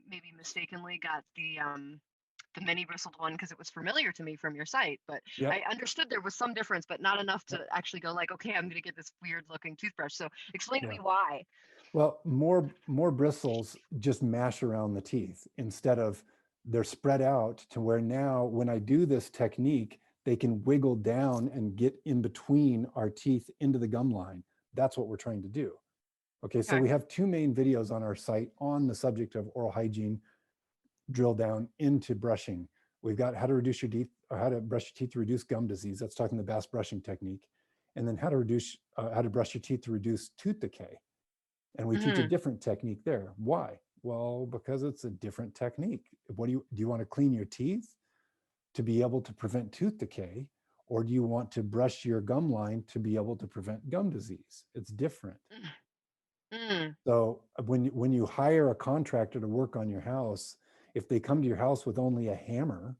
[SPEAKER 2] maybe mistakenly got the mini bristled one because it was familiar to me from your site, but I understood there was some difference, but not enough to actually go like, okay, I'm going to get this weird looking toothbrush. So explain to me why.
[SPEAKER 1] Well, more bristles just mash around the teeth instead of they're spread out to where now when I do this technique, they can wiggle down and get in between our teeth into the gum line. That's what we're trying to do. Okay, so we have 2 main videos on our site on the subject of oral hygiene, drill down into brushing. We've got how to reduce your teeth, or how to brush your teeth to reduce gum disease. That's talking the Bass brushing technique. And then how to brush your teeth to reduce tooth decay. And we teach a different technique there. Why? Well, because it's a different technique. What do you want to clean your teeth to be able to prevent tooth decay? Or do you want to brush your gum line to be able to prevent gum disease? It's different. So when you hire a contractor to work on your house, if they come to your house with only a hammer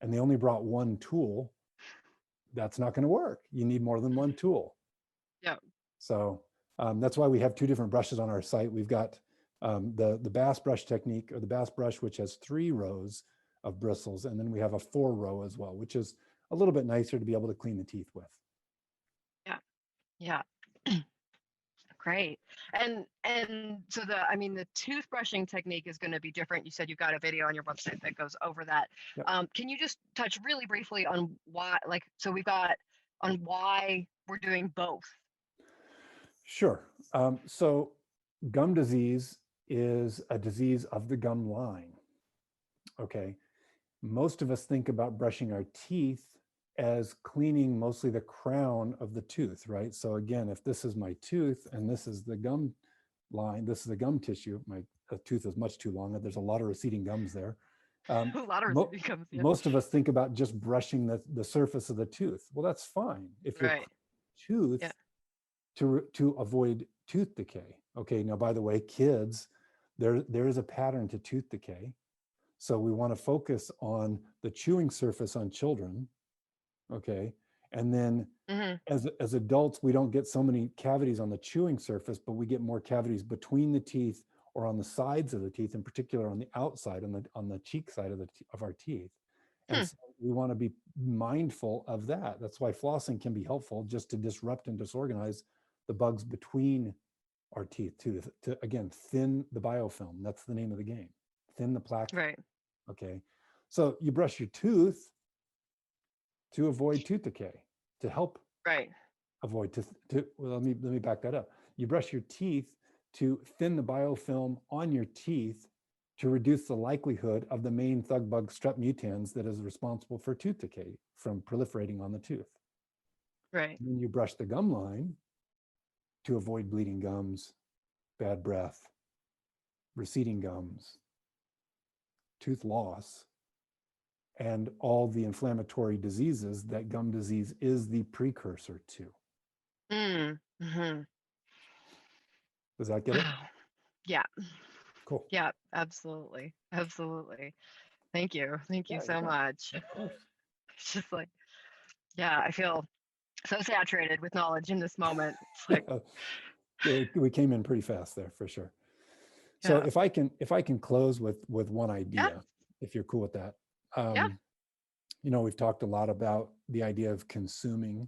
[SPEAKER 1] and they only brought 1 tool, that's not going to work. You need more than 1 tool. So that's why we have 2 different brushes on our site. We've got the Bass brush technique, or the Bass brush, which has 3 rows of bristles. And then we have a 4 row as well, which is a little bit nicer to be able to clean the teeth with.
[SPEAKER 2] Yeah. Great. And so the toothbrushing technique is going to be different. You said you've got a video on your website that goes over that. Can you just touch really briefly on why, so we've got on why we're doing both?
[SPEAKER 1] Sure. So gum disease is a disease of the gum line. Okay. Most of us think about brushing our teeth as cleaning mostly the crown of the tooth, right? So again, if this is my tooth and this is the gum line, this is the gum tissue, my tooth is much too long. There's a lot of receding gums there.
[SPEAKER 2] A lot of receding gums,
[SPEAKER 1] Most of us think about just brushing the surface of the tooth. Well, that's fine. If you're tooth to avoid tooth decay. Okay, now by the way, kids, there is a pattern to tooth decay. So we want to focus on the chewing surface on children. Okay. And then as adults, we don't get so many cavities on the chewing surface, but we get more cavities between the teeth or on the sides of the teeth, in particular on the outside, on the cheek side of our teeth. And so we want to be mindful of that. That's why flossing can be helpful, just to disrupt and disorganize the bugs between our teeth to again, thin the biofilm. That's the name of the game. Thin the plaque.
[SPEAKER 2] Right.
[SPEAKER 1] Okay. So you brush your tooth to avoid tooth decay, to help avoid well, let me back that up. You brush your teeth to thin the biofilm on your teeth to reduce the likelihood of the main thug bug strep mutans that is responsible for tooth decay from proliferating on the tooth.
[SPEAKER 2] Right.
[SPEAKER 1] And then you brush the gum line to avoid bleeding gums, bad breath, receding gums, tooth loss, and all the inflammatory diseases that gum disease is the precursor to. Does that get it?
[SPEAKER 2] Yeah.
[SPEAKER 1] Cool.
[SPEAKER 2] Yeah, absolutely. Thank you. Thank you
[SPEAKER 1] Yeah,
[SPEAKER 2] so
[SPEAKER 1] yeah,
[SPEAKER 2] much.
[SPEAKER 1] of course.
[SPEAKER 2] It's just like, yeah, I feel so saturated with knowledge in this moment. It's like,
[SPEAKER 1] We came in pretty fast there for sure. So
[SPEAKER 2] yeah,
[SPEAKER 1] if I can close with one
[SPEAKER 2] yeah,
[SPEAKER 1] idea, if you're cool with that.
[SPEAKER 2] yeah.
[SPEAKER 1] We've talked a lot about the idea of consuming,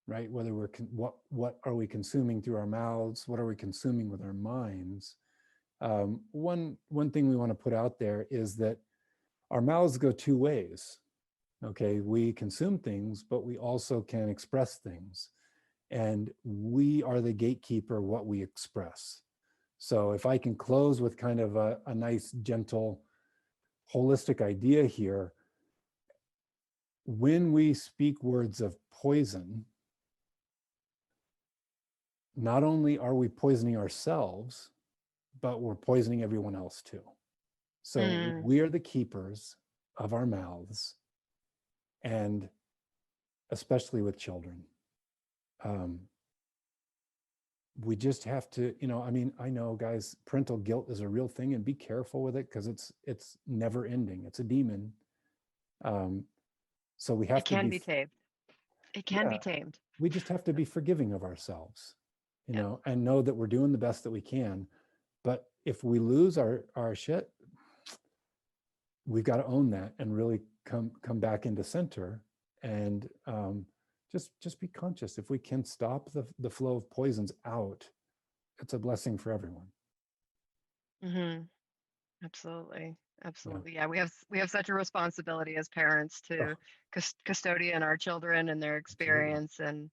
[SPEAKER 1] right? Whether what are we consuming through our mouths? What are we consuming with our minds? One thing we want to put out there is that our mouths go two ways. Okay, we consume things, but we also can express things, and we are the gatekeeper what we express. So if I can close with kind of a nice, gentle, holistic idea here, when we speak words of poison, not only are we poisoning ourselves, but we're poisoning everyone else too. So
[SPEAKER 2] Mm,
[SPEAKER 1] we are the keepers of our mouths, and especially with children. We just have to, I mean, I know, guys, parental guilt is a real thing, and be careful with it because it's never ending. It's a demon. So we have
[SPEAKER 2] it
[SPEAKER 1] to
[SPEAKER 2] can
[SPEAKER 1] be,
[SPEAKER 2] be tamed. It can be
[SPEAKER 1] yeah,
[SPEAKER 2] tamed.
[SPEAKER 1] we just have to be forgiving of ourselves,
[SPEAKER 2] Yeah.
[SPEAKER 1] and know that we're doing the best that we can. But if we lose our shit, we've got to own that and really come back into center, and just be conscious. If we can stop the flow of poisons out, it's a blessing for everyone.
[SPEAKER 2] Hmm. Absolutely.
[SPEAKER 1] Yeah.
[SPEAKER 2] Absolutely. Yeah, we have such a responsibility as parents
[SPEAKER 1] Oh,
[SPEAKER 2] to custodian our children and their
[SPEAKER 1] absolutely.
[SPEAKER 2] experience, and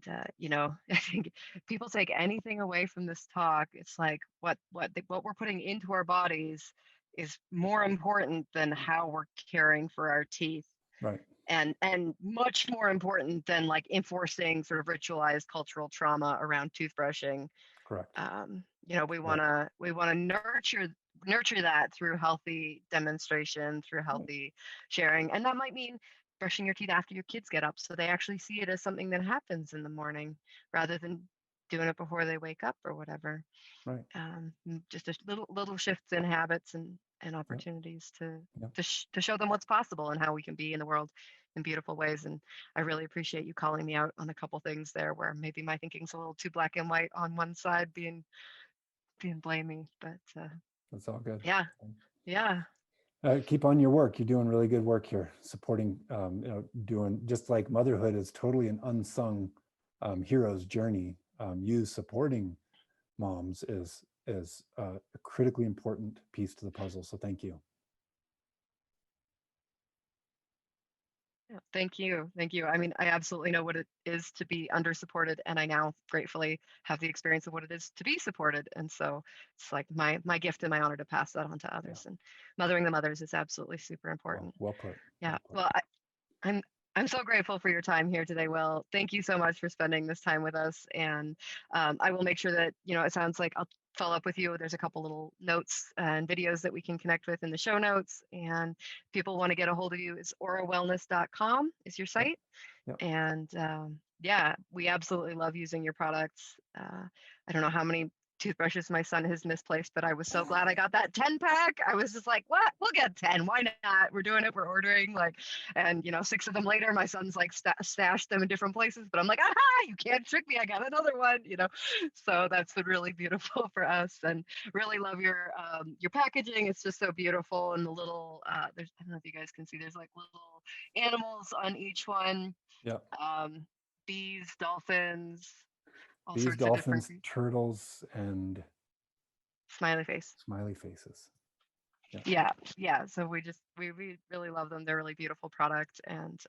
[SPEAKER 2] I think people take anything away from this talk. It's like what we're putting into our bodies is more important than how we're caring for our teeth,
[SPEAKER 1] Right.
[SPEAKER 2] and much more important than like enforcing sort of ritualized cultural trauma around toothbrushing.
[SPEAKER 1] Correct.
[SPEAKER 2] We want
[SPEAKER 1] Correct.
[SPEAKER 2] to nurture that through healthy demonstration, through
[SPEAKER 1] Right.
[SPEAKER 2] healthy sharing, and that might mean brushing your teeth after your kids get up, so they actually see it as something that happens in the morning rather than doing it before they wake up or whatever.
[SPEAKER 1] Right.
[SPEAKER 2] Just a little shifts in habits and
[SPEAKER 1] Yep.
[SPEAKER 2] opportunities to
[SPEAKER 1] Yep.
[SPEAKER 2] to show them what's possible and how we can be in the world in beautiful ways. And I really appreciate you calling me out on a couple things there where maybe my thinking's a little too black and white on one side, being blamey, but
[SPEAKER 1] That's all good.
[SPEAKER 2] yeah, yeah,
[SPEAKER 1] Keep on your work. You're doing really good work here, supporting, doing just like motherhood is totally an unsung hero's journey. You supporting moms is a critically important piece to the puzzle. So thank you.
[SPEAKER 2] yeah. Thank you. I mean, I absolutely know what it is to be under supported, and I now gratefully have the experience of what it is to be supported. And so it's like my gift and my honor to pass that on to
[SPEAKER 1] Yeah.
[SPEAKER 2] others. And mothering the mothers is absolutely super important.
[SPEAKER 1] Well put.
[SPEAKER 2] Yeah.
[SPEAKER 1] Well put.
[SPEAKER 2] Well, I'm I'm so grateful for your time here today, Will. Thank you so much for spending this time with us. And I will make sure that, it sounds like I'll follow up with you. There's a couple little notes and videos that we can connect with in the show notes. And if people want to get a hold of you, it's OraWellness.com is your
[SPEAKER 1] Yep.
[SPEAKER 2] site.
[SPEAKER 1] Yep.
[SPEAKER 2] And yeah, we absolutely love using your products. I don't know how many toothbrushes my son has misplaced, but I was so glad I got that 10 pack. I was just like, what? We'll get 10. Why not? We're doing it. We're ordering and 6 of them later, my son's like stashed them in different places, but I'm like, aha, you can't trick me. I got another one. So that's been really beautiful for us, and really love your packaging. It's just so beautiful. And the little, I don't know if you guys can see, there's like little animals on each one.
[SPEAKER 1] Yep.
[SPEAKER 2] Bees, dolphins, all
[SPEAKER 1] Bees,
[SPEAKER 2] sorts of different
[SPEAKER 1] dolphins, turtles, and
[SPEAKER 2] smiley face.
[SPEAKER 1] smiley faces.
[SPEAKER 2] Yeah. So we really love them. They're a really beautiful product, and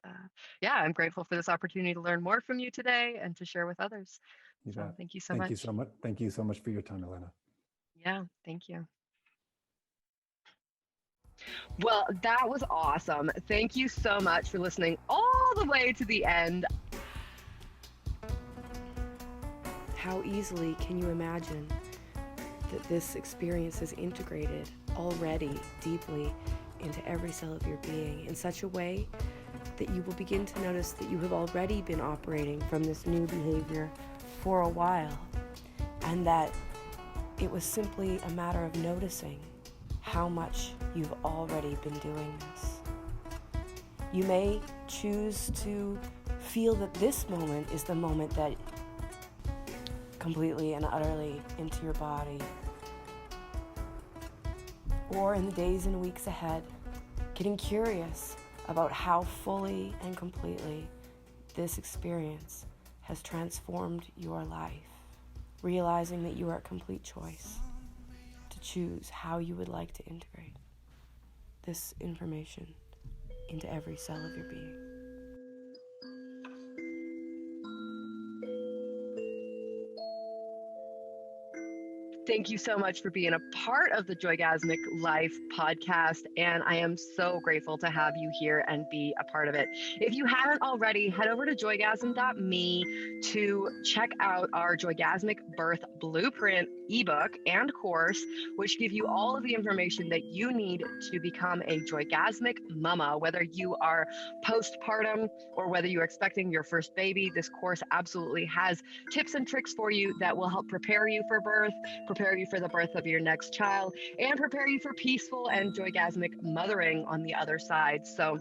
[SPEAKER 2] yeah, I'm grateful for this opportunity to learn more from you today and to share with others.
[SPEAKER 1] You
[SPEAKER 2] So
[SPEAKER 1] bet.
[SPEAKER 2] thank you so
[SPEAKER 1] Thank
[SPEAKER 2] much.
[SPEAKER 1] you so much. Thank you so much for your time, Elena.
[SPEAKER 2] Yeah, thank you. Well, that was awesome. Thank you so much for listening all the way to the end.
[SPEAKER 3] How easily can you imagine that this experience is integrated already deeply into every cell of your being in such a way that you will begin to notice that you have already been operating from this new behavior for a while, and that it was simply a matter of noticing how much you've already been doing this. You may choose to feel that this moment is the moment that completely and utterly into your body. Or in the days and weeks ahead, getting curious about how fully and completely this experience has transformed your life, realizing that you are a complete choice to choose how you would like to integrate this information into every cell of your being.
[SPEAKER 2] Thank you so much for being a part of the Joygasmic Life podcast. And I am so grateful to have you here and be a part of it. If you haven't already, head over to joygasm.me to check out our Joygasmic Birth Blueprint ebook and course, which give you all of the information that you need to become a Joygasmic mama, whether you are postpartum or whether you're expecting your first baby. This course absolutely has tips and tricks for you that will help prepare you for birth, prepare you for the birth of your next child, and prepare you for peaceful and joygasmic mothering on the other side. So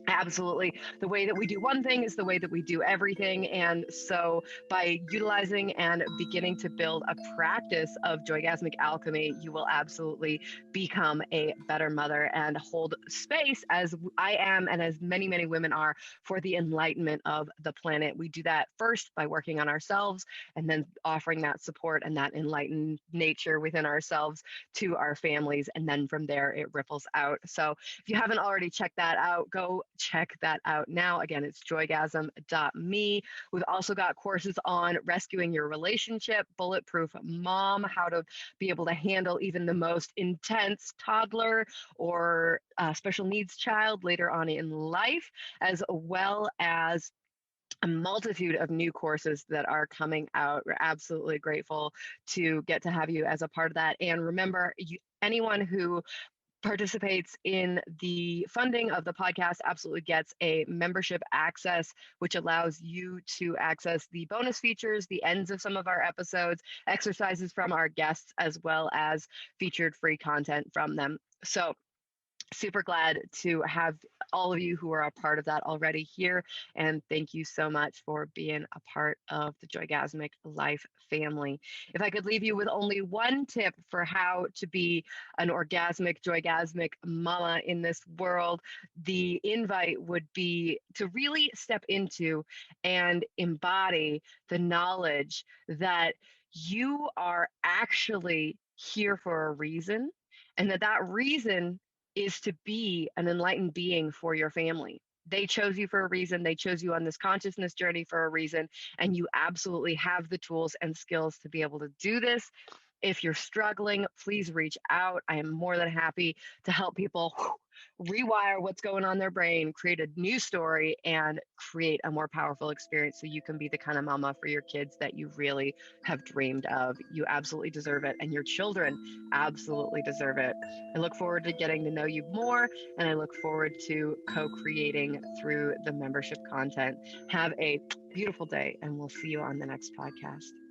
[SPEAKER 2] absolutely. The way that we do one thing is the way that we do everything. And so by utilizing and beginning to build a practice of joygasmic alchemy, you will absolutely become a better mother and hold space, as I am and as many, many women are, for the enlightenment of the planet. We do that first by working on ourselves and then offering that support and that enlightened nature within ourselves to our families. And then from there, it ripples out. So if you haven't already checked that out, go check that out now. Again, it's joygasm.me. We've also got courses on rescuing your relationship, bulletproof mom, how to be able to handle even the most intense toddler or special needs child later on in life, as well as a multitude of new courses that are coming out. We're absolutely grateful to get to have you as a part of that. And remember, anyone who participates in the funding of the podcast absolutely gets a membership access, which allows you to access the bonus features, the ends of some of our episodes, exercises from our guests, as well as featured free content from them. So super glad to have all of you who are a part of that already here. And thank you so much for being a part of the Joygasmic Life family. If I could leave you with only one tip for how to be an orgasmic, joygasmic mama in this world, the invite would be to really step into and embody the knowledge that you are actually here for a reason, and that reason is to be an enlightened being for your family. They chose you for a reason. They chose you on this consciousness journey for a reason. And you absolutely have the tools and skills to be able to do this. If you're struggling, please reach out. I am more than happy to help people rewire what's going on in their brain, create a new story, and create a more powerful experience so you can be the kind of mama for your kids that you really have dreamed of. You absolutely deserve it, and your children absolutely deserve it. I look forward to getting to know you more, and I look forward to co-creating through the membership content. Have a beautiful day, and we'll see you on the next podcast.